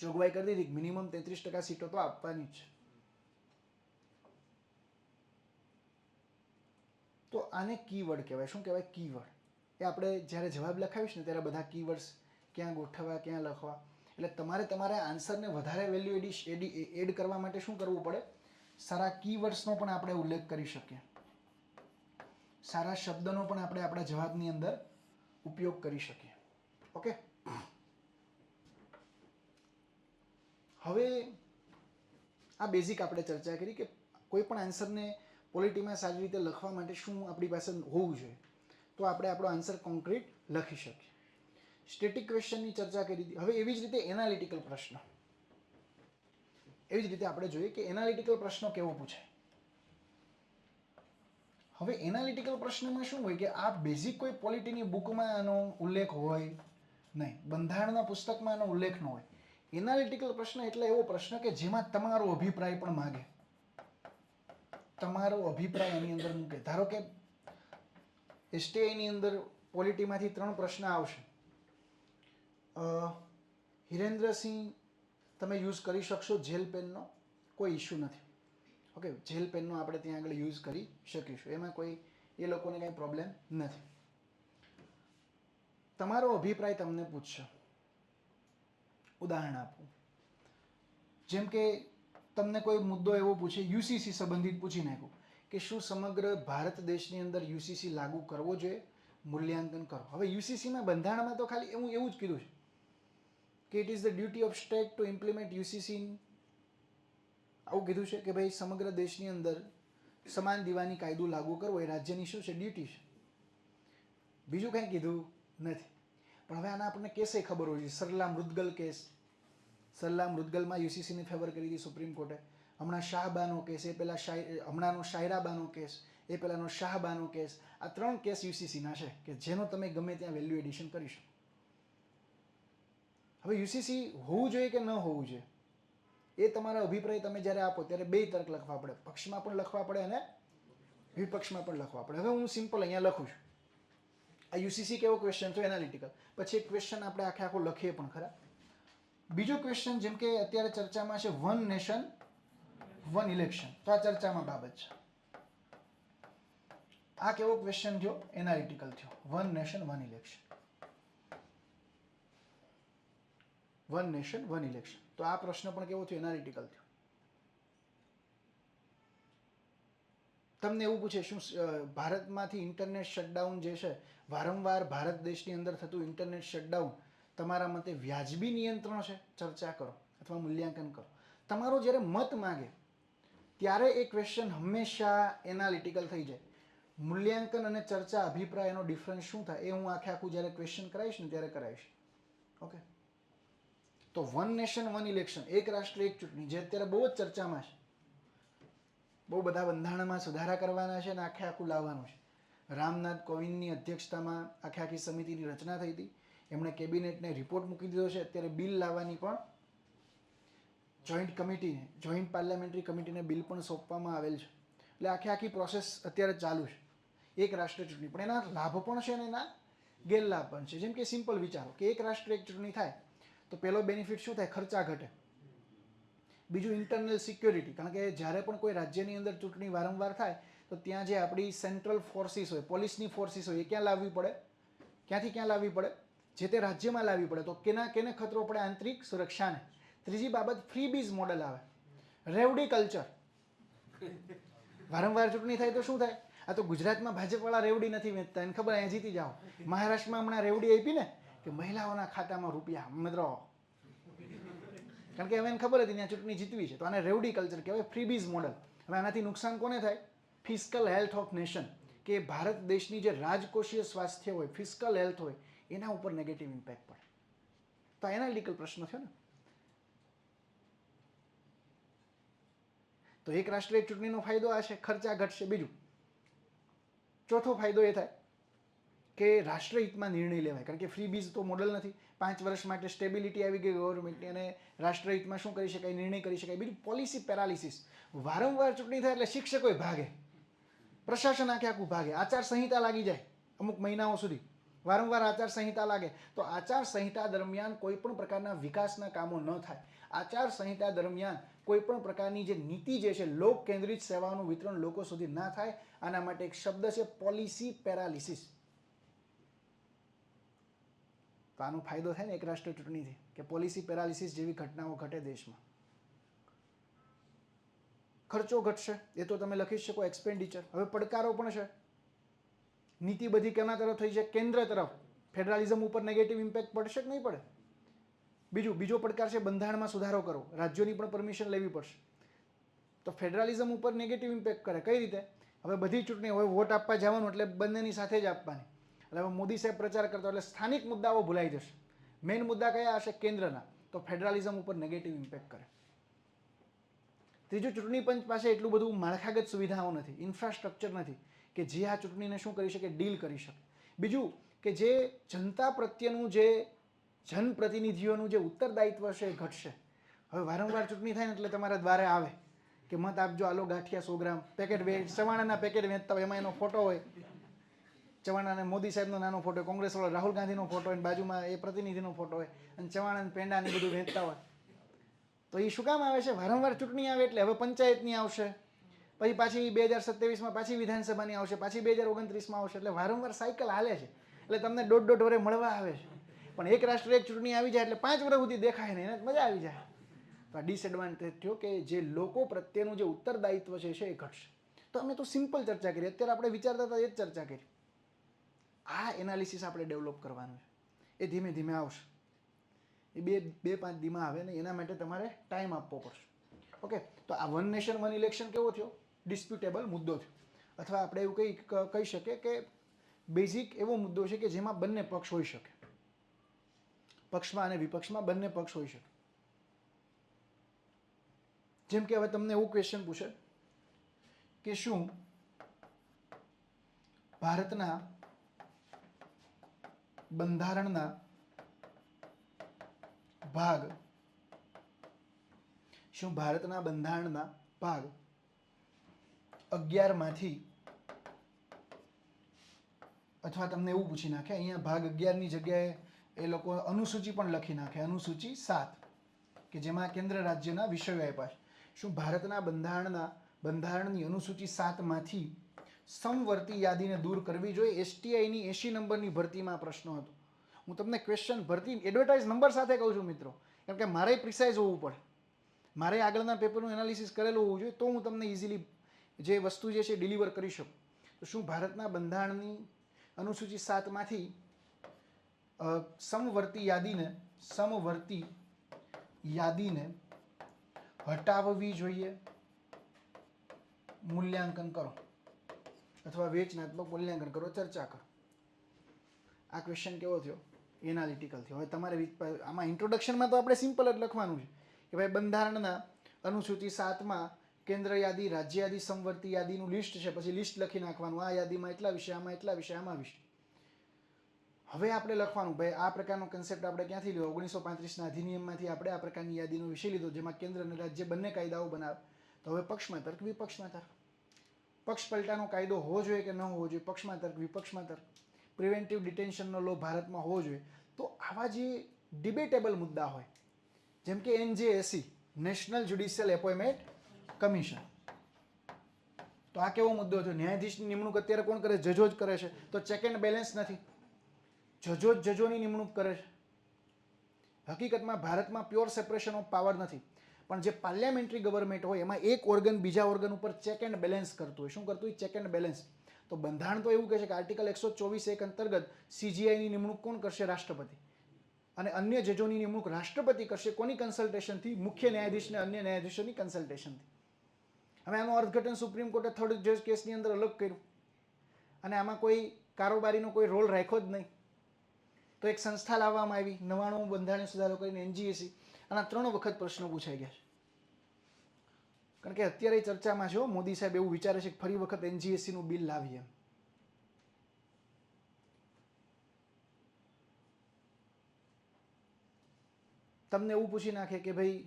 જોગવાઈ કરી દીધી મિનિમમ 33% સીટો તો આપવાની જ છે. તો આને કીવર્ડ કહેવાય. શું કહેવાય? કીવર્ડ. એ આપણે જ્યારે જવાબ લખાવીશ ને ત્યારે બધા કીવર્ડ્સ ક્યાં ગોઠવવા, ક્યાં લખવા. એટલે તમારે તમારા આન્સરને વધારે વેલ્યુ એડ કરવા માટે શું કરવું પડે? સારા કીવર્ડ્સનો પણ આપણે ઉલ્લેખ કરી શકીએ, સારા શબ્દનો પણ આપણે આપણા જવાબની અંદર ઉપયોગ કરી શકીએ. ઓકે, હવે આ બેઝિક આપણે ચર્ચા કરી કે કોઈ પણ આન્સરને પોલિટીમાં સારી રીતે લખવા માટે શું આપણી પાસે હોવું જોઈએ, તો આપણે આપણો આન્સર કોન્ક્રીટ લખી શકીએ. સ્ટેટિક ક્વેશ્ચનની ચર્ચા કરી હતી. હવે એવી જ રીતે એનાલિટિકલ પ્રશ્ન, એવી જ રીતે આપણે જોઈએ કે એનાલિટિકલ પ્રશ્નો કેવો પૂછાય. હવે એનાલિટિકલ પ્રશ્નમાં શું હોય કે આ બેઝિક કોઈ પોલિટીની બુકમાં આનો ઉલ્લેખ હોય નહીં, બંધારણના પુસ્તકમાં આનો ઉલ્લેખ ન હોય. એનાલિટિકલ પ્રશ્ન એટલે એવો પ્રશ્ન કે જેમાં તમારો અભિપ્રાય પણ માગે, તમારો અભિપ્રાય એની અંદર મૂકે. ધારો કે એસટીઆઈની અંદર પોલિટીમાંથી 3 પ્રશ્ન આવશે. હિરેન્દ્રસિંહ તમે યુઝ કરી શકશો જેલ પેનનો, કોઈ ઇશ્યુ નથી. ઓકે, જેલ પેનનો આપણે ત્યાં આગળ યુઝ કરી શકીશું, એમાં કોઈ એ લોકોને કંઈ પ્રોબ્લેમ નથી. તમારો અભિપ્રાય તમને પૂછશે. ઉદાહરણ આપું, જેમ કે તમને કોઈ મુદ્દો એવો પૂછે, યુસીસી સંબંધિત પૂછી નાખ્યું કે શું સમગ્ર ભારત દેશની અંદર યુસીસી લાગુ કરવો જોઈએ, મૂલ્યાંકન કરો. હવે યુસીસીમાં બંધારણમાં તો ખાલી એવું જ કીધું છે કે it is the duty of state to implement UCC. આવું કીધું છે કે ભાઈ સમગ્ર દેશની અંદર સમાન દીવાની કાયદો લાગુ કરવો એ રાજ્યની શું છે? ડ્યુટી છે. બીજું કંઈ કીધું નથી. પણ હવે આના આપણને કેસે ખબર હોય છે. સરલા મૃદગલ કેસ, સરલા મૃદગલમાં યુસીસીને ફેવર કરી હતી સુપ્રીમ કોર્ટે. હમણાં શાહબાનો કેસ, એ પહેલાં હમણાંનો શાયરાબાનો કેસ, એ પહેલાંનો શાહબાનો કેસ. આ 3 કેસ યુસીસીના છે કે જેનો તમે ગમે ત્યાં વેલ્યુ એડિશન કરી શકો. હવે યુસીસી હોવું જોઈએ કે ન હોવું જોઈએ, એ તમારો અભિપ્રાય તમે જ્યારે આપો ત્યારે 2 તર્ક લખવા પડે, પક્ષમાં પણ લખવા પડે અને વિપક્ષમાં પણ લખવા પડે. હવે હું સિમ્પલ અહીંયા લખું છું. આ યુસીસી કેવો ક્વેશ્ચન છે? એનાલિટિકલ. પછી એક ક્વેશ્ચન આપણે આખો લખીએ પણ ખરા. બીજો ક્વેશ્ચન જેમ કે અત્યારે ચર્ચામાં છે વન નેશન વન ઇલેક્શન, તો આ ચર્ચામાં બાબત છે. આ કેવો ક્વેશ્ચન થયો? એનાલિટિકલ થયો. One nation one election, one nation one election. તો આ પ્રશ્ન પણ કેવો થયો? એનાલિટિકલ થયો. તમને એવું પૂછે શું ભારતમાંથી ઇન્ટરનેટ શટડાઉન જે છે, વારંવાર ભારત દેશની અંદર થતું ઇન્ટરનેટ શટડાઉન તમારા મતે વ્યાજબી નિયંત્રણ છે? ચર્ચા કરો અથવા મૂલ્યાંકન કરો. તમારો જ્યારે મત માગે ત્યારે એ ક્વેશ્ચન હંમેશા એનાલિટિકલ થઈ જાય. મૂલ્યાંકન અને ચર્ચા, અભિપ્રાયનો ડિફરન્સ શું થાય એ હું આખું જ્યારે ક્વેશ્ચન કરાવીશ ને ત્યારે કરાવીશ. ઓકે, તો વન નેશન વન ઇલેક્શન, એક રાષ્ટ્ર એક ચૂંટણી, જે અત્યારે બહુ જ ચર્ચામાં છે. બહુ બધા બંધારણમાં સુધારા કરવાના છે અને આખું લાવવાનું છે. રામનાથ કોવિંદની અધ્યક્ષતામાં આખી સમિતિની રચના થઈ હતી. એમણે કેબિનેટને રિપોર્ટ મૂકી દીધો છે. અત્યારે બિલ લાવવાની પણ જોઈન્ટ પાર્લામેન્ટરી કમિટીને બિલ પણ સોંપવામાં આવેલ છે. એટલે આખી પ્રોસેસ અત્યારે ચાલુ છે. એક રાષ્ટ્ર ચૂંટણી, પણ એના લાભ પણ છે અને એના ગેરલાભ પણ છે. જેમ કે સિમ્પલ વિચારો કે એક રાષ્ટ્ર એક ચૂંટણી થાય તો પહેલો બેનિફિટ શું થાય? ખર્ચા ઘટે. બીજું ઇન્ટરનલ સિક્યોરિટી, કારણ કે જ્યારે પણ કોઈ રાજ્યની અંદર ચૂંટણી વારંવાર થાય તો ત્યાં જે આપણી સેન્ટ્રલ ફોર્સિસ હોય, પોલીસની ફોર્સિસ હોય, એ ક્યાં લાવવી પડે? ક્યાં લાવવી પડે? જે તે રાજ્યમાં લાવવી પડે. તો કેને ખતરો પડે? આંતરિક સુરક્ષાને. ત્રીજી બાબત, ફ્રીબીઝ મોડલ આવે, રેવડી કલ્ચર. વારંવાર ચૂંટણી થાય તો શું થાય? આ તો ગુજરાતમાં ભાજપવાળા રેવડી નથી વેચતા, એને ખબર અહીંયા જીતી જાઓ. મહારાષ્ટ્રમાં હમણાં રેવડી આપી ને કે મહિલાઓના ખાતામાં રૂપિયા મિત્રો, કારણ કે હવે એને ખબર હતી ત્યાં ચૂંટણી જીતવી છે. તો આને રેવડી કલ્ચર કહેવાય, ફ્રીબીઝ મોડલ. હવે આનાથી નુકસાન કોને થાય? ફિસ્કલ હેલ્થ ઓફ નેશન, કે ભારત દેશની જે રાજકોષીય સ્વાસ્થ્ય હોય, ફિસ્કલ હેલ્થ હોય, એના ઉપર નેગેટિવ ઇમ્પેક્ટ પડે. તો આ એનાલિટિકલ પ્રશ્ન થયો ને. તો એક રાષ્ટ્રીય ચૂંટણીનો ફાયદો આ છે, ખર્ચા ઘટશે. બીજું ચોથો ફાયદો એ થાય કે રાષ્ટ્રહિતમાં નિર્ણય લેવાય, કારણ કે ફ્રી બીજ તો મોડલ નથી. 5 વર્ષ માટે સ્ટેબિલિટી આવી ગઈ ગવર્મેન્ટની અને રાષ્ટ્રહિતમાં શું કરી શકાય, નિર્ણય કરી શકાય. બીજું પોલિસી પેરાલિસિસ. વારંવાર ચૂંટણી થાય એટલે શિક્ષકોય ભાગે, પ્રશાસન આખું ભાગે, આચાર સંહિતા લાગી જાય અમુક મહિનાઓ સુધી, વારંવાર આચાર સંહિતા લાગે. તો આચાર સંહિતા દરમિયાન કોઈ પણ પ્રકારના વિકાસના કામો ન થાય. આચાર સંહિતા દરમિયાન કોઈ પણ પ્રકારની જે નીતિ જે છે, લોક કેન્દ્રિત સેવાઓનું વિતરણ લોકો સુધી ના થાય. આના માટે એક શબ્દ છે પોલિસી પેરાલિસિસ. તો આનો ફાયદો થાય ને એક રાષ્ટ્ર ચૂંટણીથી, કે પોલિસી પેરાલિસિસ જેવી ઘટનાઓ ઘટે દેશમાં. ખર્ચો ઘટશે, એ તો તમે લખી શકો એક્સપેન્ડિચર. હવે પડકારો પણ છે. નીતિ બધી કેના તરફ થઈ છે, કેન્દ્ર તરફ. ફેડરલિઝમ ઉપર નેગેટિવ ઇમ્પેક્ટ પડશે કે નહીં પડે. બીજો પડકાર છે બંધારણમાં સુધારો કરો, રાજ્યોની પણ પરમિશન લેવી પડશે. તો ફેડરલિઝમ ઉપર નેગેટિવ ઇમ્પેક્ટ કરે. કઈ રીતે? હવે બધી ચૂંટણી, હવે વોટ આપવા જવાનું એટલે બંનેની સાથે જ આપવાની. એટલે હવે મોદી સાહેબ પ્રચાર કરતા એટલે સ્થાનિક મુદ્દાઓ ભૂલાઈ જશે. મેઇન મુદ્દા કયા હશે? કેન્દ્રના. તો ફેડરલિઝમ ઉપર નેગેટિવ ઇમ્પેક્ટ કરે. ત્રીજું, ચૂંટણી પંચ પાસે એટલું બધું માળખાગત સુવિધાઓ નથી, ઇન્ફ્રાસ્ટ્રક્ચર નથી કે જે આ ચૂંટણીને શું કરી શકે, ડીલ કરી શકે. બીજું કે જે જનતા પ્રત્યેનું જે જનપ્રતિનિધિઓનું જે ઉત્તરદાયિત્વ છે એ ઘટશે. હવે વારંવાર ચૂંટણી થાય ને એટલે તમારા દ્વારે આવે કે મત આપજો, આલો ગાંઠિયા 100 ગ્રામ પેકેટ ચવાણાના પેકેટ વેચતા હોય, એમાં એનો ફોટો હોય, ચવાણા અને મોદી સાહેબનો નાનો ફોટો, કોંગ્રેસ વાળો રાહુલ ગાંધીનો ફોટો હોય, બાજુમાં એ પ્રતિનિધિનો ફોટો હોય, અને ચવાણા પેંડા ને બધું વેચતા હોય. તો એ શું કામ આવે છે? વારંવાર ચૂંટણી આવે એટલે. હવે પંચાયતની આવશે, પછી પાછી 2027માં પાછી વિધાનસભાની આવશે, પાછી 2029માં આવશે. એટલે વારંવાર સાયકલ હાલે છે. એટલે તમને દોઢ વરે મળવા આવે છે. પણ એક રાષ્ટ્ર એક ચૂંટણી આવી જાય એટલે 5 વર્ષ સુધી દેખાય નહીં, એને મજા આવી જાય. તો આ ડિસએડવાન્ટેજ થયો કે જે લોકો પ્રત્યેનું જે ઉત્તરદાયિત્વ છે એ ઘટશે. તો અમે તો સિમ્પલ ચર્ચા કરી, અત્યારે આપણે વિચારતા હતા એ જ ચર્ચા કરી. આ એનાલિસિસ આપણે ડેવલપ કરવાનું છે. એ ધીમે ધીમે આવશે. એ 2-5 દીમાં આવે ને એના માટે તમારે ટાઈમ આપવો પડશે. ઓકે, તો આ વન નેશન વન ઇલેક્શન કેવો થયો? ડિસ્પ્યુટેબલ મુદ્દો થયો. અથવા આપણે એવું કહી શકીએ કે બેઝિક એવો મુદ્દો છે કે જેમાં બંને પક્ષ હોઈ શકે. પક્ષમાં અને વિપક્ષમાં બંને પક્ષ હોઈ શકે. જેમ કે હવે તમને એવું ક્વેશ્ચન પૂછે કે શું ભારતના બંધારણના ભાગ 11માંથી, અથવા તમને એવું પૂછી નાખે, અહીંયા ભાગ 11ની જગ્યાએ એ લોકો અનુસૂચિ પણ લખી નાખે, અનુસૂચિ 7, કે જેમાં કેન્દ્ર રાજ્યના વિષયો આપ્યા છે. શું ભારતના બંધારણની અનુસૂચિ 7માંથી સમવર્તી યાદીને દૂર કરવી જોઈએ? STIની 80 નંબરની ભરતીમાં પ્રશ્નો હતો. હું તમને ક્વેશ્ચન ભરતી એડવર્ટાઇઝ નંબર સાથે કહું છું મિત્રો, કેમ કે મારે પ્રિસાઇઝ હોવું પડે, મારે આગળના પેપરનું એનાલિસિસ કરેલું હોવું જોઈએ, તો હું તમને ઇઝીલી જે વસ્તુ જે છે ડિલિવર કરી શકું. તો શું ભારતના બંધારણની અનુસૂચિ 7માંથી સમવર્તી યાદીને હટાવવી જોઈએ? મૂલ્યાંકન કરો, અથવા વેચનાત્મક મૂલ્યાંકન કરો, ચર્ચા કરો. આ ક્વેશ્ચન કેવો થયો? એનાલિટિકલ થયો. હવે તમારે આમાં ઇન્ટ્રોડક્શનમાં તો આપણે સિમ્પલ જ લખવાનું છે કે ભાઈ બંધારણના અનુસૂચિ 7માં કેન્દ્ર યાદી, રાજ્ય યાદી, સમવર્તી યાદીનું લિસ્ટ છે, પછી લિસ્ટ લખી નાખવાનું, આ યાદીમાં એટલા વિષય, આમાં એટલા વિષય, આમાં વિષય. હવે આપણે લખવાનું ભાઈ આ પ્રકારનો કન્સેપ્ટ આપણે ક્યાંથી લીધો? 1935ના અધિનિયમમાંથી આપણે આ પ્રકારની યાદીનો વિષય લીધો, જેમાં કેન્દ્ર અને રાજ્ય બંને કાયદાઓ બનાવે. તો હવે પક્ષમાં તર્ક, વિપક્ષમાં તર્ક. પક્ષ પલટાનો કાયદો હોવો જોઈએ કે ન હોવો જોઈએ? પક્ષમાં તર્ક, વિપક્ષમાં તર્ક. પ્રિવેન્ટિવ ડિટેન્શનનો લો ભારતમાં હોવો જોઈએ. તો આવા જે ડિબેટેબલ મુદ્દા હોય, જેમ કે NJSC, national judicial appointment commission, તો આ કેવો મુદ્દો છે? ન્યાયાધીશની નિમણૂક અત્યારે કોણ કરે? જજો જ કરે છે. તો ચેક એન્ડ બેલેન્સ નથી, જજો જ જજોની નિમણૂક કરે છે. હકીકતમાં ભારતમાં પ્યોર સેપરેશન ઓફ પાવર નથી, પણ જે પાર્લિયામેન્ટરી ગવર્મેન્ટ હોય એમાં એક ઓર્ગન બીજા ઓર્ગન ઉપર ચેક એન્ડ બેલેન્સ કરતું હોય. શું કરતું હોય? Check and balance. તો બંધારણ તો એવું કહે છે કે આર્ટિકલ 124(1) અંતર્ગત CGIની નિમણૂક કોણ કરશે? રાષ્ટ્રપતિ. અને અન્ય જજોની નિમણૂક રાષ્ટ્રપતિ કરશે. કોની કન્સલ્ટેશનથી? મુખ્ય ન્યાયાધીશ ને અન્ય ન્યાયાધીશોની કન્સલ્ટેશનથી. હવે આનું અર્થઘટન સુપ્રીમ કોર્ટે થર્ડ જજ કેસની અંદર અલગ કર્યું, અને આમાં કોઈ કારોબારીનો કોઈ રોલ રાખ્યો જ નહીં. તો એક સંસ્થા લાવવામાં આવી, 99 બંધારણીય સુધારો કરીને NGSC. આના 3 વખત પ્રશ્નો પૂછાઈ ગયા છે. કારણ કે અત્યારે ચર્ચામાં છે મોદી સાહેબ એવું વિચારે છે કે ફરી વખત NGSC નું બિલ લાવીએ. તમને એવું પૂછી નાખે કે ભાઈ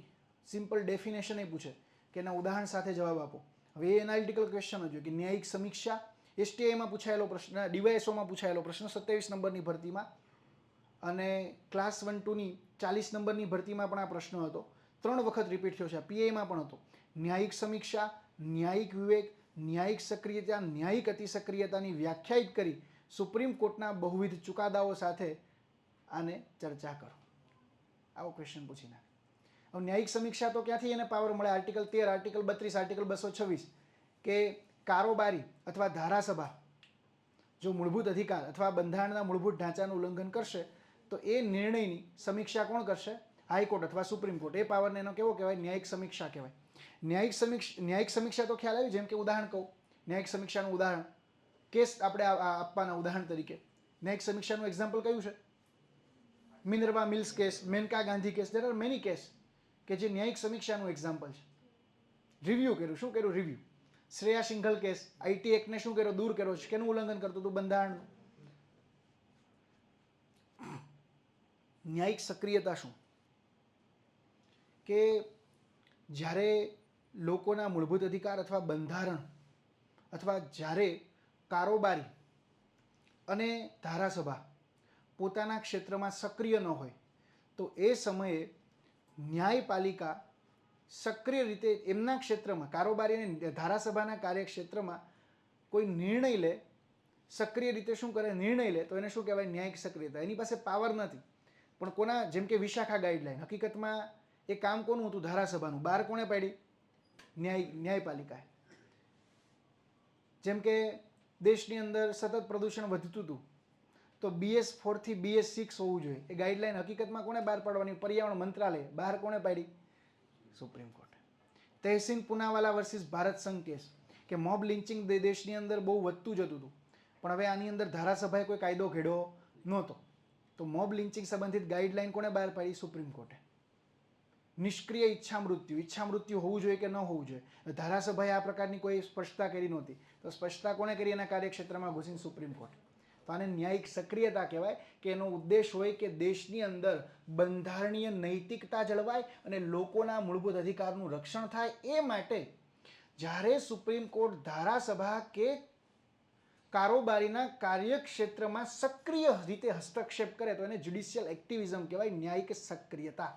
સિમ્પલ ડેફિનેશન એ પૂછે કે એના ઉદાહરણ સાથે જવાબ આપો. હવે એ એનાલિટિકલ ક્વેશ્ચન જ હોય કે ન્યાયિક સમીક્ષા STIમાં પૂછાયેલો પ્રશ્ન, DYSOમાં પૂછાયેલો પ્રશ્ન 27 નંબરની ભરતીમાં, અને ક્લાસ 1-2ની 40 નંબરની ભરતીમાં પણ આ પ્રશ્ન હતો. 3 વખત રિપીટ થયો છે. PIમાં પણ હતો. ન્યાયિક સમીક્ષા, ન્યાયિક વિવેક, ન્યાયિક સક્રિયતા, ન્યાયિક અતિસક્રિયતાની વ્યાખ્યાયિત કરી સુપ્રીમ કોર્ટના બહુવિધ ચુકાદાઓ સાથે આને ચર્ચા કરો. આવો ક્વેશ્ચન પૂછી નાખે. હવે ન્યાયિક સમીક્ષા તો ક્યાંથી એને પાવર મળે? આર્ટિકલ 13, આર્ટિકલ 32, આર્ટિકલ 226 કે કારોબારી અથવા ધારાસભા જો મૂળભૂત અધિકાર અથવા બંધારણના મૂળભૂત ઢાંચાનું ઉલ્લંઘન કરશે તો એ નિર્ણયની સમીક્ષા કોણ કરશે? હાઈકોર્ટ અથવા સુપ્રીમ કોર્ટ. એ પાવરને એનો કેવો કહેવાય? ન્યાયિક સમીક્ષા કહેવાય. ન્યાયિક સમીક્ષા તો ખ્યાલ આવી. જેમ કે ઉદાહરણ કહું, ન્યાયિક સમીક્ષાનું ઉદાહરણ, કેસ આપણે આપવાના ઉદાહરણ તરીકે ન્યાયિક સમીક્ષાનું એક્ઝામ્પલ કયું છે? Minerva Mills case, Maneka Gandhi case, there are many case કે જે ન્યાયિક સમીક્ષાનું એક્ઝામ્પલ છે. રિવ્યૂ કર્યું. શું કર્યું? Review. Shreya Singhal case, IT એક્ટને શું કર્યો? દૂર કર્યો છે. કેનું ઉલ્લંઘન કરતું હતું? બંધારણનું. ન્યાયિક સક્રિયતા શું? કે જ્યારે લોકોના મૂળભૂત અધિકાર અથવા બંધારણ અથવા જ્યારે કારોબારી અને ધારાસભા પોતાના ક્ષેત્રમાં સક્રિય ન હોય તો એ સમયે ન્યાયપાલિકા સક્રિય રીતે એમના ક્ષેત્રમાં, કારોબારી અને ધારાસભાના કાર્યક્ષેત્રમાં કોઈ નિર્ણય લે, સક્રિય રીતે શું કરે? નિર્ણય લે, તો એને શું કહેવાય? ન્યાયિક સક્રિયતા. એની પાસે પાવર નથી, પણ કોના? જેમ કે વિશાખા ગાઈડલાઈન, હકીકતમાં એ કામ કોનું હતું? ધારાસભાનું. બહાર કોણે પાડી? ન્યાયપાલિકાએ. જેમ કે દેશની અંદર સતત પ્રદૂષણ વધતું હતું તો BS4 થી BS6 હોવું જોઈએ. એ ગાઈડલાઈન હકીકતમાં કોણે બહાર પાડવાની? પર્યાવરણ મંત્રાલય. બહાર કોણે પાડી? Supreme court. Tehseen Poonawalla versus Bharat સંઘ કેસ કે મોબ લિન્ચિંગ દેશની અંદર બહુ વધતું જતું હતું, પણ હવે આની અંદર ધારાસભાએ કોઈ કાયદો ઘડ્યો નહોતો, તો મોબ લિન્ચિંગ સંબંધિત ગાઈડલાઈન કોણે બહાર પાડી? સુપ્રીમ કોર્ટે. નિષ્ક્રિય ઈચ્છા મૃત્યુ હોવું જોઈએ કે ન હોવું જોઈએ? ધારાસભાએ આ પ્રકારની કોઈ સ્પષ્ટતા કરી નહોતી, તો સ્પષ્ટતા કોણે કરી? એના કાર્યક્ષેત્રમાં ઘૂસીને સુપ્રીમ કોર્ટ. તો આને ન્યાયિક સક્રિયતા કહેવાય કે એનો ઉદ્દેશ હોય કે દેશની અંદર બંધારણીય નૈતિકતા જળવાય અને લોકોના મૂળભૂત અધિકારનું રક્ષણ થાય. એ માટે જ્યારે સુપ્રીમ કોર્ટ ધારાસભા કે કારોબારીના કાર્યક્ષેત્રમાં સક્રિય રીતે હસ્તક્ષેપ કરે તો એને જ્યુડિશિયલ એક્ટિવિઝમ કહેવાય, ન્યાયિક સક્રિયતા.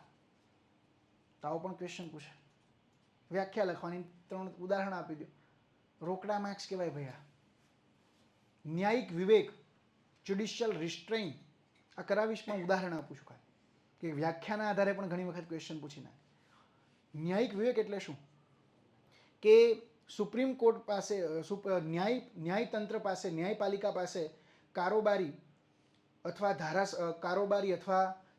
તો આવો પણ ક્વેશ્ચન પૂછે. વ્યાખ્યા લખવાની, 3 ઉદાહરણ આપી દો. રોકડા માર્ક્સ કહેવાય ભૈયા. ન્યાયિક વિવેક, જ્યુડિશિયલ રિસ્ટ્રેઇન, આ કરાવીશમાં ઉદાહરણ આપું છું ખાલી કે વ્યાખ્યાના આધારે પણ ઘણી વખત ક્વેશ્ચન પૂછી નાખે. ન્યાયિક વિવેક એટલે શું? કે સુપ્રીમ કોર્ટ પાસે, ન્યાયતંત્ર પાસે, ન્યાયપાલિકા પાસે કારોબારી અથવા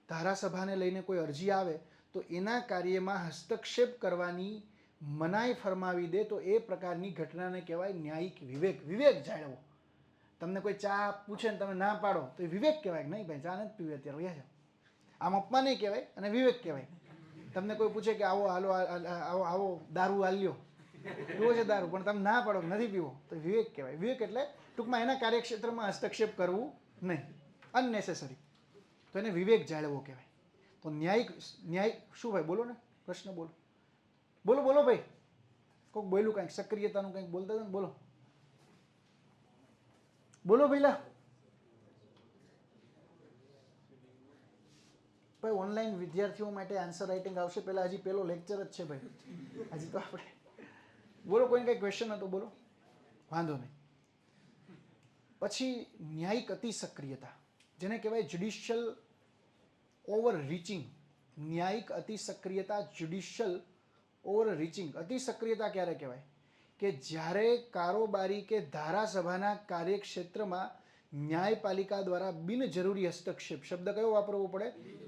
ધારાસભાને લઈને કોઈ અરજી આવે તો એના કાર્યમાં હસ્તક્ષેપ કરવાની મનાઈ ફરમાવી દે તો એ પ્રકારની ઘટનાને કહેવાય ન્યાયિક વિવેક. વિવેક જાળવો. તમને કોઈ ચા પૂછે ને તમે ના પાડો તો એ વિવેક કહેવાય કે નહીં ભાઈ ચા નથી પીવી અત્યારે, વયા જાઓ. આમ અપમાન નહીં કહેવાય અને વિવેક કહેવાય. તમને કોઈ પૂછે કે આવો દારૂ હાલ્યો, પીવો છે દારૂ, પણ તમે ના પાડો નથી પીવો, તો વિવેક કહેવાય. વિવેક એટલે ટૂંકમાં એના કાર્યક્ષેત્રમાં હસ્તક્ષેપ કરવું નહીં, અનનેસેસરી. તો એને વિવેક જાળવવો કહેવાય. તો ન્યાય શું ભાઈ? બોલો ને, પ્રશ્ન બોલો. બોલો ભાઈ. કોઈક બોલ્યું કાંઈક, સક્રિયતાનું કંઈક બોલતા હતા ને, બોલો ભઈલા. ભાઈ ઓનલાઈન વિદ્યાર્થીઓ માટે આન્સર રાઇટિંગ આવશે પહેલા. હજી પેલો લેક્ચર જ છે ભાઈ, હજી તો આપણે. બોલો, કોઈને કંઈ ક્વેશ્ચન હતો? બોલો, વાંધો નહીં. પછી ન્યાયિક અતિ સક્રિયતા, જેને કહેવાય જ્યુડિશિયલ ઓવર રીચિંગ. ન્યાયિક અતિ સક્રિયતા, જ્યુડિશિયલ ઓવર રીચિંગ. અતિ સક્રિયતા ક્યારે કહેવાય? કે જ્યારે કારોબારી કે ધારાસભાના કાર્યક્ષેત્રમાં ન્યાયપાલિકા દ્વારા બિનજરૂરી હસ્તક્ષેપ, શબ્દ કયો વાપરવો પડે?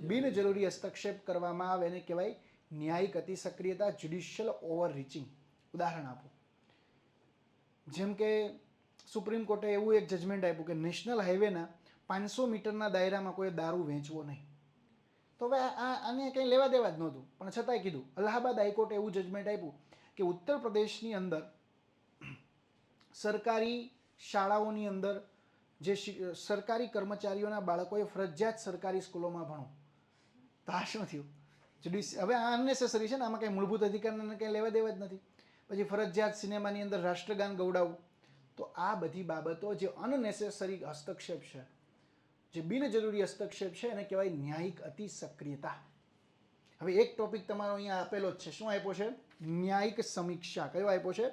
બિનજરૂરી હસ્તક્ષેપ કરવામાં આવે એને કહેવાય ન્યાયિક અતિ સક્રિયતા, જ્યુડિશિયલ ઓવર રીચિંગ. ઉદાહરણ આપો. જેમ કે સુપ્રીમ કોર્ટે એવું એક જજમેન્ટ આપ્યું કે નેશનલ હાઈવેના 500 મીટરના દાયરામાં કોઈ દારૂ વેચવો નહીં. તો હવે આને કંઈ લેવા દેવા જ નહોતું, પણ છતાંય કીધું. અલ્હાબાદ હાઈકોર્ટે એવું જજમેન્ટ આપ્યું કે ઉત્તર પ્રદેશની અંદર સરકારી શાળાઓની અંદર જે સરકારી કર્મચારીઓના બાળકોએ ફરજિયાત સરકારી સ્કૂલોમાં ભણો. તો આ શું થયું? હવે આ અનનેસેસરી છે ને, આમાં કંઈ મૂળભૂત અધિકારને કંઈ લેવા દેવા જ નથી. પછી ફરજિયાત સિનેમાની અંદર રાષ્ટ્રગાન ગવડાવવું. તો આ બધી બાબતો જે અનનેસેસરી હસ્તક્ષેપ છે, જે બિનજરૂરી હસ્તક્ષેપ છે, એને કહેવાય ન્યાયિક અતિ સક્રિયતા. હવે એક ટોપિક તમારો અહીંયા આપેલો જ છે. શું આપ્યો છે? ન્યાયિક સમીક્ષા. કયો આપ્યો છે?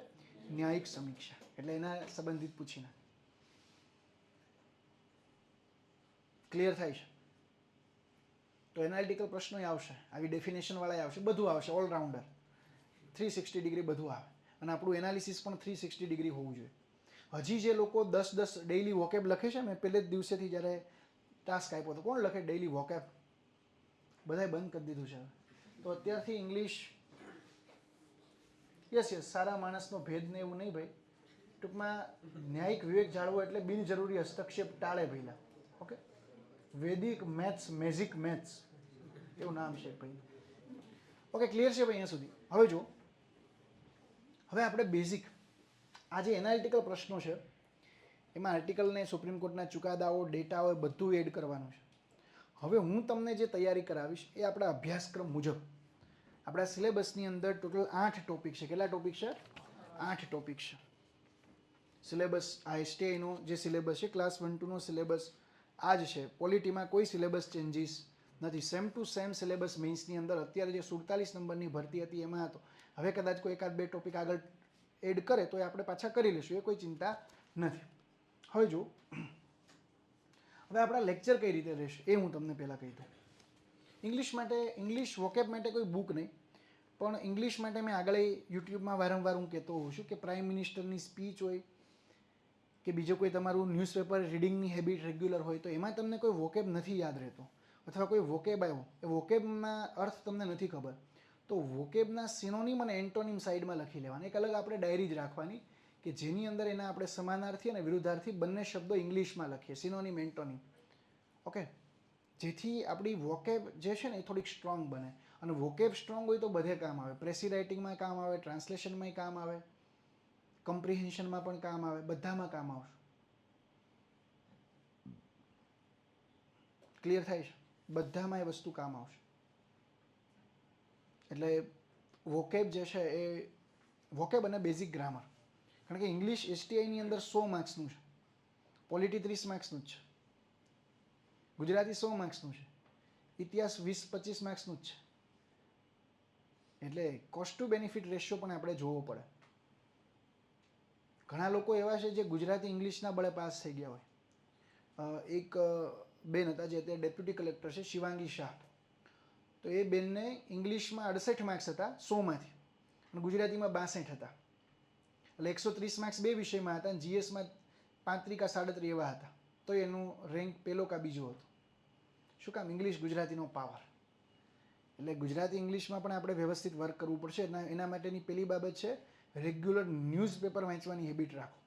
ન્યાયિક સમીક્ષા. એટલે એના સંબંધિત પૂછીને ક્લિયર થાય છે. તો એનાલિટિકલ પ્રશ્નો આવશે, આવી ડેફિનેશન વાળા આવશે, બધું આવશે. ઓલરાઉન્ડર 360 ડિગ્રી બધું આવે. અને આપણું એનાલિસિસ પણ 360 ડિગ્રી હોવું જોઈએ. હજી જે લોકો 10 ડેઇલી વોકેબ લખે છે, મેં પહેલે જ દિવસેથી જ્યારે ટાસ્ક આપ્યો હતો, કોણ લખે ડેઇલી વોકેબ? બધાએ બંધ કરી દીધું છે. તો અત્યારથી ઇંગ્લિશ યસ સારા માણસનો ભેદ ને એવું નહીં ભાઈ. ટૂંકમાં ન્યાયિક વિવેક જાળવો એટલે બિનજરૂરી હસ્તક્ષેપ ટાળે પહેલાં. ઓકે, વેદિક મેથ્સ, મેજિક મેથ્સ એવું નામ છે ભાઈ. ઓકે, ક્લિયર છે ભાઈ અહીંયા સુધી? હવે જો, હવે આપણે બેઝિક આ જે એનાલિટિકલ પ્રશ્નો છે એમાં આર્ટિકલને સુપ્રીમ કોર્ટના ચુકાદાઓ, ડેટાઓ એ બધું એડ કરવાનું છે. હવે હું તમને જે તૈયારી કરાવીશ એ આપણા અભ્યાસક્રમ મુજબ આપણા સિલેબસની અંદર ટોટલ 8 ટોપિક છે. કેટલા ટોપિક છે? 8 ટોપિક છે. સિલેબસ આ એસટીઆઈનો જે સિલેબસ છે, ક્લાસ 1-2નો સિલેબસ આ જ છે. પોલિટીમાં કોઈ સિલેબસ ચેન્જીસ નથી. સેમ ટુ સેમ સિલેબસ મેઇન્સની અંદર અત્યારે જે 47 નંબરની ભરતી હતી એમાં હતો. હવે કદાચ કોઈ એકાદ બે ટોપિક આગળ એડ કરે તો એ આપણે પાછા કરી લઈશું, એ કોઈ ચિંતા નથી. હવે જો, હવે આપણા લેક્ચર કઈ રીતે રહેશે એ હું તમને પહેલાં કહી દઉં. ઇંગ્લિશ માટે, ઇંગ્લિશ વોકેબ માટે કોઈ બુક નહીં, પણ ઇંગ્લિશ માટે મેં આગળ યુટ્યુબમાં વારંવાર હું કહેતો હોઉં છું કે પ્રાઇમ મિનિસ્ટરની સ્પીચ હોય કે બીજો કોઈ તમારું ન્યૂઝપેપર રીડિંગની હેબિટ રેગ્યુલર હોય તો એમાં તમને કોઈ વોકેબ નથી યાદ રહેતો, અથવા કોઈ વોકેબ આવ્યો, એ વોકેબના અર્થ તમને નથી ખબર, તો વોકેબના સિનોનિમ અને એન્ટોનિમ સાઈડમાં લખી લેવાના. એક અલગ આપણે ડાયરી જ રાખવાની કે જેની અંદર એના આપણે સમાનાર્થી અને વિરુદ્ધાર્થી બંને શબ્દો ઇંગ્લિશમાં લખીએ, સિનોનિમ, એન્ટોનિમ. ઓકે, જેથી આપણી વોકેબ જે છે ને એ થોડીક સ્ટ્રોંગ બને. અને વોકેબ સ્ટ્રોંગ હોય તો બધે કામ આવે. પ્રેસી રાઇટિંગમાં કામ આવે, ટ્રાન્સલેશનમાં કામ આવે, કમ્પ્રિહેન્શનમાં પણ કામ આવે, બધામાં કામ આવશે. ક્લિયર થાય છે? બધામાં એ વસ્તુ કામ આવશે. એટલે વોકેબ જે છે એ વોકેબ અને બેઝિક ગ્રામર. કારણ કે ઇંગ્લિશ એસટીઆઈની અંદર 100 માર્ક્સનું છે, પોલિટી 30 માર્ક્સનું જ છે, ગુજરાતી 100 માર્ક્સનું છે, ઇતિહાસ 20-25 માર્ક્સનું જ છે. એટલે કોસ્ટ ટુ બેનિફિટ રેશિયો પણ આપણે જોવો પડે. ઘણા લોકો એવા છે જે ગુજરાતી ઇંગ્લિશના બળે પાસ થઈ ગયા હોય. એક બેન હતા જે અત્યારે ડેપ્યુટી કલેક્ટર છે, શિવાંગી શાહ. તો એ બેનને ઇંગ્લિશમાં 68 માર્ક્સ હતા 100માંથી, અને ગુજરાતીમાં 62 હતા. એટલે 130 માર્ક્સ બે વિષયમાં હતા, અને જીએસમાં 35 કે 37 એવા હતા. તો એનું રેન્ક પહેલો કા બીજો હતો. શું કામ? ઇંગ્લિશ ગુજરાતીનો પાવર. એટલે ગુજરાતી ઇંગ્લિશમાં પણ આપણે વ્યવસ્થિત વર્ક કરવું પડશે. એના માટેની પહેલી બાબત છે રેગ્યુલર ન્યૂઝપેપર વાંચવાની હેબિટ રાખો.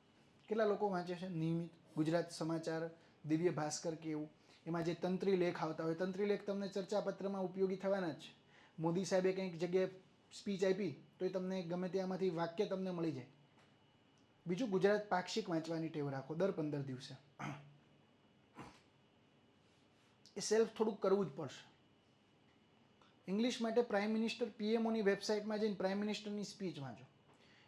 કેટલા લોકો વાંચે છે નિયમિત? ગુજરાત સમાચાર, દિવ્ય ભાસ્કર કે એવું, એમાં જે તંત્રી લેખ આવતા હોય, તંત્રી લેખ તમને ચર્ચાપત્રમાં ઉપયોગી થવાના જ છે. મોદી સાહેબે કંઈક જગ્યાએ સ્પીચ આપી તો એ તમને ગમે ત્યાંમાંથી વાક્ય તમને મળી જાય. બીજું, ગુજરાત પાક્ષિક વાંચવાની ટેવ રાખો દર 15 દિવસે. એ સેલ્ફ થોડુંક કરવું જ પડશે. ઇંગ્લિશ માટે પ્રાઇમ મિનિસ્ટર પીએમઓની વેબસાઇટમાં જઈને પ્રાઇમ મિનિસ્ટરની સ્પીચ વાંચો.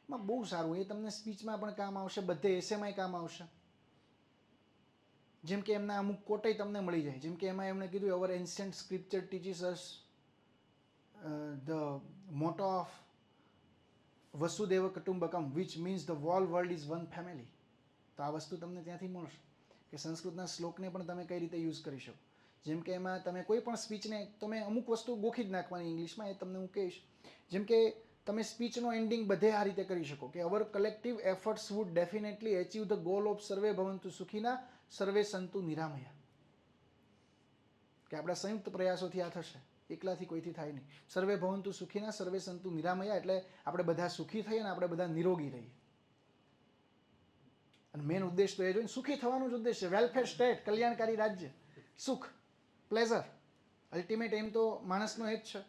એમાં બહુ સારું, એ તમને સ્પીચમાં પણ કામ આવશે, બધે એસેમાંય કામ આવશે. જેમ કે એમના અમુક કોટય તમને મળી જાય. જેમ કે એમાં એમણે કીધું, our ancient scripture teaches us the motto of Vasudhaiva Kutumbakam, which means the whole world is one family. તો આ વસ્તુ તમને ત્યાંથી મળશે કે સંસ્કૃતના શ્લોકને પણ તમે કઈ રીતે યુઝ કરી શકો. જેમ કે એમાં તમે કોઈ પણ સ્પીચને તમે અમુક વસ્તુ ગોખી જ નાખવાની ઇંગ્લિશમાં, એ તમને હું કહીશ. જેમ કે તમે સ્પીચનો એન્ડિંગ બધે આ રીતે કરી શકો કે our collective efforts would definitely achieve the goal of sarve bhavantu sukhinah sarve santu niramaya. કે આપણા સંયુક્ત પ્રયાસોથી આ થશે, એકલાથી કોઈથી થાય નહીં. સર્વે ભવંતુ સુખીના સર્વે સંતુ નિરામયા એટલે આપણે બધા સુખી થઈએ અને આપણે બધા નિરોગી રહીએ. અને મેઇન ઉદ્દેશ તો એ જોઈને સુખી થવાનું જ ઉદ્દેશ છે. વેલફેર સ્ટેટ, કલ્યાણકારી રાજ્ય, સુખ, પ્લેઝર, અલ્ટિમેટ એમ તો માણસનો એ જ છે.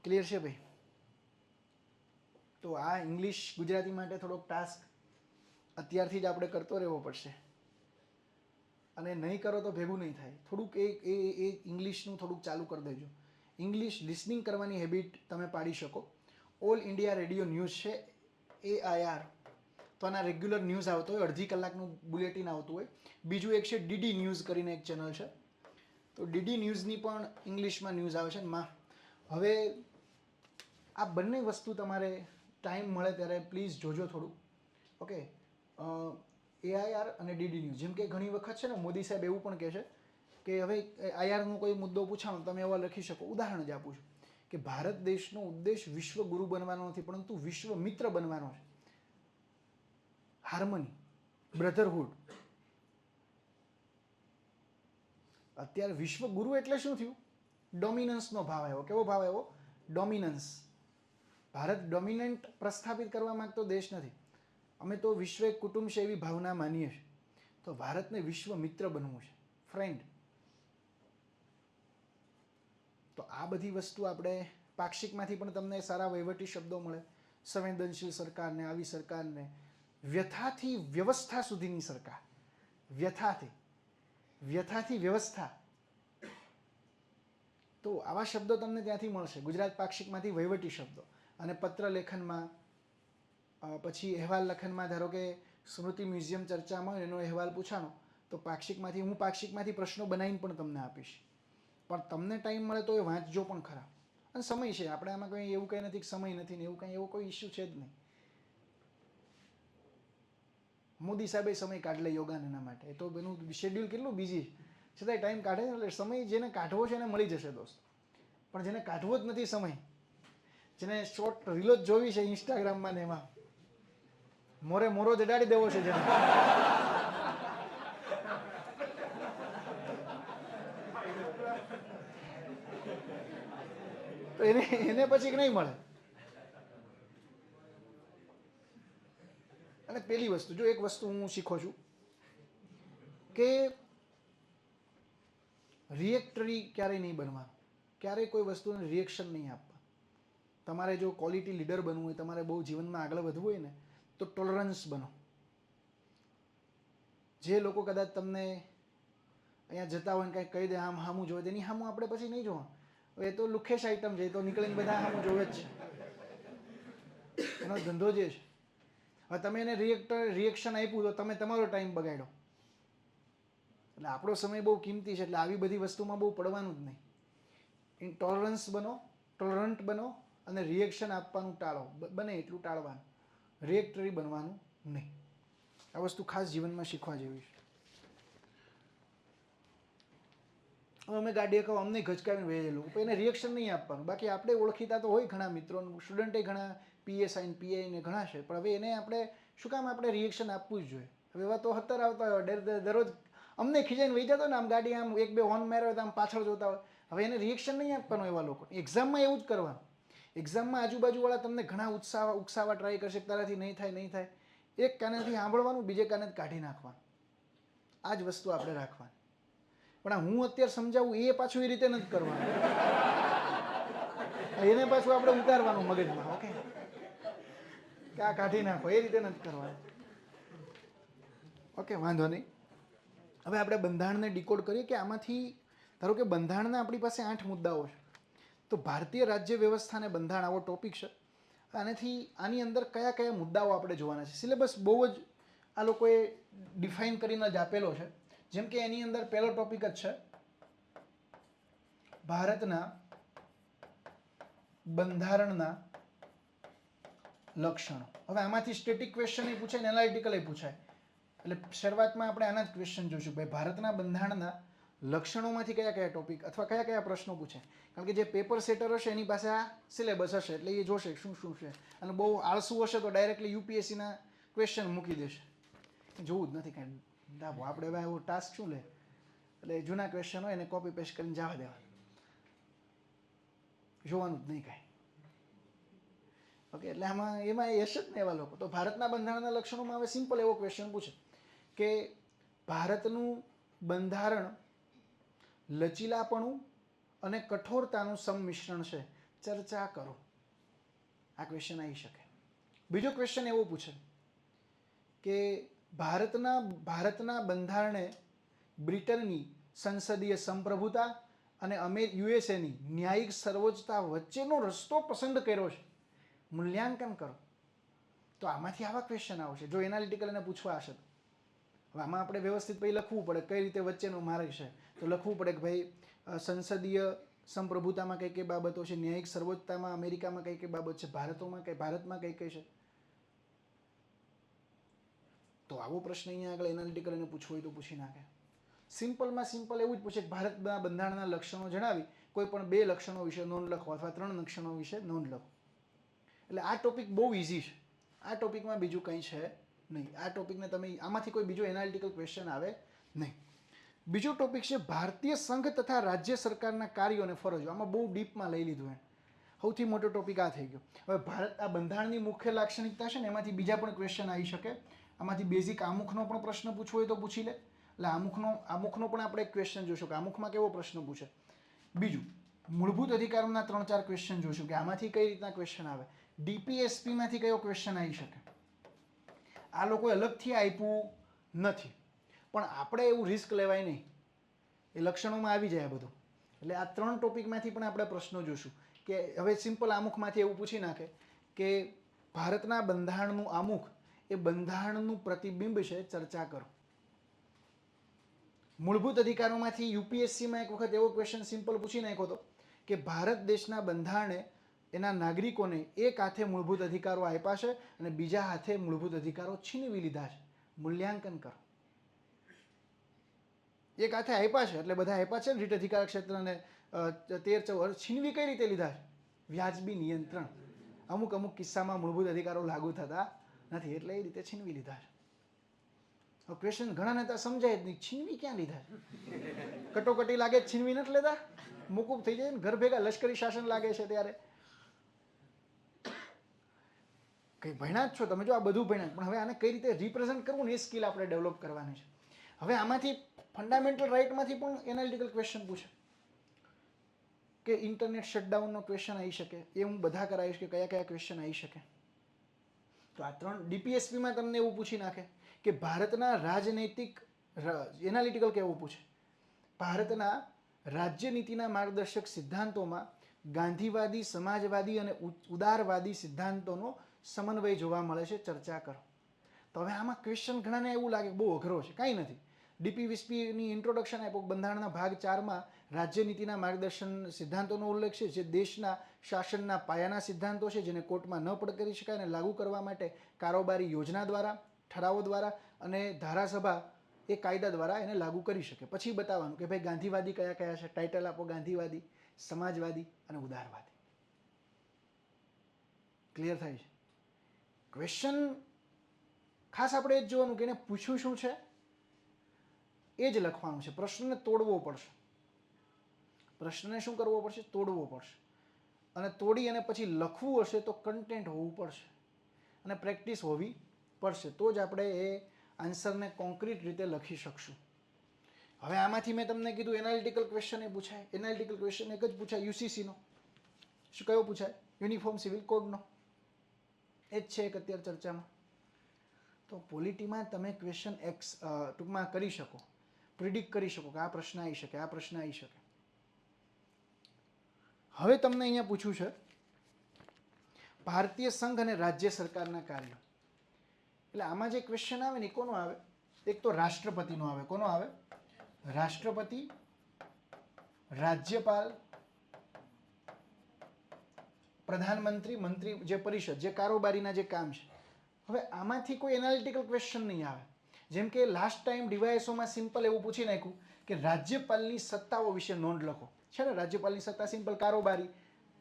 ક્લિયર છે ભાઈ? તો આ ઇંગ્લિશ ગુજરાતી માટે થોડોક ટાસ્ક અત્યારથી જ આપણે કરતો રહેવો પડશે, અને નહીં કરો તો ભેગું નહીં થાય. થોડુંક એ ઇંગ્લિશનું થોડુંક ચાલુ કરી દેજો. ઇંગ્લિશ લિસનિંગ કરવાની હેબિટ તમે પાડી શકો. ઓલ ઇન્ડિયા રેડિયો ન્યૂઝ છે, AIR, તો આના રેગ્યુલર ન્યૂઝ આવતો હોય, અડધી કલાકનું બુલેટિન આવતું હોય. બીજું એક છે DD ન્યૂઝ કરીને એક ચેનલ છે, તો DD ન્યૂઝની પણ ઇંગ્લિશમાં ન્યૂઝ આવે છે. હવે આ બંને વસ્તુ તમારે ટાઈમ મળે ત્યારે પ્લીઝ જોજો થોડું. ઓકે, AIR અને DD ન્યૂઝ. જેમ કે ઘણી વખત છે ને મોદી સાહેબ એવું પણ કહે છે કે હવે IRનો કોઈ મુદ્દો પૂછાણો તમે એવા લખી શકો. ઉદાહરણ જ આપું છું કે ભારત દેશનો ઉદ્દેશ વિશ્વ ગુરુ બનવાનો નથી, પરંતુ વિશ્વ મિત્ર બનવાનો છે. Harmony, Brotherhood. અત્યારે વિશ્વ ગુરુ એટલે શું થયું? ડોમિનન્સનો ભાવ આવ્યો. કેવો ભાવ આવ્યો? ડોમિનન્સ. ભારત ડોમિનન્ટ પ્રસ્થાપિત કરવા માંગતો દેશ નથી. અમે તો વિશ્વ એક કુટુંબ છે એવી ભાવના માનીએ છીએ. તો ભારતને વિશ્વ મિત્ર બનવું છે, ફ્રેન્ડ. તો આ બધી વસ્તુ આપણે પાક્ષિકમાંથી પણ તમને સારા વહીવટી શબ્દો મળે. સંવેદનશીલ સરકારને, આવી સરકારને, વ્યથાથી વ્યવસ્થા સુધીની સરકાર. વ્યથાથી વ્યવસ્થા. તો આવા શબ્દો તમને ત્યાંથી મળશે. ગુજરાત પાક્ષિકમાંથી વહીવટી શબ્દો. અને પત્ર લેખનમાં, પછી અહેવાલ લેખનમાં, ધારો કે સ્મૃતિ મ્યુઝિયમ ચર્ચામાં હોય એનો અહેવાલ પૂછાનો તો હું પાક્ષિકમાંથી પ્રશ્નો બનાવીને પણ તમને આપીશ. પણ તમને ટાઈમ મળે તો એ વાંચજો પણ ખરા. અને સમય છે, આપણે આમાં કંઈ એવું કંઈ નથી કે સમય નથી ને એવું કંઈ એવો કોઈ ઇસ્યુ છે જ નહીં. મોદી સાહેબે સમય કાઢ લે યોગાના માટે. એ તો એનું શેડ્યુલ કેટલું બિઝી છે, છતાંય ટાઈમ કાઢે. એટલે સમય જેને કાઢવો છે એને મળી જશે દોસ્તો. પણ જેને કાઢવો જ નથી સમય, જેને શોર્ટ રીલો જ જોવી છે ઇન્સ્ટાગ્રામમાં ને એમાં મોરો જડાડી દેવો છે જેને, તો એને પછી નહીં મળે. અને પેલી વસ્તુ, જો એક વસ્તુ હું શીખો છું કે રિએક્ટરી ક્યારેય નહીં બનવાનું. ક્યારેય કોઈ વસ્તુને રિએક્શન નહીં આપવા. તમારે જો ક્વોલિટી લીડર બનવું હોય, તમારે બહુ જીવનમાં આગળ વધવું હોય ને, તો ટોલરન્સ બનો. જે લોકો કદાચ તમને અહીંયા જતા હોય ને કંઈક કહી દે, આમ હામું જોવે, તેની હામું આપણે પછી નહીં જોવા. એ તો લુખેશ આઈટમ છે, એ તો નીકળીને બધા હામું જોવે જ છે. એનો ધંધો જે છે. હવે તમે એને રિએક્શન આપ્યું તો તમે તમારો ટાઈમ બગાડ્યો. એટલે આપણો સમય બહુ કિંમતી છે. એટલે આવી બધી વસ્તુમાં બહુ પડવાનું જ નહીં. ટોલરન્ટ બનો અને રિએક્શન આપવાનું ટાળો. બને એટલું ટાળવાનું. રિએક્ટરી બનવાનું નહીં. આ વસ્તુ ખાસ જીવનમાં શીખવા જેવી છે. હવે અમે ગાડીએ કહો અમને ગચકાવીને વહેલું, પણ એને રિએક્શન નહીં આપવાનું. બાકી આપણે ઓળખીતા તો હોય ઘણા મિત્રો, સ્ટુડન્ટે ઘણા PSI ને PI ને ઘણા છે, પણ હવે એને આપણે શું કામ આપણે રિએક્શન આપવું જ જોઈએ. હવે એવા તો 70 આવતા હોય દરરોજ અમને ખીજાઈને વહી જતો ને, આમ ગાડી આમ એક બે હોર્ન માર્યો તો આમ પાછળ જોતા હોય. હવે એને રિએક્શન નહીં આપવાનું એવા લોકો. એક્ઝામમાં એવું જ કરવાનું. એક્ઝામમાં આજુબાજુવાળા તમને ઘણા ઉકસાવા ટ્રાય કરશે, તારાથી નહીં થાય. એક કાનેથી સાંભળવાનું, બીજે કાને કાઢી નાખવાનું. આ જ વસ્તુ આપણે રાખવાની. પણ હું અત્યારે સમજાવું એ પાછું એ રીતે નથી કરવાનું. એને પાછું આપણે ઉતારવાનું મગજમાં. ઓકે, કે આ કાઢી નાખો, એ રીતે નથી કરવાનું. ઓકે, વાંધો નહીં. હવે આપણે બંધારણને ડીકોડ કરીએ કે આમાંથી ધારો કે બંધારણના આપણી પાસે 8 મુદ્દાઓ છે. તો ભારતીય રાજ્ય વ્યવસ્થા અને બંધારણ આવો ટોપિક છે. આની અંદર કયા કયા મુદ્દાઓ આપણે જોવાના છે. સિલેબસ બહુ જ આ લોકોએ ડિફાઇન કરીને જ આપેલો છે. જેમ કે એની અંદર પહેલો ટોપિક જ છે ભારતના બંધારણના લક્ષણો. હવે આમાંથી સ્ટેટિક ક્વેશ્ચન એ પૂછાય ને એનાલિટિકલ એ પૂછાય. એટલે શરૂઆતમાં આપણે આના જ ક્વેશ્ચન જોઈશું. ભાઈ ભારતના બંધારણના લક્ષણોમાંથી કયા કયા ટોપિક અથવા કયા કયા પ્રશ્નો પૂછાય. કારણ કે જે પેપર સેટર હશે એની પાસે આ સિલેબસ હશે, એટલે એ જોશે શું છે. અને બહુ આળસુ હશે તો ડાયરેક્ટલી UPSCના ક્વેશ્ચન મૂકી દેશે. જોવું જ નથી કાંઈ. આપણે હવે એવો ટાસ્ક શું લે, એટલે જૂના ક્વેશ્ચન હોય એને કોપી પેસ્ટ કરીને જવા દેવા, જોવાનું જ નહીં કાંઈ. ઓકે, એટલે એમાં યશ જ ને એવા લોકો. તો ભારતના બંધારણના લક્ષણોમાં હવે સિમ્પલ એવો ક્વેશ્ચન પૂછે કે ભારતનું બંધારણ લચીલાપણું અને કઠોરતાનું સંમિશ્રણ છે, ચર્ચા કરો. આ ક્વેશ્ચન આવી શકે. બીજો ક્વેશ્ચન એવો પૂછે કે ભારતના બંધારણે બ્રિટનની સંસદીય સંપ્રભુતા અને યુએસએની ન્યાયિક સર્વોચ્ચતા વચ્ચેનો રસ્તો પસંદ કર્યો છે, મૂલ્યાંકન કરો. તો આમાંથી આવા ક્વેશ્ચન આવશે જો એનાલિટિકલ એને પૂછવા હશે તો. હવે આમાં આપણે વ્યવસ્થિત પછી લખવું પડે કઈ રીતે વચ્ચેનો માર્ગ છે. તો લખવું પડે કે ભાઈ સંસદીય સંપ્રભુતામાં કઈ કઈ બાબતો છે, ન્યાયિક સર્વોચ્ચતામાં અમેરિકામાં કઈ કઈ બાબત છે, ભારતમાં કઈ કઈ છે. તો આવો પ્રશ્ન અહીંયા આગળ એનાલિટિકલ એને પૂછવો હોય તો પૂછી નાખે. સિમ્પલમાં સિમ્પલ એવું જ પૂછે કે ભારતના બંધારણના લક્ષણો જણાવી કોઈ પણ 2 લક્ષણો વિશે નોંધ લખો અથવા 3 લક્ષણો વિશે નોંધ લખો. એટલે આ ટોપિક બહુ ઇઝી છે. આ ટોપિકમાં બીજું કંઈ છે નહીં. આ ટોપિકને તમે આમાંથી કોઈ બીજો એનાલિટિકલ ક્વેશ્ચન આવે નહીં. બીજો ટોપિક છે ભારતીય સંઘ તથા રાજ્ય સરકારના કાર્યો અને ફરજો. આમાં બહુ ડીપમાં લઈ લીધું. સૌથી મોટો ટોપિક આ થઈ ગયો. હવે ભારત આ બંધારણની મુખ્ય લાક્ષણિકતા છે ને એમાંથી બીજા પણ ક્વેશ્ચન આવી શકે. આમાંથી બેઝિક આમુખનો પણ પ્રશ્ન પૂછવો હોય તો પૂછી લે. એટલે આમુખનો પણ આપણે એક ક્વેશ્ચન જોઈશું કે આમુખમાં કેવો પ્રશ્ન પૂછે. બીજું મૂળભૂત અધિકારોના 3-4 ક્વેશ્ચન જોઈશું કે આમાંથી કઈ રીતના ક્વેશ્ચન આવે. ડીપીએસપીમાંથી કયો ક્વેશ્ચન આવી શકે. આ લોકોએ અલગથી આપ્યું નથી પણ આપણે એવું રિસ્ક લેવાય નહીં. એ લક્ષણોમાં આવી જાય બધું. એટલે આ 3 ટોપિકમાંથી પણ આપણે પ્રશ્નો જોઈશું કે હવે સિમ્પલ આમુખમાંથી એવું પૂછી નાખે કે ભારતના બંધારણનું આમુખ એ બંધારણનું પ્રતિબિંબ છે, ચર્ચા કરો. મૂળભૂત અધિકારોમાંથી યુપીએસસીમાં એક વખત એવો ક્વેશ્ચન સિમ્પલ પૂછી નાખ્યો હતો કે ભારત દેશના બંધારણે એના નાગરિકોને એક હાથે મૂળભૂત અધિકારો આપ્યા છે અને બીજા હાથે મૂળભૂત અધિકારો છીનવી લીધા છે, મૂલ્યાંકન કરો. એક હાથે આપ્યા છે એટલે બધા આપ્યા છે ને રીટ અધિકાર ક્ષેત્રને 13-14 છીનવી કઈ રીતે લીધા છે? વ્યાજબી નિયંત્રણ. અમુક કિસ્સામાં મૂળભૂત અધિકારો લાગુ થતા નથી એટલે એ રીતે છીનવી લીધા છે. ક્વેશ્ચન ઘણાને તો સમજાય જ નહીં, છીનવી ક્યાં લીધા છે? કટોકટી લાગે છીનવી નથી લેતા, મોકૂફ થઈ જાય ને ઘર ભેગા લશ્કરી શાસન લાગે છે ત્યારે. કઈ ભણ્યા જ છો તમે, જો આ બધું ભણ્યા, પણ હવે આને કઈ રીતે રિપ્રેઝન્ટ કરવું ને એ સ્કિલ આપણે ડેવલપ કરવાની છે. હવે આમાંથી ફંડામેન્ટલ રાઇટમાંથી પણ એનાલિટિકલ ક્વેશ્ચન પૂછે કે ઇન્ટરનેટ શટડાઉનનો ક્વેશ્ચન આવી શકે. એ હું બધા કરાવીશ કે કયા કયા ક્વેશ્ચન આવી શકે. તો આ 3 ડીપીએસપીમાં તમને એવું પૂછી નાખે કે ભારતના રાજનૈતિક એનાલિટિકલ કેવું પૂછે, ભારતના રાજ્યનીતિના માર્ગદર્શક સિદ્ધાંતોમાં ગાંધીવાદી, સમાજવાદી અને ઉદારવાદી સિદ્ધાંતોનો સમન્વય જોવા મળે છે, ચર્ચા કરો. તો હવે આમાં ક્વેશ્ચન ઘણાને એવું લાગે બહુ અઘરો છે, કાંઈ નથી. ડીપીવીસપીની ઇન્ટ્રોડક્શન આપ્યો. બંધારણના ભાગ 4માં રાજ્યનીતિના માર્ગદર્શન સિદ્ધાંતોનો ઉલ્લેખ છે જે દેશના શાસનના પાયાના સિદ્ધાંતો છે જેને કોર્ટમાં ન પડકારી શકાય અને લાગુ કરવા માટે કારોબારી યોજના દ્વારા, ઠરાવો દ્વારા અને ધારાસભા એ કાયદા દ્વારા એને લાગુ કરી શકે. પછી બતાવવાનું કે ભાઈ ગાંધીવાદી કયા કયા છે, ટાઇટલ આપો. ગાંધીવાદી, સમાજવાદી અને ઉદારવાદી. ક્લિયર થાય છે? ક્વેશ્ચન ખાસ આપણે એ જ જોવાનું કે એને પૂછ્યું શું છે એ જ લખવાનું છે. પ્રશ્નને તોડવો પડશે. પ્રશ્નને શું કરવો પડશે? તોડવો પડશે. અને તોડી અને પછી લખવું હશે તો કન્ટેન્ટ હોવું પડશે અને પ્રેક્ટિસ હોવી પડશે. તો જ આપણે એ આન્સરને કોન્ક્રીટ રીતે લખી શકશું. હવે આમાંથી મેં તમને કીધું એનાલિટિકલ ક્વેશ્ચન એ પૂછાય. એનાલિટિકલ ક્વેશ્ચન એક જ પૂછાય યુસીસીનો. શું કયો પૂછાય? યુનિફોર્મ સિવિલ કોડનો. એ જ છે એક અત્યારે ચર્ચામાં. તો પોલિટીમાં તમે ક્વેશ્ચન ટૂંકમાં કરી શકો, પ્રિડિક્ટ કરી શકો કે આ પ્રશ્ન આવી શકે, આ પ્રશ્ન આવી શકે. હવે તમને અહીંયા પૂછ્યું છે ભારતીય સંઘ અને રાજ્ય સરકારના કાર્યો. એટલે આમાં જે ક્વેશ્ચન આવે ને એ કોનો આવે? એક તો રાષ્ટ્રપતિનો આવે. કોનો આવે? રાષ્ટ્રપતિ, રાજ્યપાલ, પ્રધાનમંત્રી, મંત્રી, જે પરિષદ, જે કારોબારીના જે કામ છે. હવે આમાંથી કોઈ એનાલિટિકલ ક્વેશ્ચન નહીં આવે. જેમ કે લાસ્ટ ટાઈમ ડીવાયએસઓમાં સિમ્પલ એવું પૂછી નાખ્યું કે રાજ્યપાલની સત્તાઓ વિશે નોંધ લખો. છે ને રાજ્યપાલની સત્તા સિમ્પલ કારોબારી,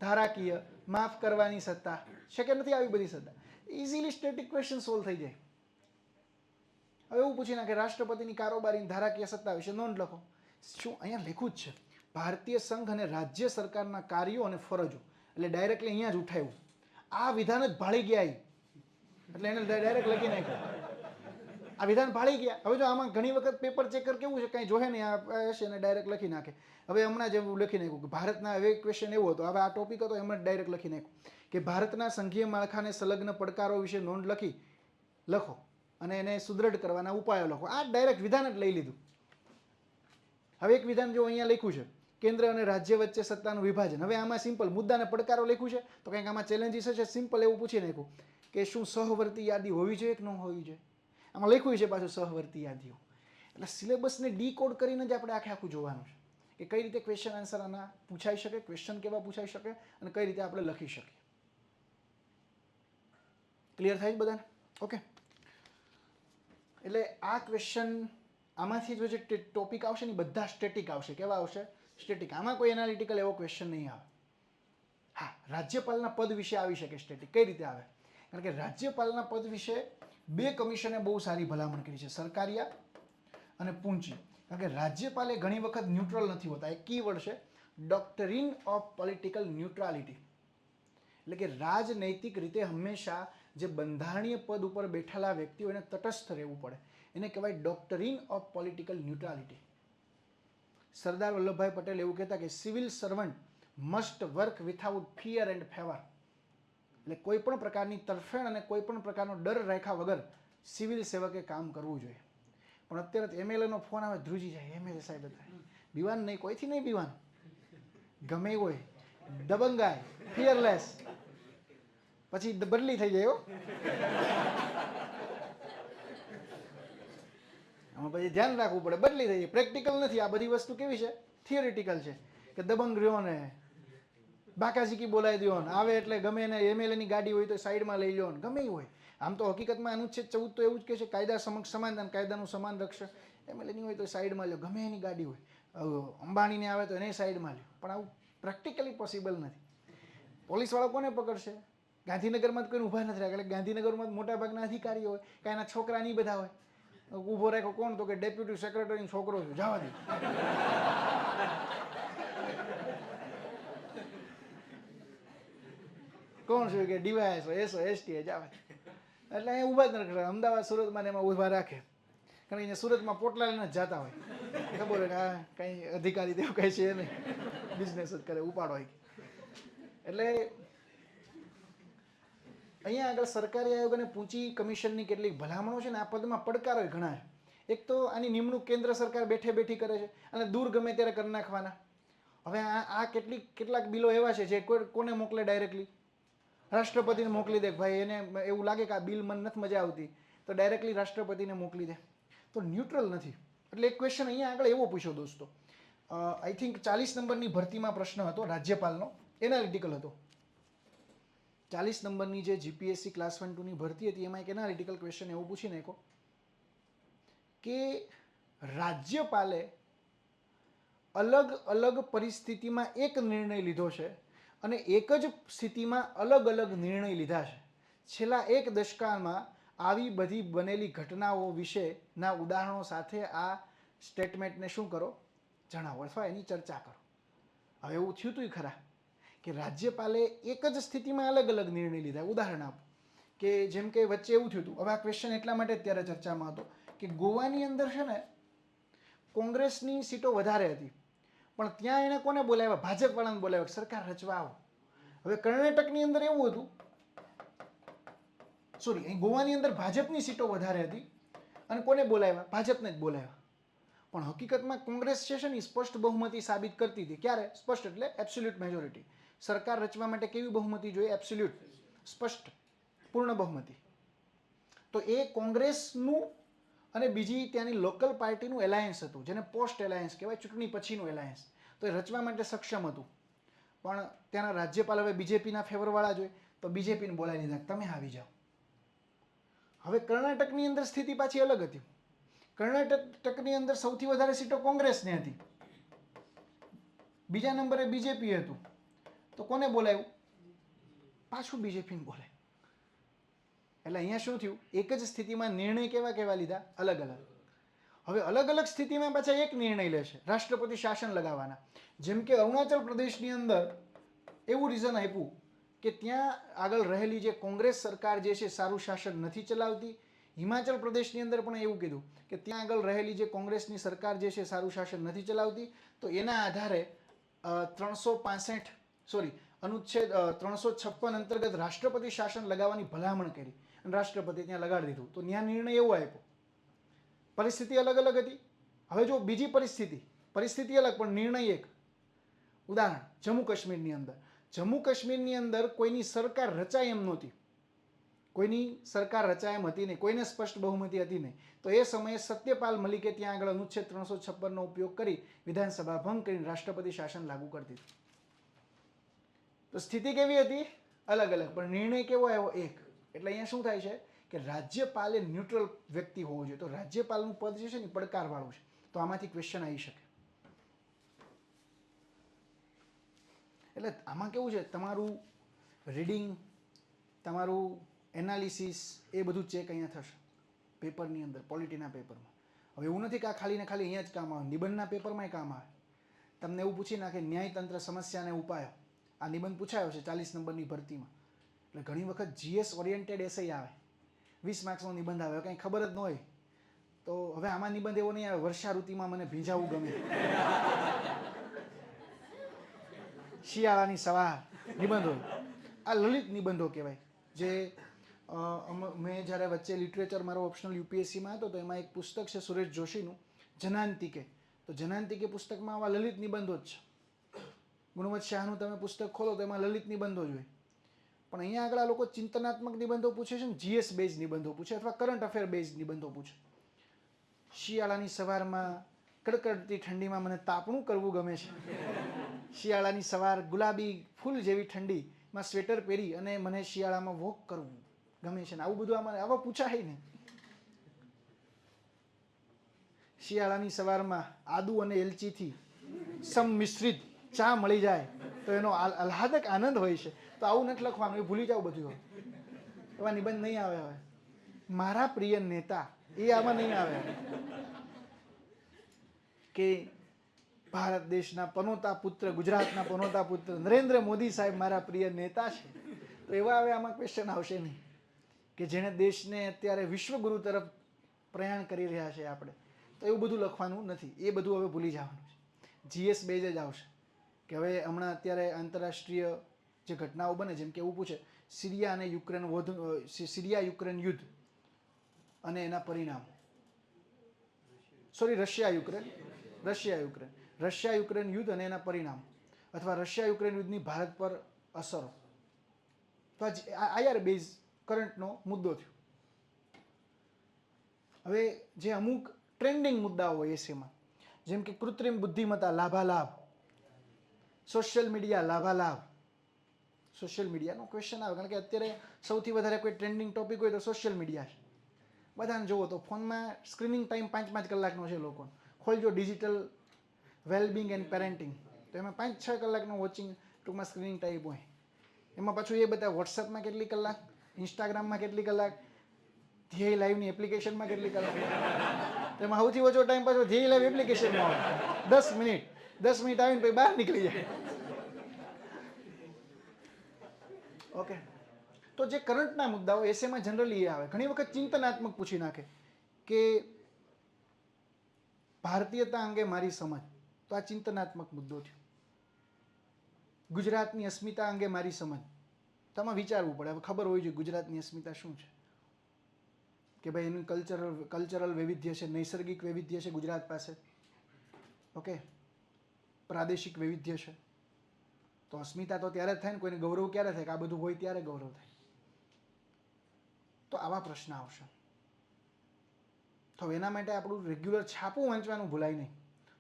ધારાકીય, માફ કરવાની સત્તા છે કે નથી? આવી બધી સત્તા. ઇઝીલી સ્ટેટિક ક્વેશ્ચન સોલ્વ થઈ જાય. હવે એવું પૂછી નાખે રાષ્ટ્રપતિની કારોબારી, ધારાકીય સત્તા વિશે નોંધ લખો. શું અહીંયા લખ્યું જ છે ભારતીય સંઘ અને રાજ્ય સરકારના કાર્યો અને ફરજો. એટલે ડાયરેક્ટલી અહીંયા જ ઉઠાવ્યું. આ વિધાન જ ભાળી ગયા એટલે એને ડાયરેક્ટ લખી નાખ્યું. આ વિધાન ભાળી ગયા. હવે જો આમાં ઘણી વખત પેપર ચેકર કેવું છે, કાંઈ જોહે નહીં, આ હશે ને ડાયરેક્ટ લખી નાખે. હવે હમણાં જ એવું લખી નાખ્યું કે ભારતના, હવે ક્વેશ્ચન એવો હતો, હવે આ ટોપિક હતો એમ જ ડાયરેક્ટ લખી નાખ્યું કે ભારતના સંઘીય માળખાને સંલગ્ન પડકારો વિશે નોંધ લખો અને એને સુદૃઢ કરવાના ઉપાયો લખો. આ ડાયરેક્ટ વિધાન જ લઈ લીધું. હવે એક વિધાન જો અહીંયા લખ્યું છે, કેન્દ્ર અને રાજ્ય વચ્ચે સત્તાનું વિભાજન. હવે આમાં સિમ્પલ મુદ્દાને પડકારો લખ્યું છે, તો કંઈક આમાં ચેલેન્જીસ હશે. સિમ્પલ એવું પૂછી નાખ્યું કે શું સહવર્તી યાદી હોવી જોઈએ કે ન હોવી જોઈએ. આમાં લખ્યું છે પાછું સહવર્તી યાદીઓ. એટલે સિલેબસને ડીકોડ કરીને જ આપણે આખું જોવાનું છે કે કઈ રીતે ક્વેશ્ચન આન્સર આના પૂછાઈ શકે, ક્વેશ્ચન કેવા પૂછાઈ શકે અને કઈ રીતે આપણે લખી શકીએ. ક્લિયર થાય છે બધાને? ઓકે. એટલે આ ક્વેશ્ચન આમાંથી જો જે ટોપિક આવશે ને બધા સ્ટેટિક આવશે. કેવા આવશે? સ્ટેટિક. આમાં કોઈ એનાલિટિકલ એવો ક્વેશ્ચન નહીં આવે. હા, રાજ્યપાલના પદ વિશે આવી શકે સ્ટેટિક. કઈ રીતે આવે? કારણ કે રાજ્યપાલના પદ વિશે 2 કમિશને બહુ સારી ભલામણ કરી છે, સરકારિયા અને પૂંચી. કારણ કે રાજ્યપાલ એ ઘણી વખત ન્યુટ્રલ નથી હોતા. એક કીવર્ડ છે ડોક્ટરીન ઓફ પોલિટિકલ ન્યુટ્રાલિટી. એટલે કે રાજનૈતિક રીતે હંમેશા જે બંધારણીય પદ ઉપર બેઠેલા વ્યક્તિઓ એને તટસ્થ રહેવું પડે. એને કહેવાય doctrine of political neutrality. Sardar Vallabhbhai Patel એવું કહેતા કે civil servant must work without fear and favour. એટલે કોઈ પણ પ્રકારની તરફેણ અને કોઈ પણ પ્રકારનો ડર રાખ્યા વગર સિવિલ સેવકે કામ કરવું જોઈએ. પણ અત્યારે એમએલએનો ફોન આવે ધ્રુજી જાય, એમએલએ સાહેબ હતા બીવાન નહીં, કોઈથી નહીં બીવાન, ગમે હોય, દબંગાય, ફિયરલેસ, પછી બદલી થઈ જાય. આમાં પછી ધ્યાન રાખવું પડે, બદલી થઈ જાય. પ્રેક્ટિકલ નથી આ બધી વસ્તુ. કેવી છે? થિયરિટિકલ છે કે દબંગ રહ્યો ને બાકાજીકી બોલાવી દો ને, આવે એટલે ગમે એને એમએલએની ગાડી હોય તો સાઈડમાં લઈ લો ને, ગમે એ હોય. આમ તો હકીકતમાં અનુચ્છેદ 14 તો એવું જ કહે છે કાયદા સમક્ષ સમાનતા, કાયદાનું સમાન રક્ષણ. એમએલએની હોય તો સાઈડમાં લ્યો, ગમે એની ગાડી હોય. અંબાણીને આવે તો એને સાઈડમાં લ્યો. પણ આવું પ્રેક્ટિકલી પોસિબલ નથી. પોલીસવાળા કોને પકડશે? ગાંધીનગરમાં જ કોઈને ઊભા નથી રાખ્યા. એટલે ગાંધીનગરમાં મોટાભાગના અધિકારીઓ હોય, કાંઈ એના છોકરા નહીં બધા હોય. ઊભો રાખ્યો કોણ? તો કે ડેપ્યુટી સેક્રેટરીનો છોકરો છે, જવા દે. કોણ છે કે ડીવાયસ હોય, એસો એસટી જ આવે. એટલે અહીંયા ઊભા જ ન રાખે. અમદાવાદ સુરતમાં એમાં ઊભા રાખે. કારણ કે અહીંયા સુરતમાં પોટલા લઈને જ જતા હોય. ખબર હોય કે આ કંઈ અધિકારી તેવું કંઈ છે નહીં, બિઝનેસ જ કરે, ઉપાડો હોય. એટલે અહીંયા આગળ સરકારી આયોગ અને પૂંચી કમિશનની કેટલીક ભલામણો છે ને. આ પદમાં પડકારો ઘણા છે. એક તો આની નિમણૂક કેન્દ્ર સરકાર બેઠી કરે છે અને દૂર ગમે ત્યારે કરી નાખવાના. હવે આ કેટલાક બિલો એવા છે જે કોને મોકલે? ડાયરેક્ટલી રાષ્ટ્રપતિને મોકલી દે. ભાઈ એને એવું લાગે કે આ બિલ મને નથી મજા આવતી તો ડાયરેક્ટલી રાષ્ટ્રપતિને મોકલી દે. તો ન્યુટ્રલ નથી. એટલે એક ક્વેશ્ચન અહીંયા આગળ એવો પૂછ્યો દોસ્તો. આઈ થિંક 40 નંબરની ભરતીમાં પ્રશ્ન હતો રાજ્યપાલનો, એનાલિટિકલ હતો. 40 નંબરની જે જીપીએસસી ક્લાસ 1-2ની ભરતી હતી એમાં એક એનાલિટિકલ ક્વેશ્ચન એવું પૂછી નાખ્યો કે રાજ્યપાલે અલગ અલગ પરિસ્થિતિમાં એક નિર્ણય લીધો છે અને એક જ સ્થિતિમાં અલગ અલગ નિર્ણય લીધા છે. છેલ્લા 1 દશકામાં આવી બધી બનેલી ઘટનાઓ વિશેના ઉદાહરણો સાથે આ સ્ટેટમેન્ટને શું કરો? જણાવો અથવા એની ચર્ચા કરો. હવે એવું થયું હતું ખરા કે રાજ્યપાલે એક જ સ્થિતિમાં અલગ અલગ નિર્ણય લીધા. ઉદાહરણ આપો કે જેમ કે વચ્ચે એવું થયું હતું. હવે આ ક્વેશ્ચન એટલા માટે અત્યારે ચર્ચામાં હતો કે ગોવાની અંદર છે ને કોંગ્રેસની સીટો વધારે હતી, પણ ત્યાં એને કોને બોલાવ્યા? ભાજપવાળાને બોલાવ્યા, સરકાર રચવા આવો. હવે કર્ણાટકની અંદર એવું હતું, સોરી, અહીં ગોવાની અંદર ભાજપની સીટો વધારે હતી અને કોને બોલાવ્યા? ભાજપને જ બોલાવ્યા. પણ હકીકતમાં કોંગ્રેસ છે ને સ્પષ્ટ બહુમતી સાબિત કરતી હતી. ક્યારે સ્પષ્ટ? એટલે એબ્સોલ્યુટ મેજોરિટી. સરકાર રચવા માટે કેવી બહુમતી જોઈએ? એબ્સોલ્યુટ, સ્પષ્ટ, પૂર્ણ બહુમતી. તો એ કોંગ્રેસનું અને બીજી ત્યાંની લોકલ પાર્ટીનું એલાયન્સ હતું, જેને પોસ્ટ એલાયન્સ કહેવાય, ચૂંટણી પછીનું એલાયન્સ. તો એ રચવા માટે સક્ષમ હતું. પણ ત્યાંના રાજ્યપાલ હવે બીજેપીના ફેવરવાળા જોઈએ તો બીજેપીને બોલાવી લીધા, તમે આવી જાઓ. હવે કર્ણાટકની અંદર સ્થિતિ પાછી અલગ હતી. કર્ણાટકની અંદર સૌથી વધારે સીટો કોંગ્રેસની હતી, બીજા નંબરે બીજેપી હતું. તો કોને બોલાવ્યું? પાછું બીજેપીને બોલાવ્યું. એટલે અહીંયા શું થયું? એક જ સ્થિતિમાં નિર્ણય કેવા લીધા? અલગ અલગ. હવે અલગ અલગ સ્થિતિમાં પાછા એક નિર્ણય લેશે, રાષ્ટ્રપતિ શાસન લગાવવાના. જેમ કે અરુણાચલ પ્રદેશની અંદર એવું રીઝન આપ્યું કે ત્યાં આગળ રહેલી જે કોંગ્રેસ સરકાર જે છે સારું શાસન નથી ચલાવતી. હિમાચલ પ્રદેશની અંદર પણ એવું કીધું કે ત્યાં આગળ રહેલી જે કોંગ્રેસની સરકાર જે છે સારું શાસન નથી ચલાવતી. તો એના આધારે 356 અંતર્ગત રાષ્ટ્રપતિ શાસન લગાવવાની ભલામણ કરી અને રાષ્ટ્રપતિ ત્યાં લગાડી દીધું. તો ત્યાં નિર્ણય એવો આપ્યો. પરિસ્થિતિ અલગ અલગ હતી. હવે જો બીજી પરિસ્થિતિ અલગ પણ નિર્ણય એક. ઉદાહરણ જમ્મુ કાશ્મીરની અંદર કોઈની સરકાર રચાય એમ નહોતી. કોઈની સરકાર રચાય એમ હતી નહીં, કોઈને સ્પષ્ટ બહુમતી હતી નહીં. તો એ સમયે સત્યપાલ મલિકે ત્યાં આગળ અનુચ્છેદ 356નો ઉપયોગ કરી વિધાનસભા ભંગ કરીને રાષ્ટ્રપતિ શાસન લાગુ કરી દીધું. તો સ્થિતિ કેવી હતી? અલગ અલગ, પણ નિર્ણય કેવો આવ્યો? એક. એટલે અહીંયા શું થાય છે કે રાજ્યપાલ એ ન્યુટ્રલ વ્યક્તિ હોવો જોઈએ. તો રાજ્યપાલનું પદ જે છે ને પડકારવાળું છે. તો આમાંથી ક્વેશ્ચન આવી શકે. એટલે આમાં કેવું છે, તમારું રીડિંગ, તમારું એનાલિસિસ એ બધું ચેક અહીંયા થશે પેપરની અંદર, પોલિટીના પેપરમાં. હવે એવું નથી કે આ ખાલી ને ખાલી અહીંયા જ કામ આવે, નિબંધના પેપરમાંય કામ આવે. તમને એવું પૂછી નાખે ન્યાયતંત્ર સમસ્યાને ઉપાયો. આ નિબંધ પૂછાયો છે 40 નંબરની ભરતીમાં. એટલે ઘણી વખત જીએસ ઓરિએન્ટેડ એસઆઈ આવે, 20 માર્ક્સનો નિબંધ આવે, કંઈ ખબર જ ન હોય. તો હવે આમાં નિબંધ એવો નહીં આવે વર્ષા ઋતુમાં મને ભીંજાવું ગમે, શિયાળાની સવાર નિબંધ હોય. આ લલિત નિબંધો કહેવાય. જે મેં જ્યારે વચ્ચે લિટરેચર મારો ઓપ્શનલ યુપીએસસીમાં હતો તો એમાં એક પુસ્તક છે સુરેશ જોશીનું, જનાંતિકે. તો જનાંતિકે પુસ્તકમાં આવા લલિત નિબંધો જ છે. ગુણવંત શાહનું તમે પુસ્તક ખોલો તો એમાં લલિત નિબંધો જ હોય. પણ અહીંયા આગળ આ લોકો ચિંતનાત્મક નિબંધો પૂછે છે ને જીએસ બેઝ નિબંધો પૂછે અથવા કરંટ અફેર બેઝ નિબંધો પૂછે. શિયાળાની સવારમાં કડકડતી ઠંડીમાં મને તાપણું કરવું ગમે છે. શિયાળાની સવાર ગુલાબી ફૂલ જેવી ઠંડીમાં સ્વેટર પહેરી અને મને શિયાળામાં વોક કરવું ગમે છે ને આવું બધું આવા પૂછાય ને. શિયાળાની સવારમાં આદુ અને એલચીથી સંમિશ્રિત ચા મળી જાય તો એનો આહ્લાદક આનંદ હોય છે. તો આવું નથી લખવાનું, એ ભૂલી જાવ બધું. એવા નિબંધ નહીં આવે. હવે મારા પ્રિય નેતા એ આમાં નહીં આવે કે ભારત દેશના પનોતા પુત્ર, ગુજરાતના પનોતા પુત્ર નરેન્દ્ર મોદી સાહેબ મારા પ્રિય નેતા છે. તો એવા હવે આમાં ક્વેશ્ચન આવશે નહીં કે જેણે દેશને અત્યારે વિશ્વગુરુ તરફ પ્રયાણ કરી રહ્યા છે આપણે. તો એવું બધું લખવાનું નથી, એ બધું હવે ભૂલી જવાનું છે. જીએસ બેઝ જ આવશે કે હવે હમણાં અત્યારે આંતરરાષ્ટ્રીય જે ઘટનાઓ બને, જેમ કે એવું પૂછે સિરિયા યુક્રેન યુદ્ધ અને એના પરિણામો. રશિયા યુક્રેન યુદ્ધ અને એના પરિણામો, અથવા રશિયા યુક્રેન યુદ્ધની ભારત પર અસરો. તો આઈઆર બેઝ કરંટનો મુદ્દો થયો. હવે જે અમુક ટ્રેન્ડિંગ મુદ્દાઓ હોય એસેમાં, જેમ કે કૃત્રિમ બુદ્ધિમત્તા લાભાલાભ, સોશિયલ મીડિયા લાભાલાભ. સોશિયલ મીડિયાનો ક્વેશ્ચન આવે કારણ કે અત્યારે સૌથી વધારે કોઈ ટ્રેન્ડિંગ ટોપિક હોય તો સોશિયલ મીડિયા છે. બધાને જુઓ તો ફોનમાં સ્ક્રીનિંગ ટાઈમ 5-5 કલાકનો છે લોકોનો. ખોલજો ડિજિટલ વેલબિંગ એન્ડ પેરેન્ટિંગ તો એમાં 5-6 કલાકનો વોચિંગ ટૂંકમાં સ્ક્રીનિંગ ટાઈમ હોય. એમાં પાછું એ બધા વોટ્સએપમાં કેટલી કલાક, ઇન્સ્ટાગ્રામમાં કેટલી કલાક, ધ્યેય લાઈવની એપ્લિકેશનમાં કેટલી કલાક. એમાં સૌથી ઓછો ટાઈમ પાછો ધ્યેય લાઈવ એપ્લિકેશનમાં આવે 10 મિનિટ. 10 મિનિટ આવીને પછી બહાર નીકળી જાય. ઓકે, તો જે કરંટના મુદ્દાઓ એસેમાં જનરલી એ આવે. ઘણી વખત ચિંતનાત્મક પૂછી નાખે કે ભારતીયતા અંગે મારી સમજ. તો આ ચિંતનાત્મક મુદ્દો થયો. ગુજરાતની અસ્મિતા અંગે મારી સમજ. તો આમાં વિચારવું પડે. હવે ખબર હોવી જોઈએ ગુજરાતની અસ્મિતા શું છે, કે ભાઈ એનું કલ્ચરલ વૈવિધ્ય છે, નૈસર્ગિક વૈવિધ્ય છે ગુજરાત પાસે. ઓકે, પ્રાદેશિક વૈવિધ્ય છે. તો અસ્મિતા તો ત્યારે જ થાય ને, કોઈને ગૌરવ ક્યારે થાય કે આ બધું હોય ત્યારે ગૌરવ થાય. તો આવા પ્રશ્ન આવશે. તો એના માટે આપણું રેગ્યુલર છાપું વાંચવાનું ભૂલાય નહીં.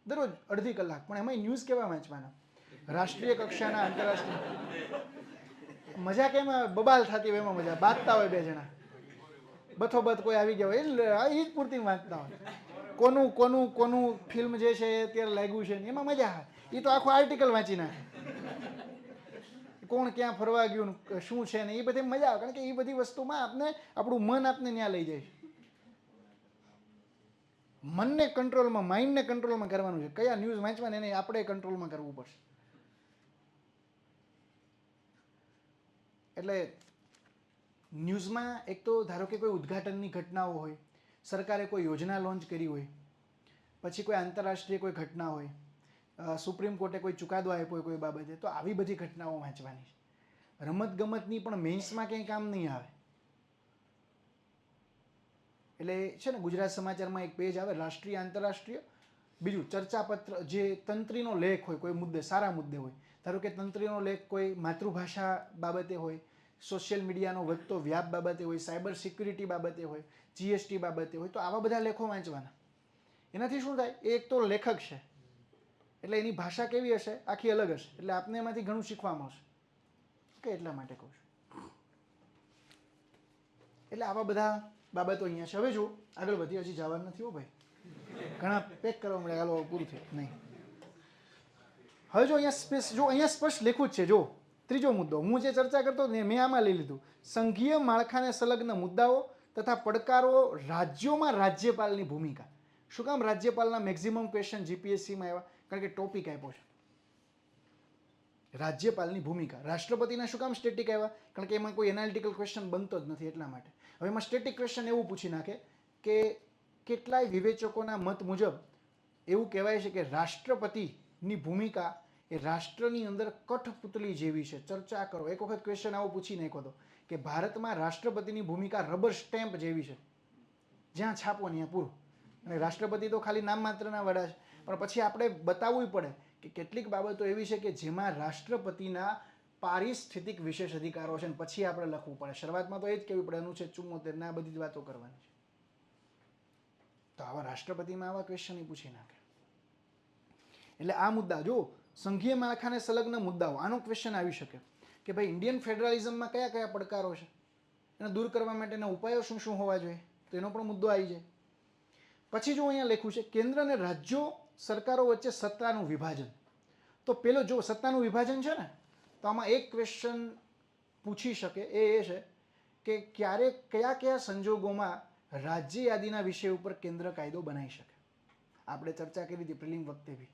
દરરોજ અડધી કલાક. પણ એમાં ન્યૂઝ કેવા વાંચવાના? રાષ્ટ્રીય કક્ષાના, આંતરરાષ્ટ્રીય. મજા કેમ આવે? બબાલ થતી હોય એમાં મજા. બાંધતા હોય બે જણા, બથોબથ કોઈ આવી ગયા હોય એ જ પૂરતી વાંચતા હોય. કોનું ફિલ્મ જે છે એ અત્યારે લાગ્યું છે એમાં મજા આવે. એ તો આખો આર્ટિકલ વાંચી નાખે. કોણ ક્યાં ફરવા ગયું, શું છે ને એ બધી મજા આવે. કારણ કે એ બધી વસ્તુમાં આપને આપણું મન આપને ત્યાં લઈ જાય. મનને કંટ્રોલમાં, માઇન્ડને કંટ્રોલમાં કરવાનું છે. કયા ન્યૂઝ વાંચવાને એને આપણે કંટ્રોલમાં કરવું પડશે. એટલે ન્યૂઝમાં એક તો ધારો કે કોઈ ઉદ્ઘાટનની ઘટનાઓ હોય, સરકારે કોઈ યોજના લોન્ચ કરી હોય, પછી કોઈ આંતરરાષ્ટ્રીય કોઈ ઘટના હોય, સુપ્રીમ કોર્ટે કોઈ ચુકાદો આપ્યો હોય કોઈ બાબતે, તો આવી બધી ઘટનાઓ વાંચવાની છે. રમતગમતની પણ મેઇન્સમાં કંઈ કામ નહીં આવે. એટલે છે ને ગુજરાત સમાચારમાં એક પેજ આવે રાષ્ટ્રીય આંતરરાષ્ટ્રીય, બીજું ચર્ચાપત્ર, જે તંત્રીનો લેખ હોય કોઈ મુદ્દે, સારા મુદ્દે હોય, ધારો કે તંત્રીનો લેખ કોઈ માતૃભાષા બાબતે હોય, સોશિયલ મીડિયાનો વધતો વ્યાપ બાબતે હોય, સાયબર સિક્યુરિટી બાબતે હોય, જીએસટી બાબતે હોય, તો આવા બધા લેખો વાંચવાના. એનાથી શું થાય, એ એક તો લેખક છે એટલે એની ભાષા કેવી હશે, આખી અલગ હશે, એટલે આપને એમાંથી ઘણું શીખવા મળશે. ઓકે, એટલા માટે કહું છું. એટલે આવા બધા બાબતો અહીંયા છે. હવે જો આગળ વધી, હજી જવાનું નથી હો ભાઈ, ઘણા પેક કરવા મળે, હાલો પૂરું થયું નહીં. હવે જો અહીંયા સ્પષ્ટ લખ્યું જ છે. જો ત્રીજો મુદ્દો હું જે ચર્ચા કરતો ને મેં આમાં લઈ લીધું, સંઘીય માળખાને સંલગ્ન મુદ્દાઓ તથા પડકારો રાજ્યોમાં રાજ્યપાલની ભૂમિકા. શું કામ રાજ્યપાલના મેક્સિમમ ક્વેશ્ચન જીપીએસસીમાં આવ્યા? કારણ કે ટોપિક આપ્યો છે રાજ્યપાલની ભૂમિકા. રાષ્ટ્રપતિના શું કામ સ્ટેટિક આવ્યા? કારણ કે એમાં કોઈ એનાલિટિકલ ક્વેશ્ચન બનતો જ નથી એટલા માટે. હવે એમાં સ્ટેટિક ક્વેશ્ચન એવું પૂછી નાખે કે કેટલાય વિવેચકોના મત મુજબ એવું કહેવાય છે કે રાષ્ટ્રપતિની ભૂમિકા એ રાષ્ટ્રની અંદર કઠપુતળી જેવી છે, ચર્ચા કરો. એક વખત ક્વેશ્ચન આવો પૂછી નાખ્યો હતો કે ભારતમાં રાષ્ટ્રપતિની ભૂમિકા રબર સ્ટેમ્પ જેવી છે, જ્યાં છાપો ત્યાં પૂરું. અને રાષ્ટ્રપતિ તો ખાલી નામ માત્રના વડા છે, પણ પછી આપણે બતાવવું પડે કે કેટલીક બાબતો એવી છે કે જેમાં રાષ્ટ્રપતિના પારિસ્થિતિક વિશેષ અધિકારો છે, અને પછી આપણે લખવું પડે. શરૂઆતમાં તો એ જ કહેવું પડે અનુચ્છેદ 74 ને આ બધી જ વાતો કરવાની છે. તો આવા રાષ્ટ્રપતિમાં આવા ક્વેશ્ચન પૂછી નાખે. એટલે આ મુદ્દા જો સંઘીય માળખાને સંલગ્ન મુદ્દાઓ, આનો ક્વેશ્ચન આવી શકે કે ભાઈ ઇન્ડિયન ફેડરલિઝમમાં કયા કયા પડકારો છે, એને દૂર કરવા માટેના ઉપાયો શું શું હોવા જોઈએ, તો એનો પણ મુદ્દો આવી જાય. પછી જો અહીંયા લખ્યું છે કેન્દ્ર અને રાજ્યો સરકારો વચ્ચે સત્તાનું વિભાજન. તો પેલો જો સત્તાનું વિભાજન છે ને, તો આમાં એક ક્વેશ્ચન પૂછી શકે, એ છે કે ક્યારે કયા કયા સંજોગોમાં રાજ્ય યાદીના વિષય ઉપર કેન્દ્ર કાયદો બનાવી શકે. આપણે ચર્ચા કરી હતી પ્રિલિમ વખતે બી